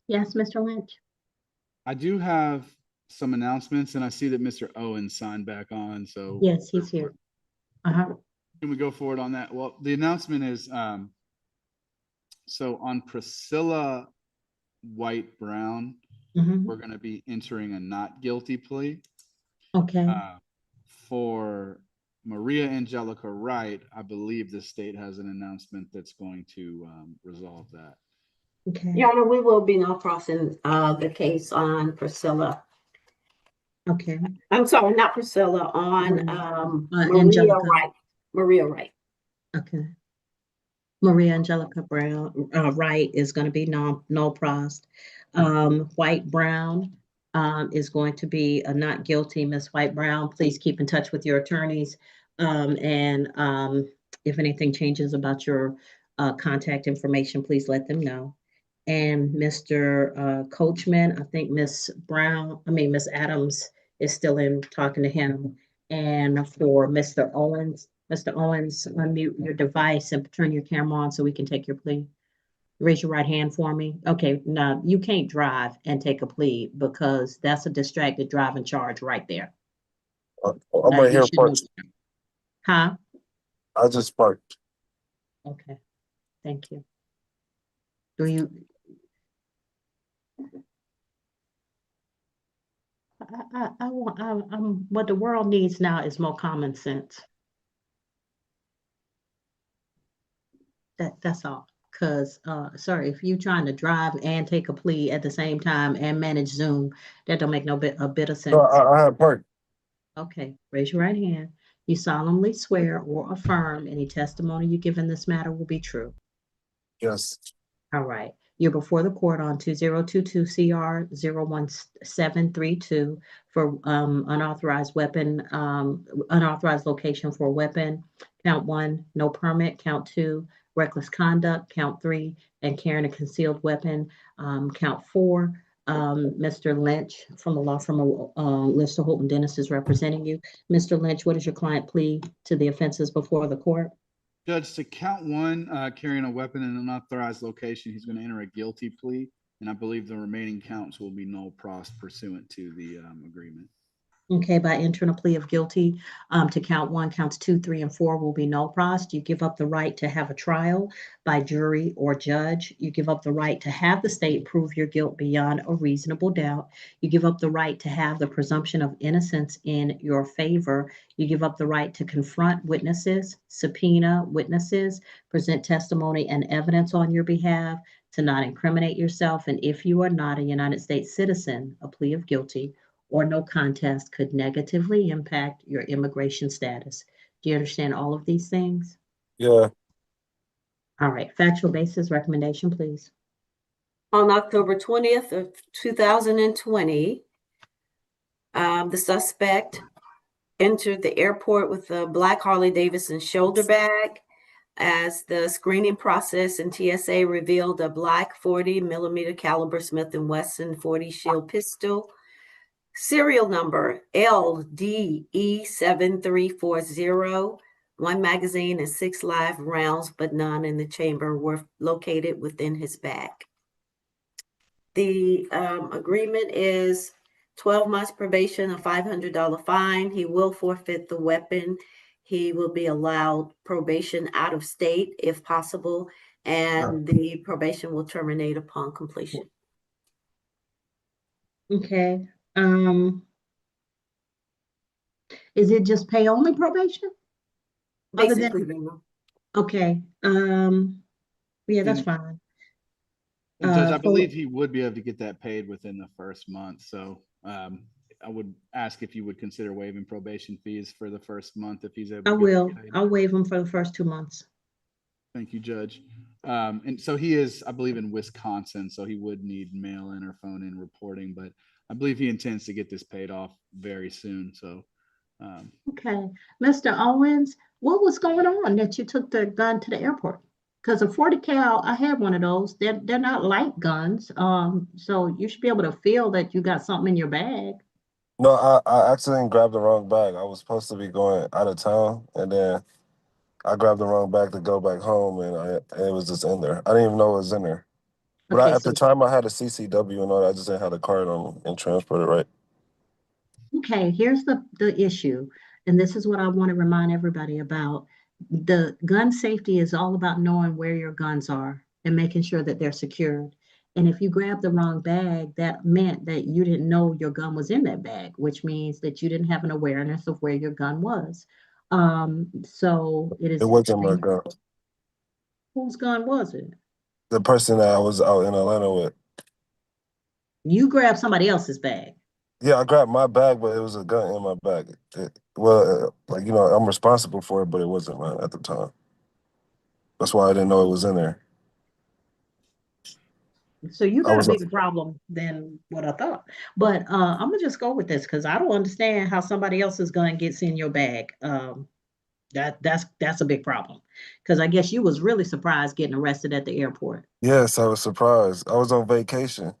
A: Yes, Mr. Lynch.
M: I do have some announcements, and I see that Mr. Owens signed back on. So
A: Yes, he's here.
M: can we go forward on that? Well, the announcement is so on Priscilla White Brown, we're going to be entering a not guilty plea.
A: Okay.
M: For Maria Angelica Wright, I believe the state has an announcement that's going to resolve that.
A: Okay.
J: Your Honor, we will be now crossing the case on Priscilla.
A: Okay.
J: I'm sorry, not Priscilla, on Maria
A: Angelica.
J: Wright. Maria Wright.
A: Okay. Maria Angelica Brown, Wright is going to be no prost. White Brown is going to be a not guilty. Miss White Brown, please keep in touch with your attorneys. And if anything changes about your contact information, please let them know. And Mr. Coachman, I think Miss Adams is still in talking to him. And for Mr. Owens, unmute your device and turn your camera on so we can take your plea. Raise your right hand for me. Okay, now you can't drive and take a plea because that's a distracted driving charge right there.
R: I'm
A: Now,
R: right
A: you
R: here
A: should
R: parked.
A: Huh?
R: I just parked.
A: Okay, thank you. Do you? What the world needs now is more common sense. That's all. Because, sorry, if you're trying to drive and take a plea at the same time and manage Zoom, that don't make a bit of sense.
R: No, I have parked.
A: Okay, raise your right hand. You solemnly swear or affirm any testimony you give in this matter will be true.
R: Yes.
A: All right. You're before the court on 2022 CR 01732 for unauthorized weapon, unauthorized location for a weapon. Count 1, no permit. Count 2, reckless conduct. Count 3, and carrying a concealed weapon. Count 4, Mr. Lynch from the law firm Lister Holton Dennis is representing you. Mr. Lynch, what is your client plea to the offenses before the court?
M: Judge, to count 1, carrying a weapon in an unauthorized location, he's going to enter a guilty plea, and I believe the remaining counts will be null pros pursuant to the agreement.
A: Okay, by entering a plea of guilty to count 1, counts 2, 3, and 4 will be null pros. You give up the right to have a trial by jury or judge. You give up the right to have the state prove your guilt beyond a reasonable doubt. You give up the right to have the presumption of innocence in your favor. You give up the right to confront witnesses, subpoena witnesses, present testimony and evidence on your behalf, to not incriminate yourself. And if you are not a United States citizen, a plea of guilty or no contest could negatively impact your immigration status. Do you understand all of these things?
R: Yeah.
A: All right, factual basis recommendation, please.
J: On October 20th of 2020, the suspect entered the airport with a black Harley-Davidson shoulder bag. As the screening process and TSA revealed a black 40 millimeter caliber Smith & Wesson 40 Shield pistol, serial number LDE7340, 1 magazine and 6 live rounds, but none in the chamber, were located within his bag. The agreement is 12 months probation, a $500 fine. He will forfeit the weapon. He will be allowed probation out of state if possible, and the probation will terminate upon completion.
A: Okay. Is it just pay only probation?
J: Basically,
A: okay. Yeah, that's fine.
M: And Judge, I believe he would be able to get that paid within the first month. So I would ask if you would consider waiving probation fees for the first month if he's able to.
A: I will. I'll waive them for the first 2 months.
M: Thank you, Judge. And so he is, I believe, in Wisconsin, so he would need mail-in or phone-in reporting, but I believe he intends to get this paid off very soon. So.
A: Okay. Mr. Owens, what was going on that you took the gun to the airport? Because a 40 cal, I have one of those. They're not light guns. So you should be able to feel that you got something in your bag.
N: No, I accidentally grabbed the wrong bag. I was supposed to be going out of town, and then I grabbed the wrong bag to go back home, and it was just in there. I didn't even know it was in there. But
A: Okay,
N: at the
A: so
N: time, I had a CCW and all that. I just didn't have the card on me and transported right.
A: okay, here's the issue, and this is what I want to remind everybody about. The gun safety is all about knowing where your guns are and making sure that they're secured. And if you grab the wrong bag, that meant that you didn't know your gun was in that bag, which means that you didn't have an awareness of where your gun was. So it
N: It
A: is
N: wasn't my gun.
A: whose gun was it?
N: The person that I was out in Atlanta with.
A: You grabbed somebody else's bag.
N: Yeah, I grabbed my bag, but it was a gun in my bag. Like, I'm responsible for it, but it wasn't mine at the time. That's why I didn't know it was in there.
A: So you
N: I
A: got
N: was
A: a bigger problem than what I thought. But I'm gonna just go with this because I don't understand how somebody else's gun gets in your bag. That's a big problem. Because I guess you was really surprised getting arrested at the airport.
N: Yes, I was surprised. I was on vacation.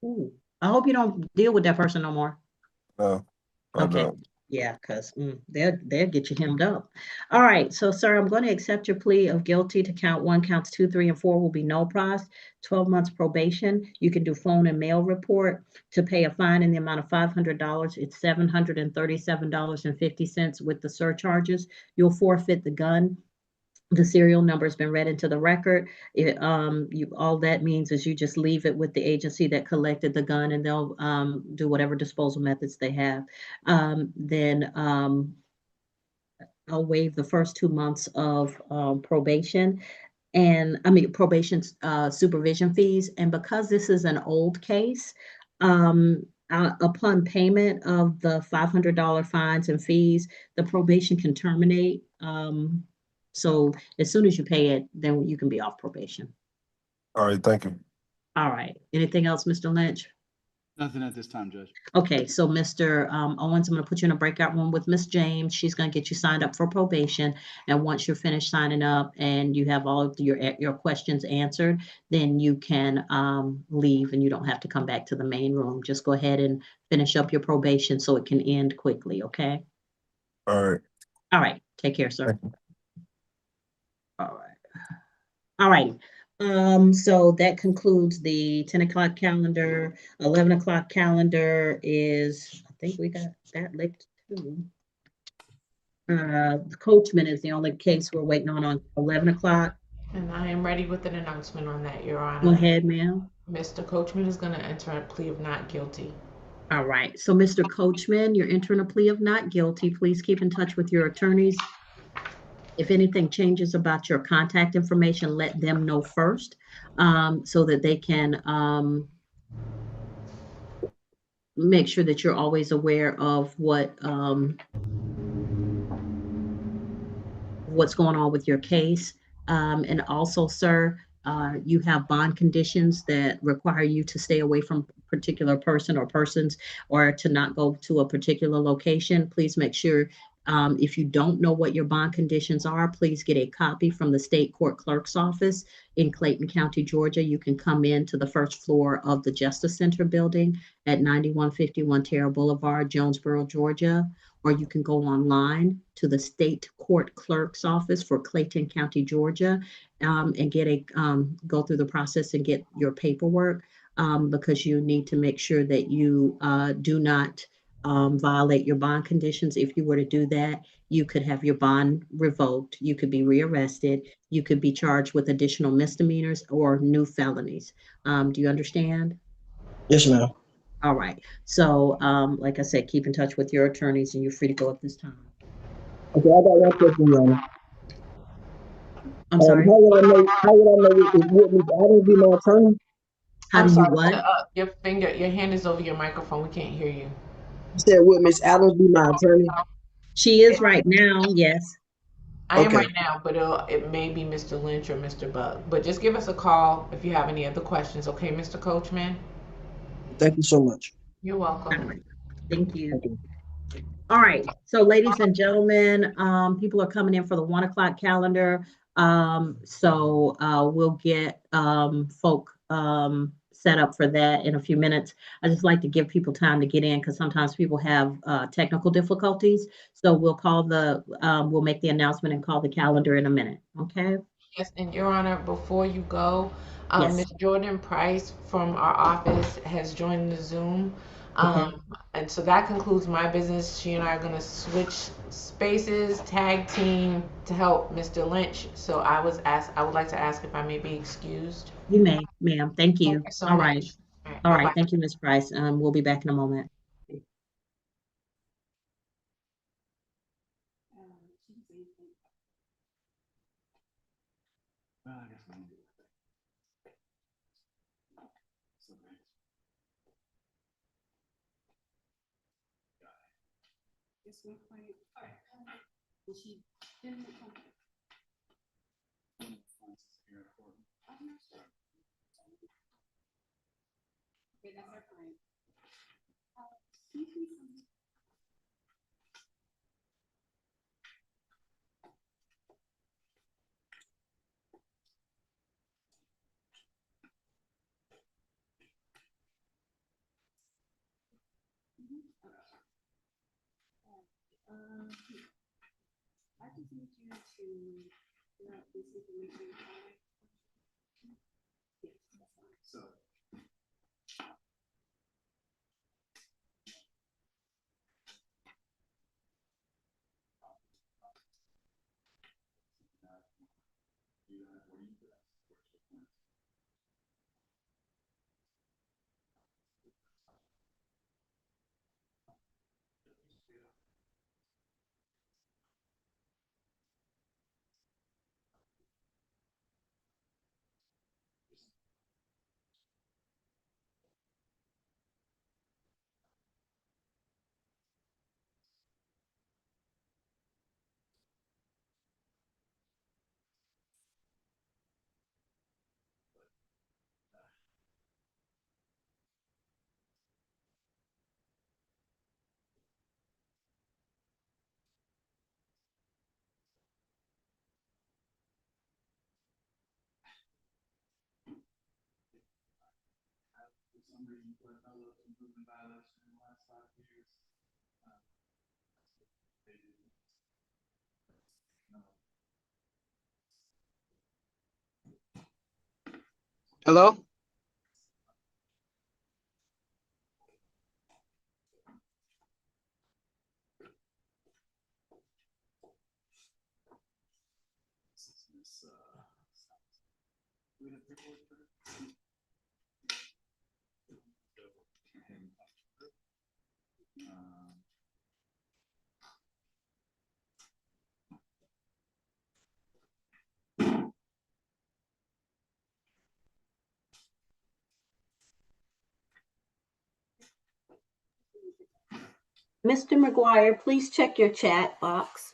A: Ooh. I hope you don't deal with that person no more.
N: No, I
A: Okay.
N: don't.
A: Yeah, because they'll get you hemmed up. All right, so sir, I'm going to accept your plea of guilty to count 1, counts 2, 3, and 4 will be no pros. 12 months probation. You can do phone and mail report. To pay a fine in the amount of $500, it's $737.50 with the surcharges. You'll forfeit the gun. The serial number has been read into the record. All that means is you just leave it with the agency that collected the gun, and they'll do whatever disposal methods they have. Then I'll waive the first 2 months of probation, probation supervision fees. And because this is an old case, upon payment of the $500 fines and fees, the probation can terminate. So as soon as you pay it, then you can be off probation.
N: All right, thank you.
A: All right. Anything else, Mr. Lynch?
M: Nothing at this time, Judge.
A: Okay, so Mr. Owens, I'm going to put you in a breakout room with Miss James. She's going to get you signed up for probation. And once you're finished signing up and you have all of your questions answered, then you can leave and you don't have to come back to the main room. Just go ahead and finish up your probation so it can end quickly, okay?
N: All right.
A: All right. Take care, sir. All right. All right. So that concludes the 10 o'clock calendar. 11 o'clock calendar is, I think we got that licked too. The Coachman is the only case we're waiting on 11 o'clock.
K: And I am ready with an announcement on that, Your Honor.
A: Go ahead, ma'am.
K: Mr. Coachman is going to enter a plea of not guilty.
A: All right. So, Mr. Coachman, you're entering a plea of not guilty. Please keep in touch with your attorneys. If anything changes about your contact information, let them know first, so that they can make sure that you're always aware of what's going on with your case. And also, sir, you have bond conditions that require you to stay away from a particular person or persons, or to not go to a particular location. Please make sure, if you don't know what your bond conditions are, please get a copy from the state court clerk's office in Clayton County, Georgia. You can come in to the first floor of the Justice Center building at 9151 Terra Boulevard, Jonesboro, Georgia, or you can go online to the state court clerk's office for Clayton County, Georgia, and get go through the process and get your paperwork, because you need to make sure that you do not violate your bond conditions. If you were to do that, you could have your bond revoked, you could be rearrested, you could be charged with additional misdemeanors or new felonies. Do you understand?
H: Yes, ma'am.
A: All right. So, like I said, keep in touch with your attorneys and you're free to go at this time.
H: Okay, I got one question, Your Honor.
A: I'm sorry.
H: How would I know if Whitney Adams be my attorney?
A: How do you what?
K: Your hand is over your microphone. We can't hear you.
H: You said would Miss Adams be my attorney?
A: She is right now, yes.
K: I am right now, but it may be Mr. Lynch or Mr. Buck. But just give us a call if you have any other questions, okay, Mr. Coachman?
H: Thank you so much.
K: You're welcome.
A: Thank you. All right, so ladies and gentlemen, people are coming in for the 1 o'clock calendar. We'll get folk set up for that in a few minutes. I just like to give people time to get in because sometimes people have technical difficulties. So we'll make the announcement and call the calendar in a minute. Okay?
K: Yes, and Your Honor, before you go,
A: Yes.
K: Ms. Jordan Price from our office has joined the Zoom.
A: Okay.
K: And so that concludes my business. She and I are going to switch spaces, tag team to help Mr. Lynch. So I would like to ask if I may be excused.
A: You may, ma'am. Thank you.
K: Thank you so
A: All
K: much.
A: right.
K: All right,
A: All right.
K: bye-bye.
A: Thank you, Ms. Price. We'll be back in a moment.
H: Hello?
J: Mr. McGuire, please check your chat box.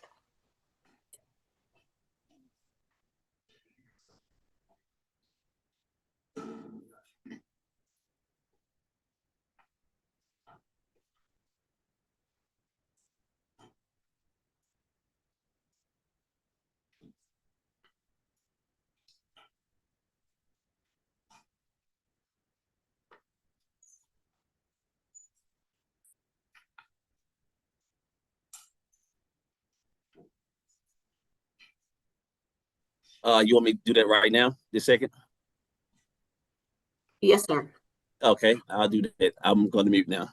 F: You want me to do that right now, this second?
J: Yes, sir.
F: Okay, I'll do that. I'm going to mute now.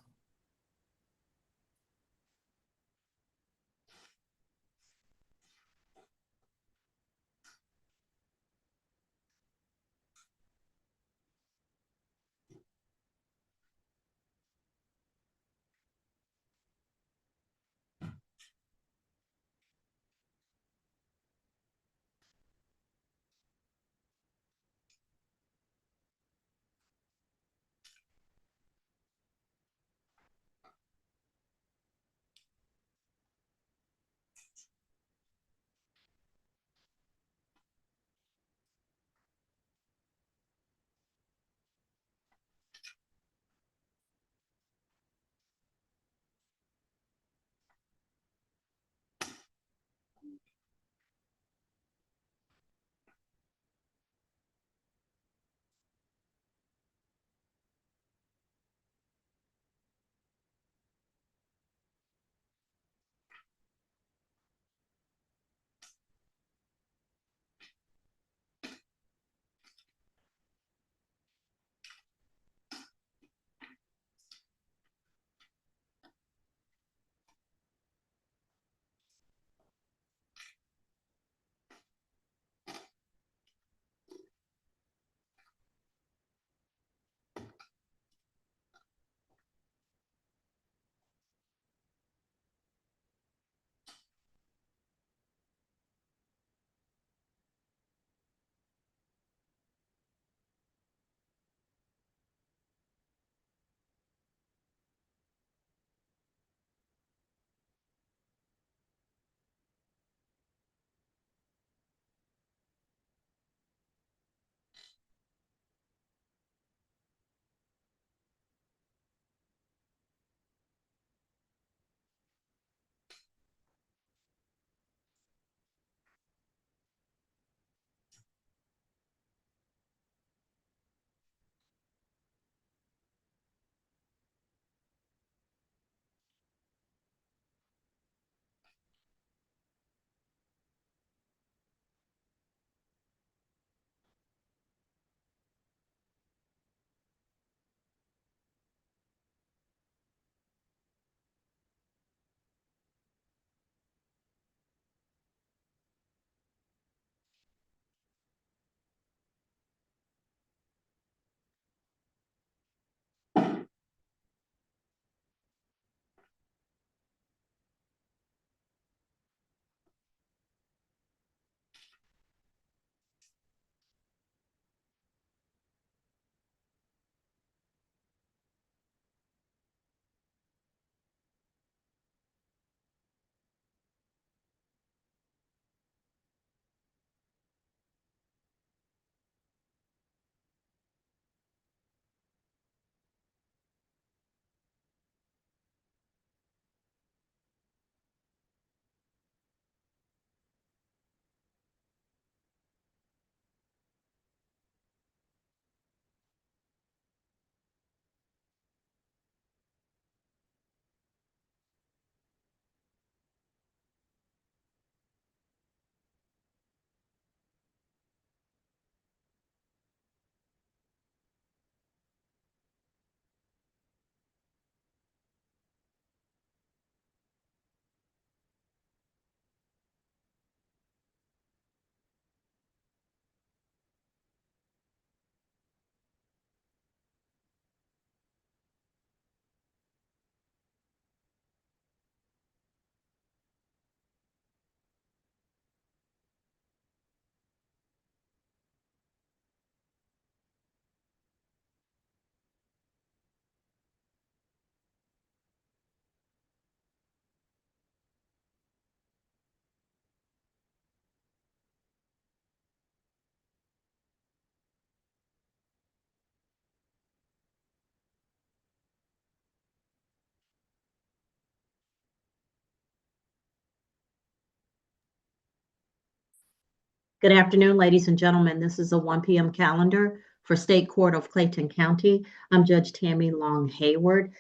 A: Good afternoon, ladies and gentlemen. This is a 1 p.m. calendar for State Court of Clayton County. I'm Judge Tammy Long Hayward.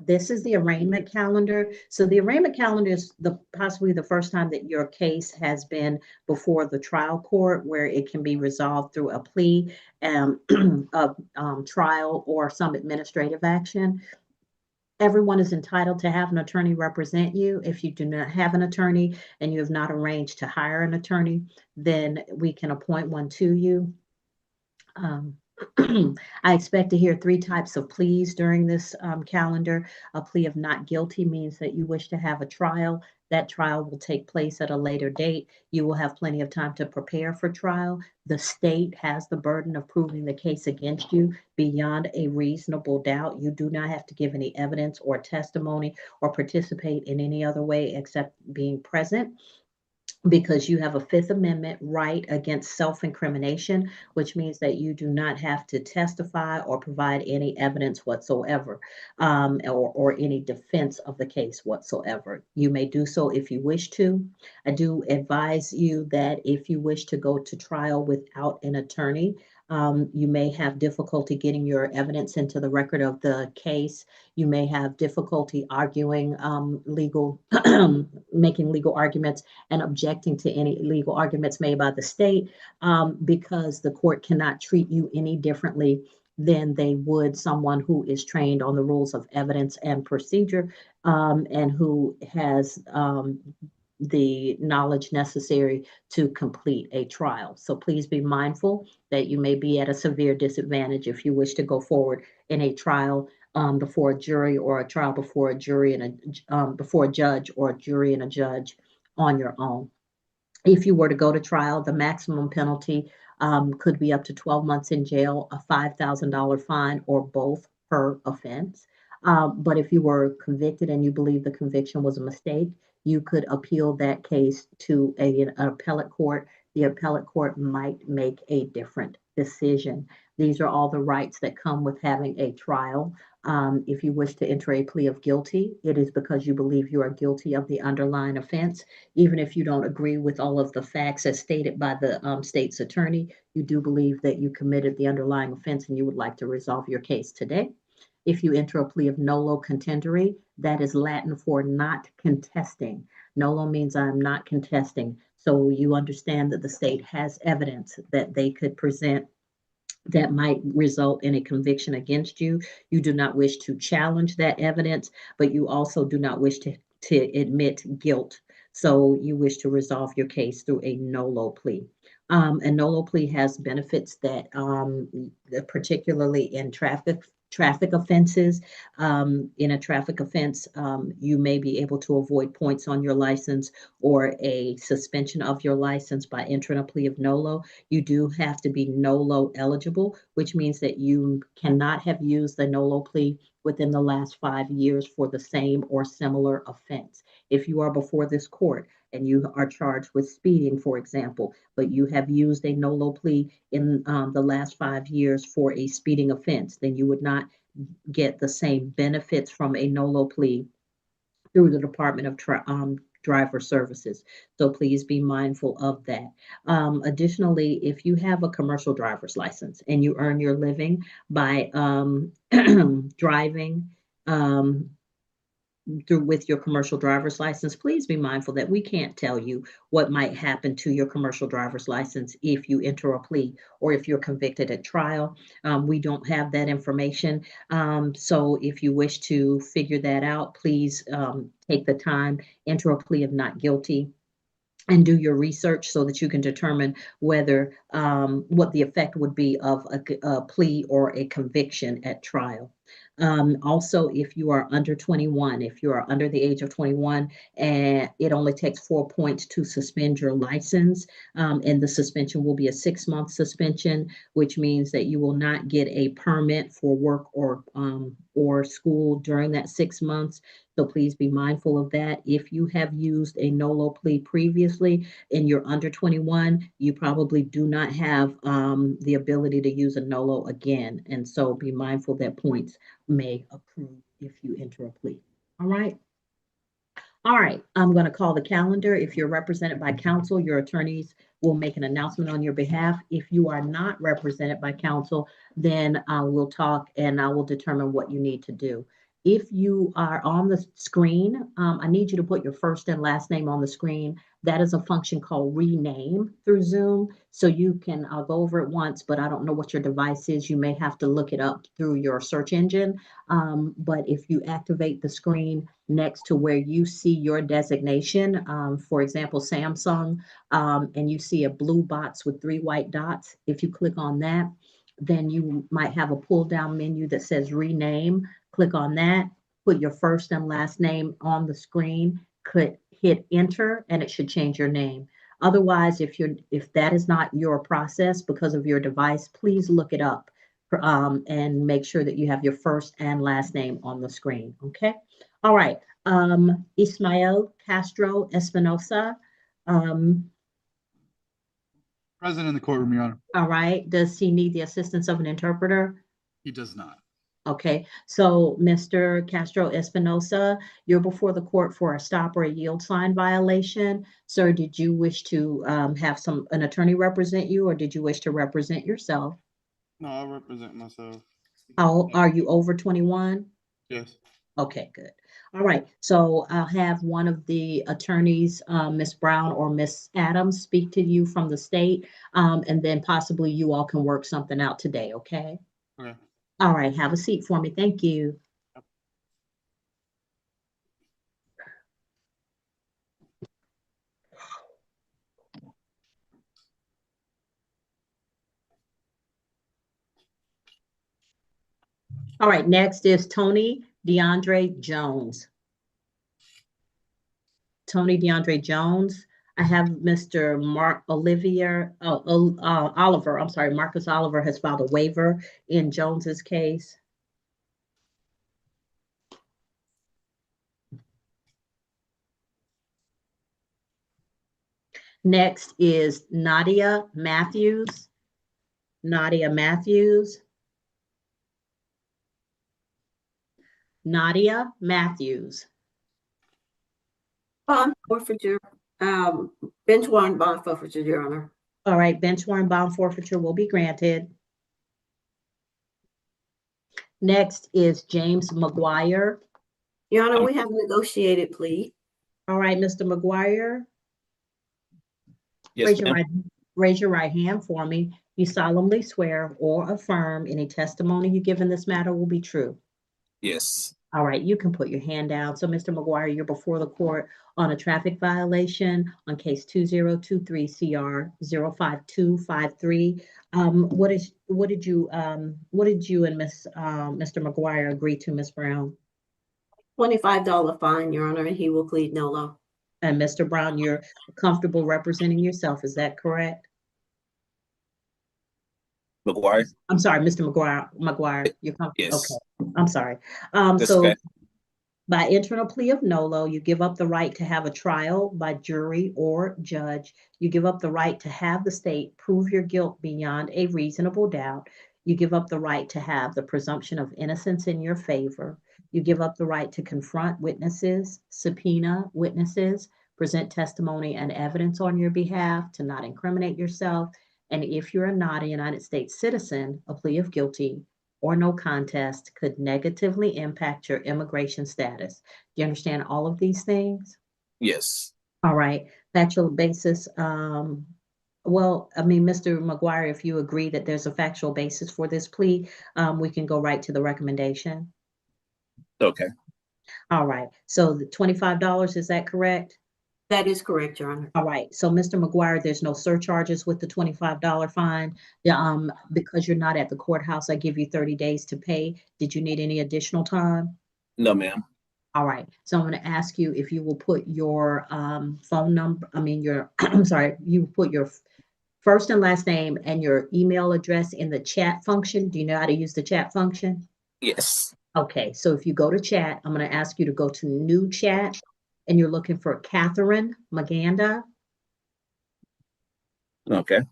A: This is the arraignment calendar. So the arraignment calendar is possibly the first time that your case has been before the trial court, where it can be resolved through a plea, a trial, or some administrative action. Everyone is entitled to have an attorney represent you. If you do not have an attorney and you have not arranged to hire an attorney, then we can appoint one to you. I expect to hear 3 types of pleas during this calendar. A plea of not guilty means that you wish to have a trial. That trial will take place at a later date. You will have plenty of time to prepare for trial. The state has the burden of proving the case against you beyond a reasonable doubt. You do not have to give any evidence or testimony or participate in any other way except being present, because you have a Fifth Amendment right against self-incrimination, which means that you do not have to testify or provide any evidence whatsoever, or any defense of the case whatsoever. You may do so if you wish to. I do advise you that if you wish to go to trial without an attorney, you may have difficulty getting your evidence into the record of the case. You may have difficulty arguing making legal arguments and objecting to any legal arguments made by the state, because the court cannot treat you any differently than they would someone who is trained on the rules of evidence and procedure, and who has the knowledge necessary to complete a trial. So please be mindful that you may be at a severe disadvantage if you wish to go forward in a trial before a jury, or a trial before a jury and before a judge, or a jury and a judge on your own. If you were to go to trial, the maximum penalty could be up to 12 months in jail, a $5,000 fine, or both per offense. But if you were convicted and you believe the conviction was a mistake, you could appeal that case to an appellate court. The appellate court might make a different decision. These are all the rights that come with having a trial. If you wish to enter a plea of guilty, it is because you believe you are guilty of the underlying offense. Even if you don't agree with all of the facts as stated by the state's attorney, you do believe that you committed the underlying offense and you would like to resolve your case today. If you enter a plea of nolo contendere, that is Latin for not contesting. Nolo means I'm not contesting. So you understand that the state has evidence that they could present that might result in a conviction against you. You do not wish to challenge that evidence, but you also do not wish to admit guilt. So you wish to resolve your case through a nolo plea. A nolo plea has benefits that, particularly in traffic offenses. In a traffic offense, you may be able to avoid points on your license or a suspension of your license by entering a plea of nolo. You do have to be nolo eligible, which means that you cannot have used the nolo plea within the last 5 years for the same or similar offense. If you are before this court and you are charged with speeding, for example, but you have used a nolo plea in the last 5 years for a speeding offense, then you would not get the same benefits from a nolo plea through the Department of Driver Services. So please be mindful of that. Additionally, if you have a commercial driver's license and you earn your living by driving with your commercial driver's license, please be mindful that we can't tell you what might happen to your commercial driver's license if you enter a plea or if you're convicted at trial. We don't have that information. So if you wish to figure that out, please take the time, enter a plea of not guilty, and do your research so that you can determine whether what the effect would be of a plea or a conviction at trial. Also, if you are under 21, if you are under the age of 21, and it only takes 4 points to suspend your license, and the suspension will be a 6-month suspension, which means that you will not get a permit for work or school during that 6 months. So please be mindful of that. If you have used a nolo plea previously and you're under 21, you probably do not have the ability to use a nolo again. And so be mindful that points may accrue if you enter a plea. All right. All right, I'm going to call the calendar. If you're represented by counsel, your attorneys we'll make an announcement on your behalf. If you are not represented by counsel, then we'll talk and I will determine what you need to do. If you are on the screen, I need you to put your first and last name on the screen. That is a function called rename through Zoom. So you can go over it once, but I don't know what your device is. You may have to look it up through your search engine. But if you activate the screen next to where you see your designation, for example, Samsung, and you see a blue box with 3 white dots, if you click on that, then you might have a pull down menu that says rename. Click on that, put your first and last name on the screen, hit enter, and it should change your name. Otherwise, if that is not your process because of your device, please look it up and make sure that you have your first and last name on the screen. Okay. All right. Ismael Castro Espinosa.
M: Present in the courtroom, Your Honor.
A: All right. Does he need the assistance of an interpreter?
M: He does not.
A: Okay, so Mr. Castro Espinosa, you're before the court for a stop or a yield sign violation. Sir, did you wish to have an attorney represent you, or did you wish to represent yourself?
M: No, I represent myself.
A: How are you over 21?
M: Yes.
A: Okay, good. All right, so I'll have one of the attorneys, Ms. Brown or Ms. Adams, speak to you from the state, and then possibly you all can work something out today, okay?
M: Okay.
A: All right, have a seat for me. Thank you. All right, next is Tony DeAndre Jones. Tony DeAndre Jones. I have Mr. Oliver. I'm sorry, Marcus Oliver has filed a waiver in Jones's case. Next is Nadia Matthews. Nadia Matthews. Nadia Matthews.
J: Bond forfeiture, bench warrant bond forfeiture, Your Honor.
A: All right, bench warrant bond forfeiture will be granted. Next is James McGuire.
J: Your Honor, we have a negotiated plea.
A: All right, Mr. McGuire.
F: Yes,
A: Raise your right hand for me. You solemnly swear or affirm any testimony you give in this matter will be true.
F: Yes.
A: All right, you can put your hand down. So, Mr. McGuire, you're before the court on a traffic violation on case 2023 CR 05253. What did you and Mr. McGuire agree to, Ms. Brown?
J: $25 fine, Your Honor, and he will plead no.
A: And Mr. Brown, you're comfortable representing yourself, is that correct?
F: McGuire?
A: I'm sorry, Mr. McGuire, you're comfortable?
F: Yes.
A: Okay, I'm sorry.
F: That's
A: So
F: okay.
A: by entering a plea of nolo, you give up the right to have a trial by jury or judge. You give up the right to have the state prove your guilt beyond a reasonable doubt. You give up the right to have the presumption of innocence in your favor. You give up the right to confront witnesses, subpoena witnesses, present testimony and evidence on your behalf, to not incriminate yourself. And if you're not a United States citizen, a plea of guilty or no contest could negatively impact your immigration status. Do you understand all of these things?
F: Yes.
A: All right, factual basis. Well, I mean, Mr. McGuire, if you agree that there's a factual basis for this plea, we can go right to the recommendation.
F: Okay.
A: All right, so the $25, is that correct?
J: That is correct, Your Honor.
A: All right, so Mr. McGuire, there's no surcharges with the $25 fine. Because you're not at the courthouse, I give you 30 days to pay. Did you need any additional time?
F: No, ma'am.
A: All right, so I'm going to ask you if you will put your phone number, I'm sorry, you put your first and last name and your email address in the chat function. Do you know how to use the chat function?
F: Yes.
A: Okay, so if you go to chat, I'm going to ask you to go to new chat, and you're looking for Catherine Maganda.
F: Okay.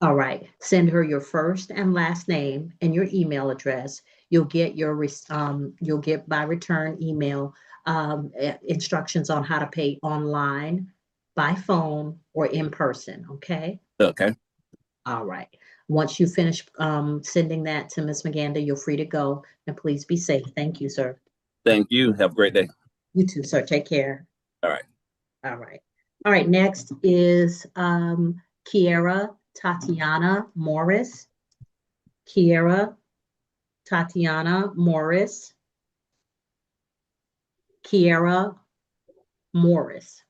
A: All right, send her your first and last name and your email address. You'll get by return email instructions on how to pay online, by phone, or in person. Okay.
F: Okay.
A: All right. Once you finish sending that to Ms. McGanda, you're free to go, and please be safe. Thank you, sir.
F: Thank you. Have a great day.
A: You too, sir. Take care.
F: All right.
A: All right. All right. Next is Kiera Tatiana Morris. Kiera Tatiana Morris. Kiera Morris.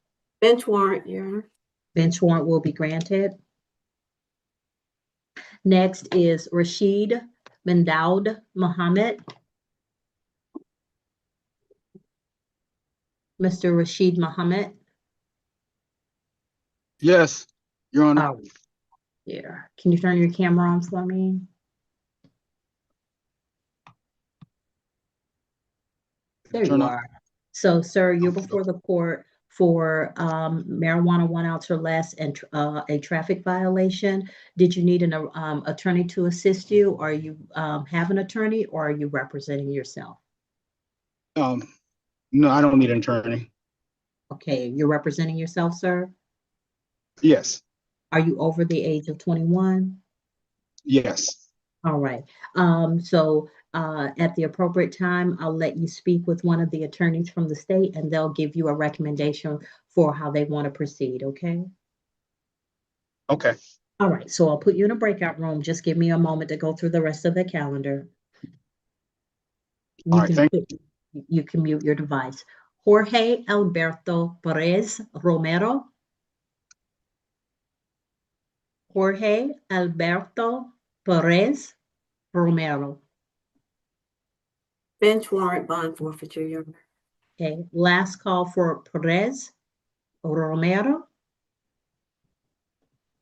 J: Bench warrant, Your Honor.
A: Bench warrant will be granted. Next is Rashid Mendaud Mohammed. Mr. Rashid Mohammed.
B: Yes, Your Honor.
A: Oh, yeah. Can you turn your camera on for me? There you are. So, sir, you're before the court for marijuana 1 ounce or less and a traffic violation. Did you need an attorney to assist you? Or you have an attorney, or are you representing yourself?
B: No, I don't need an attorney.
A: Okay, you're representing yourself, sir?
B: Yes.
A: Are you over the age of 21?
B: Yes.
A: All right. So at the appropriate time, I'll let you speak with one of the attorneys from the state, and they'll give you a recommendation for how they want to proceed, okay?
B: Okay.
A: All right, so I'll put you in a breakout room. Just give me a moment to go through the rest of the calendar.
B: All right, thank you.
A: You can mute your device. Jorge Alberto Perez Romero. Jorge Alberto Perez Romero.
J: Bench warrant bond forfeiture, Your Honor.
A: Okay, last call for Perez Romero.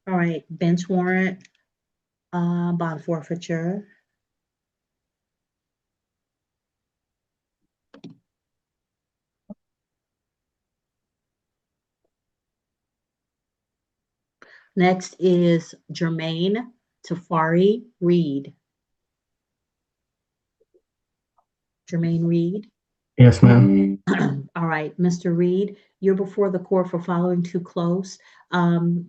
A: All right, bench warrant, bond forfeiture. Next is Jermaine Tafari Reed. Jermaine Reed.
V: Yes, ma'am.
A: All right, Mr. Reed, you're before the court for following too close.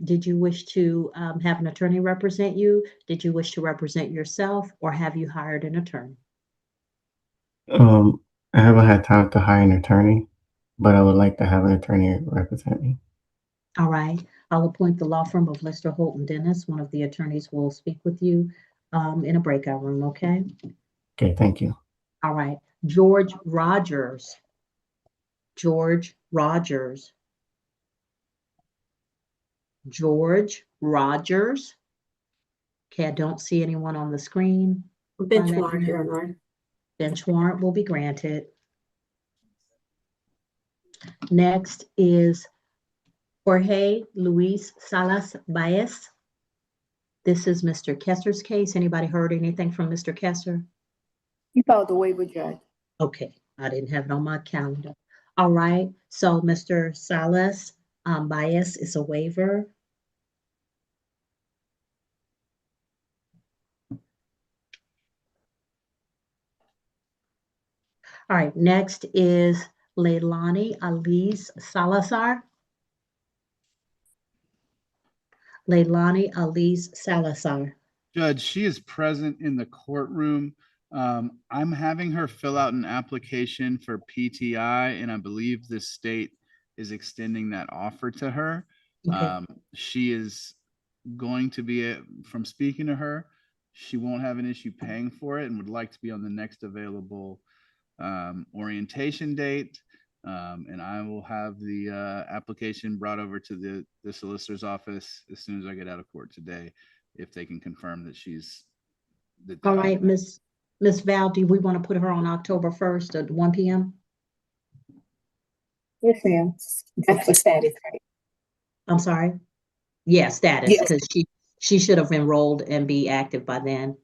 A: Did you wish to have an attorney represent you? Did you wish to represent yourself, or have you hired an attorney?
V: I haven't had time to hire an attorney, but I would like to have an attorney represent me.
A: All right, I'll appoint the law firm of Lester Holton Dennis. One of the attorneys will speak with you in a breakout room, okay?
V: Okay, thank you.
A: All right, George Rogers. George Rogers. George Rogers. Okay, I don't see anyone on the screen.
J: Bench warrant, Your Honor.
A: Bench warrant will be granted. Next is Jorge Luis Salas Baez. This is Mr. Kesser's case. Anybody heard anything from Mr. Kesser?
T: You filed the waiver, Judge.
A: Okay, I didn't have it on my calendar. All right, so Mr. Salas Baez is a waiver. All right, next is Leilani Alice Salazar. Leilani Alice Salazar.
C: Judge, she is present in the courtroom. I'm having her fill out an application for PTI, and I believe the state is extending that offer to her.
A: Okay.
C: She is going to be, from speaking to her, she won't have an issue paying for it and would like to be on the next available orientation date. And I will have the application brought over to the solicitor's office as soon as I get out of court today, if they can confirm that she's.
A: All right, Miss Val, do we want to put her on October 1st at 1 p.m.?
T: Yes, ma'am. That's the status, right?
A: I'm sorry? Yeah, status,
T: Yes.
A: because she should have enrolled and be active by then.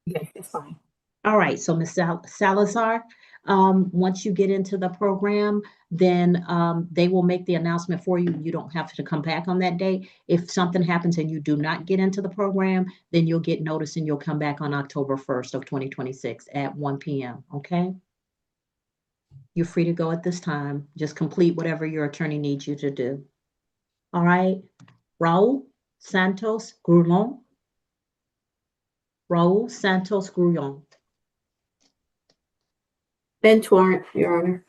T: Yes, it's fine.
A: All right, so Ms. Salazar, once you get into the program, then they will make the announcement for you. You don't have to come back on that day. If something happens and you do not get into the program, then you'll get notice and you'll come back on October 1st of 2026 at 1 p.m., okay? You're free to go at this time. Just complete whatever your attorney needs you to do. All right, Raul Santos Grullon. Raul Santos Grullon.
J: Bench warrant, Your Honor.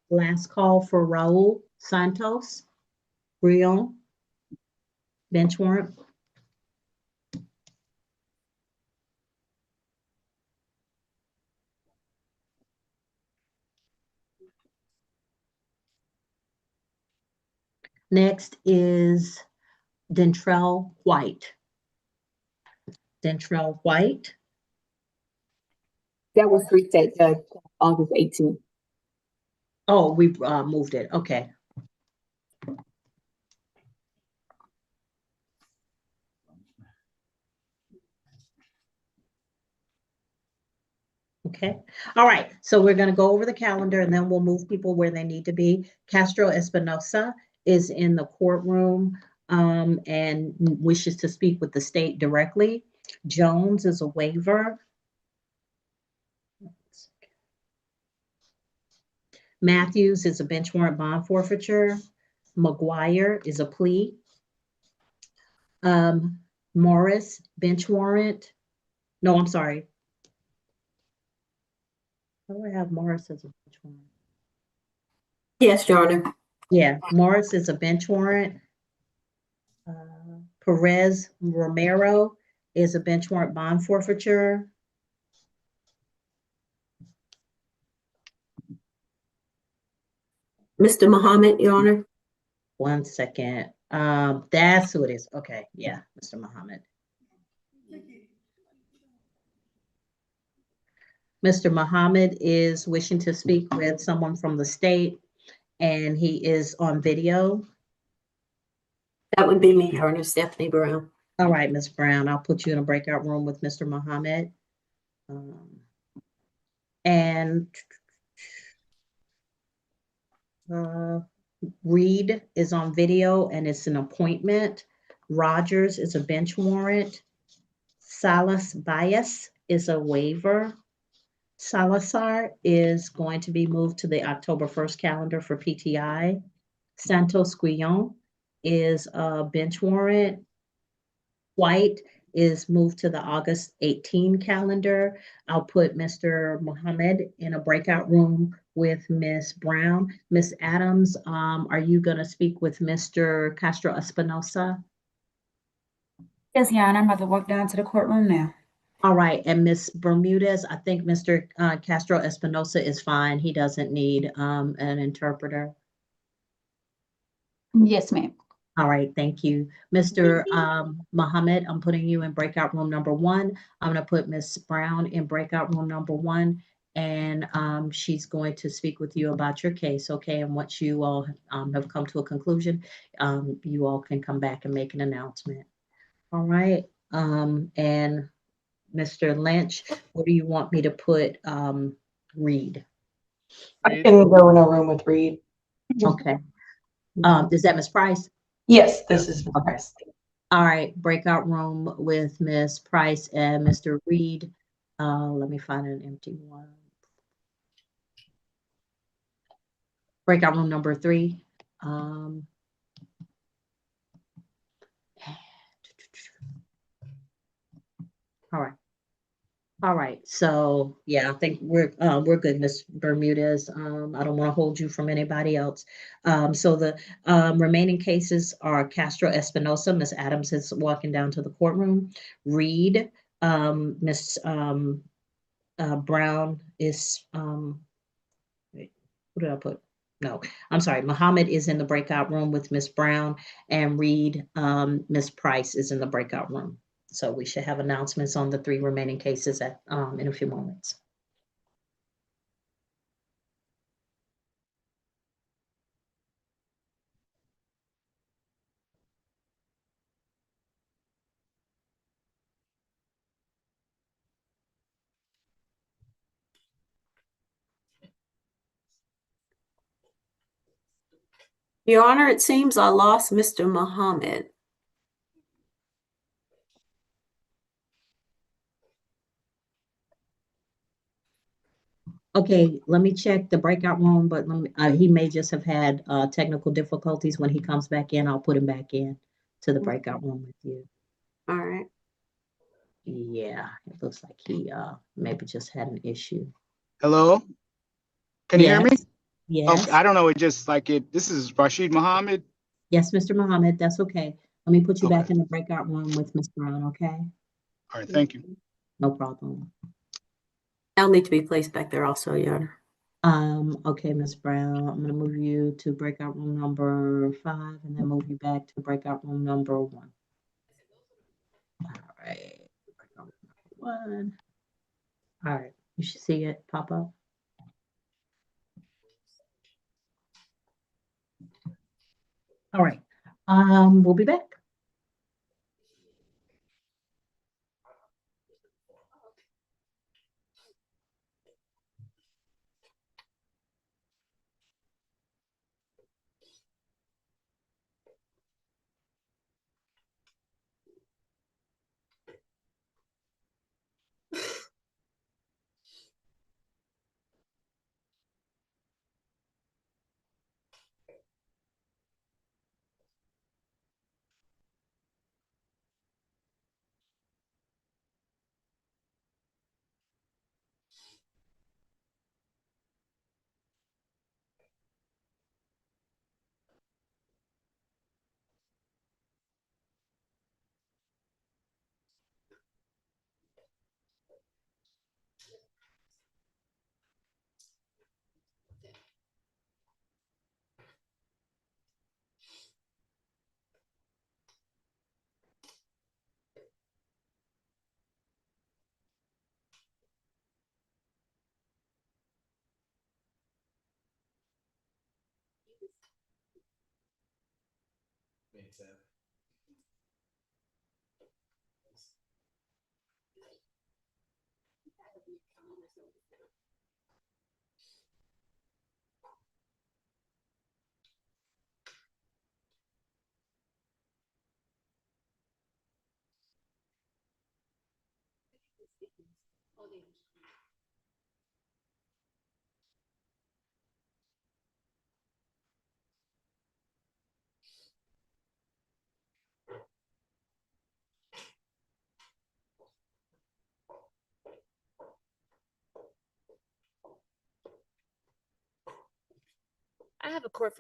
A: Last call for Raul Santos Grullon. Bench warrant. Next is Dentrell White. Dentrell White.
T: That was reset, Judge, August 18th.
A: Oh, we moved it. Okay. Okay. All right. So we're going to go over the calendar and then we'll move people where they need to be. Castro Espinosa is in the courtroom and wishes to speak with the state directly. Jones is a waiver. Matthews is a bench warrant bond forfeiture. McGuire is a plea. Morris, bench warrant. No, I'm sorry. Why do I have Morris as a bench warrant?
J: Yes, Your Honor.
A: Yeah, Morris is a bench warrant. Perez Romero is a bench warrant bond forfeiture.
J: Mr. Muhammad, Your Honor.
A: One second. That's who it is. Okay, yeah, Mr. Muhammad. Mr. Muhammad is wishing to speak with someone from the state, and he is on video.
J: That would be me, Your Honor, Stephanie Brown.
A: All right, Ms. Brown, I'll put you in a breakout room with Mr. Muhammad. Reed is on video and it's an appointment. Rogers is a bench warrant. Salas Bias is a waiver. Salazar is going to be moved to the October 1st calendar for PTI. Santos Guillon is a bench warrant. White is moved to the August 18 calendar. I'll put Mr. Mohammed in a breakout room with Ms. Brown. Ms. Adams, are you going to speak with Mr. Castro Espinosa?
E: Yes, Your Honor, I'm about to walk down to the courtroom now.
A: All right, and Ms. Bermudez, I think Mr. Castro Espinosa is fine. He doesn't need an interpreter.
O: Yes, ma'am.
A: All right, thank you. Mr. Mohammed, I'm putting you in breakout room number 1. I'm going to put Ms. Brown in breakout room number 1, and she's going to speak with you about your case, okay? And once you all have come to a conclusion, you all can come back and make an announcement. All right, and Mr. Lynch, what do you want me to put Reed?
G: I can go in a room with Reed.
A: Okay. Is that Ms. Price?
G: Yes, this is Ms. Price.
A: All right, breakout room with Ms. Price and Mr. Reed. Let me find an empty one. Breakout room number 3. All right. So yeah, I think we're good, Ms. Bermudez. I don't want to hold you from anybody else. So the remaining cases are Castro Espinosa. Ms. Adams is walking down to the courtroom. Reed, Ms. Brown is wait, what did I put? No, I'm sorry. Muhammad is in the breakout room with Ms. Brown, and Reed, Ms. Price is in the breakout room. So we should have announcements on the 3 remaining cases in a few moments.
J: Your Honor, it seems I lost Mr. Muhammad.
A: Okay, let me check the breakout room, but he may just have had technical difficulties. When he comes back in, I'll put him back in to the breakout room with you.
J: All right.
A: Yeah, it looks like he maybe just had an issue.
B: Hello? Can you hear me?
A: Yes.
B: Okay, I don't know. It just like it. This is Rashid Muhammad.
A: Yes, Mr. Muhammad, that's okay. Let me put you
B: Okay.
A: back in the breakout room with Ms. Brown, okay?
B: All right. Thank you.
A: No problem.
J: I'll need to be placed back there also, Your Honor.
A: Okay, Ms. Brown, I'm gonna move you to breakout room number 5 and then move you back to breakout room number 1. All right, breakout room number 1. All right, you should see it pop up. All right, we'll be back.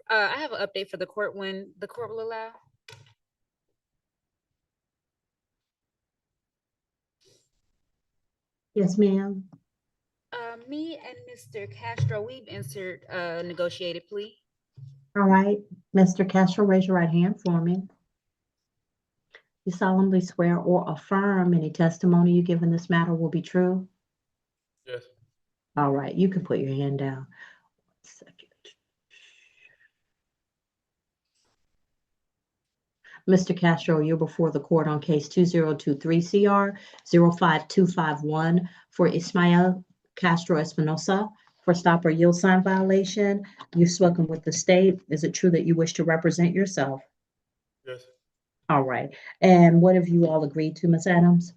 I: I have an update for the court when the court will allow.
A: Yes, ma'am.
I: Me and Mr. Castro, we've entered a negotiated plea.
A: All right, Mr. Castro, raise your right hand for me. You solemnly swear or affirm any testimony you give in this matter will be true?
M: Yes.
A: All right, you can put your hand down. 1 second. Mr. Castro, you're before the court on case 2023CR 05251 for Ismael Castro Espinosa for stop or yield sign violation. You've spoken with the state. Is it true that you wish to represent yourself?
M: Yes.
A: All right. And what have you all agreed to, Ms. Adams?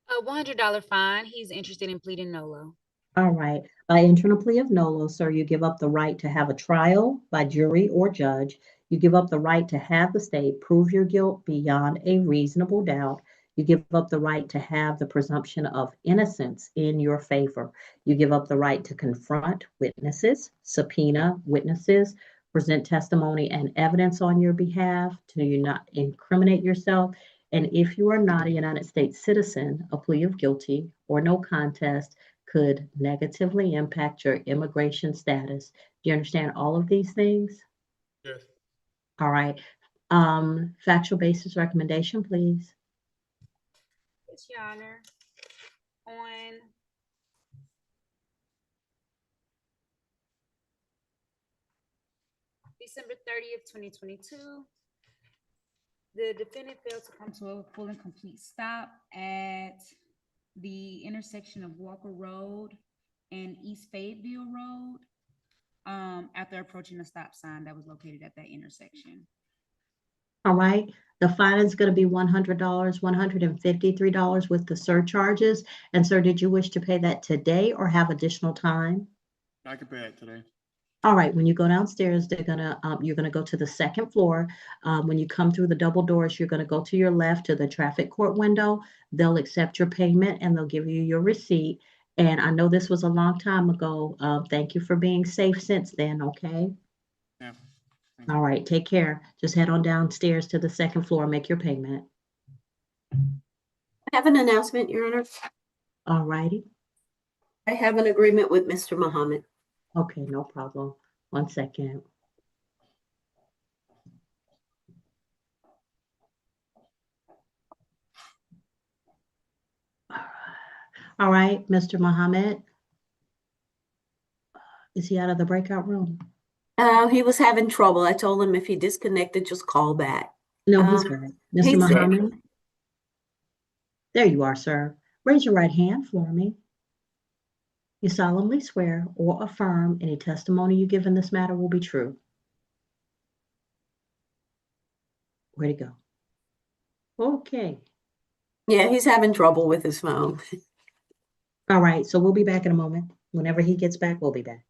I: A $100 fine. He's interested in pleading NOLO.
A: All right. By entering a plea of nolo, sir, you give up the right to have a trial by jury or judge. You give up the right to have the state prove your guilt beyond a reasonable doubt. You give up the right to have the presumption of innocence in your favor. You give up the right to confront witnesses, subpoena witnesses, present testimony and evidence on your behalf, to not incriminate yourself. And if you are not a United States citizen, a plea of guilty or no contest could negatively impact your immigration status. Do you understand all of these things?
M: Yes.
A: All right. Factual basis recommendation, please.
I: Yes, Your Honor. On December 30th, 2022, the defendant failed to come to a full and complete stop at the intersection of Walker Road and East Fayetteville Road after approaching a stop sign that was located at that intersection.
A: All right. The fine is going to be $100, $153 with the surcharges. And sir, did you wish to pay that today or have additional time?
M: I can pay it today.
A: All right, when you go downstairs, you're gonna go to the second floor. When you come through the double doors, you're gonna go to your left to the traffic court window. They'll accept your payment and they'll give you your receipt. And I know this was a long time ago. Thank you for being safe since then, okay?
P: Yeah.
A: All right, take care. Just head on downstairs to the second floor, make your payment.
J: I have an announcement, Your Honor.
A: All righty.
J: I have an agreement with Mr. Muhammad.
A: Okay, no problem. 1 second. All right, Mr. Muhammad. Is he out of the breakout room?
J: He was having trouble. I told him if he disconnected, just call back.
A: No, he's back. Mr.
J: He's there.
A: Muhammad? There you are, sir. Raise your right hand for me. You solemnly swear or affirm any testimony you give in this matter will be true. Where'd he go? Okay.
J: Yeah, he's having trouble with his phone.
A: All right, so we'll be back in a moment. Whenever he gets back, we'll be back.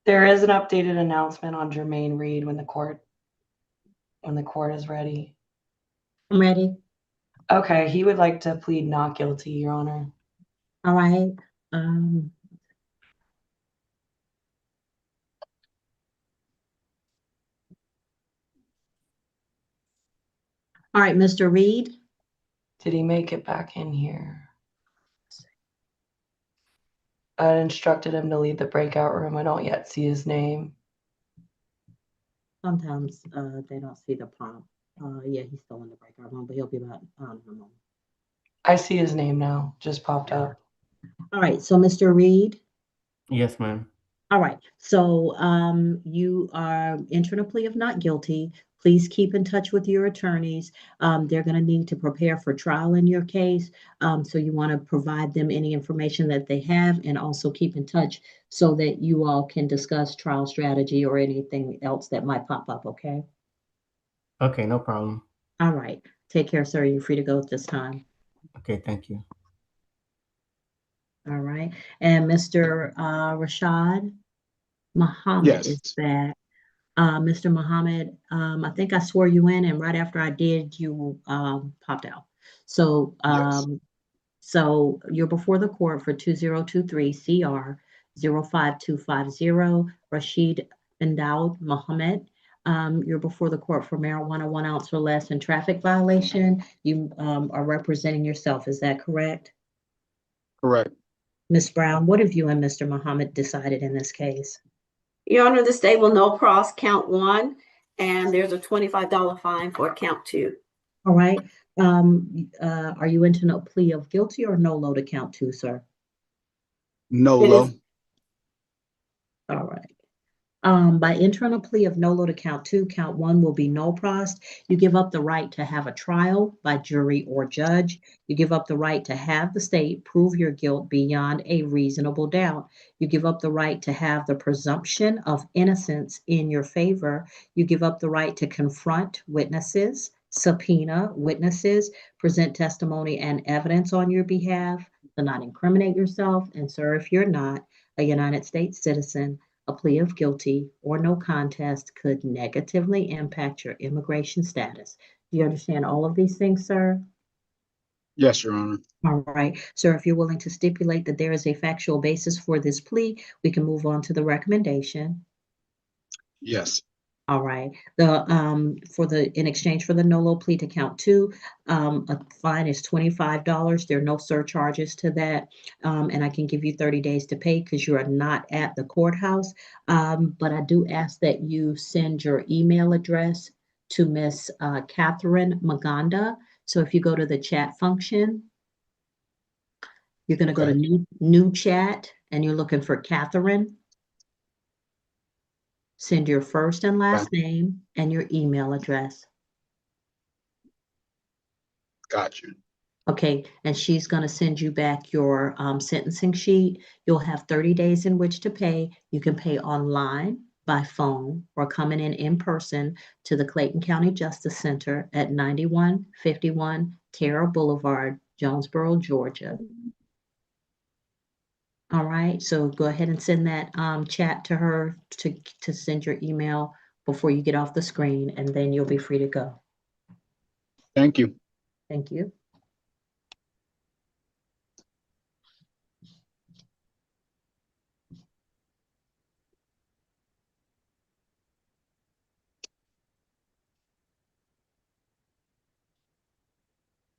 G: There is an updated announcement on Jermaine Reed when the court is ready.
A: I'm ready.
G: Okay, he would like to plead not guilty, Your Honor.
A: All right. All right, Mr. Reed.
G: Did he make it back in here? I instructed him to leave the breakout room. I don't yet see his name.
A: Sometimes they don't see the prompt. Yeah, he's still in the breakout room, but he'll be back in a moment.
G: I see his name now, just popped up.
A: All right, so Mr. Reed.
V: Yes, ma'am.
A: All right, so you are entering a plea of not guilty. Please keep in touch with your attorneys. They're going to need to prepare for trial in your case. So you want to provide them any information that they have and also keep in touch so that you all can discuss trial strategy or anything else that might pop up, okay?
V: Okay, no problem.
A: All right, take care, sir. You're free to go at this time.
V: Okay, thank you.
A: All right, and Mr. Rashad Muhammad is
B: Yes.
A: back. Mr. Muhammad, I think I swore you in, and right after I did, you popped out. So, so you're before the court for 2023 CR 05250, Rashid Endaud Muhammad. You're before the court for marijuana 1 ounce or less and traffic violation. You are representing yourself. Is that correct?
B: Correct.
A: Ms. Brown, what have you and Mr. Muhammad decided in this case?
J: Your Honor, the state will no cross count 1, and there's a $25 fine for count 2.
A: All right. Are you into a plea of guilty or no to count 2, sir?
B: No.
A: All right. By entering a plea of no to count 2, count 1 will be no prost. You give up the right to have a trial by jury or judge. You give up the right to have the state prove your guilt beyond a reasonable doubt. You give up the right to have the presumption of innocence in your favor. You give up the right to confront witnesses, subpoena witnesses, present testimony and evidence on your behalf, to not incriminate yourself. And sir, if you're not a United States citizen, a plea of guilty or no contest could negatively impact your immigration status. Do you understand all of these things, sir?
B: Yes, Your Honor.
A: All right. Sir, if you're willing to stipulate that there is a factual basis for this plea, we can move on to the recommendation.
B: Yes.
A: All right. In exchange for the no plea to count 2, a fine is $25. There are no surcharges to that, and I can give you 30 days to pay because you are not at the courthouse. But I do ask that you send your email address to Miss Catherine Maganda. So if you go to the chat function, you're going to go to new chat, and you're looking for Catherine. Send your first and last name and your email address.
B: Got you.
A: Okay, and she's going to send you back your sentencing sheet. You'll have 30 days in which to pay. You can pay online, by phone, or coming in person to the Clayton County Justice Center at 9151 Terra Boulevard, Jonesboro, Georgia. All right, so go ahead and send that chat to her to send your email before you get off the screen, and then you'll be free to go.
B: Thank you.
A: Thank you.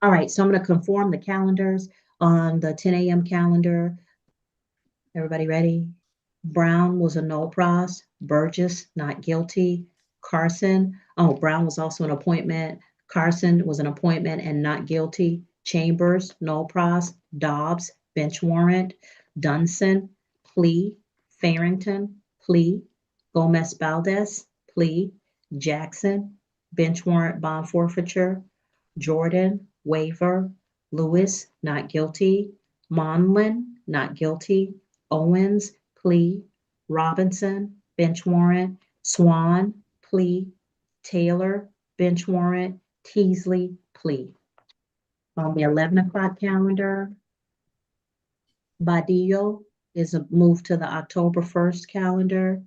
A: All right, so I'm going to conform the calendars on the 10 a.m. calendar. Everybody ready? Brown was a no pros. Burgess, not guilty. Carson, Brown was also an appointment. Carson was an appointment and not guilty. Chambers, no pros. Dobbs, bench warrant. Dunson, plea. Farrington, plea. Gomez Valdez, plea. Jackson, bench warrant, bond forfeiture. Jordan, waiver. Lewis, not guilty. Monlin, not guilty. Owens, plea. Robinson, bench warrant. Swan, plea. Taylor, bench warrant. Teasley, plea. On the 11 o'clock calendar, Badillo is moved to the October 1st calendar.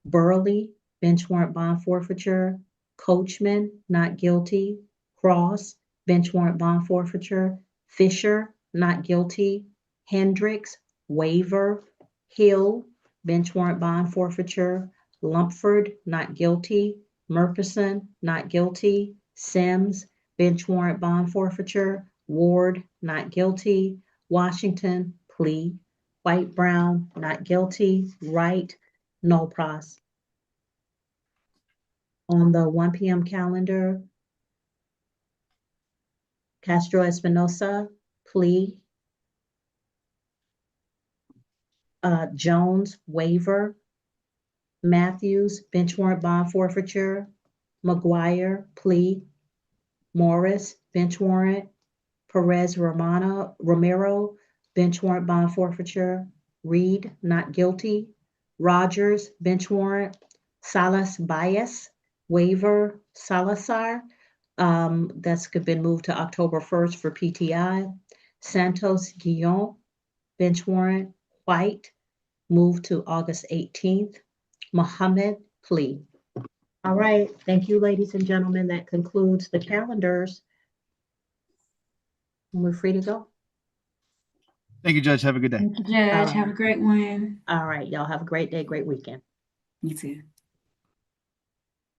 A: Burley, bench warrant bond forfeiture. Coachman, not guilty. Cross, bench warrant bond forfeiture. Fisher, not guilty. Hendricks, waiver. Hill, bench warrant bond forfeiture. Lumpford, not guilty. Murkison, not guilty. Sims, bench warrant bond forfeiture. Ward, not guilty. Washington, plea. White Brown, not guilty. Wright, no pros. On the 1 p.m. calendar, Castro Espinosa, plea. Jones, waiver. Matthews, bench warrant bond forfeiture. McGuire, plea. Morris, bench warrant. Perez Romero, bench warrant bond forfeiture. Reed, not guilty. Rogers, bench warrant. Salas Bias, waiver. Salazar, that's been moved to October 1st for PTI. Santos Guillon, bench warrant. White, moved to August 18th. Mohammed, plea. All right, thank you, ladies and gentlemen. That concludes the calendars. We're free to go.
C: Thank you, Judge. Have a good day.
E: Thank you, Judge. Have a great one.
A: All right, y'all have a great day, great weekend.
E: You too.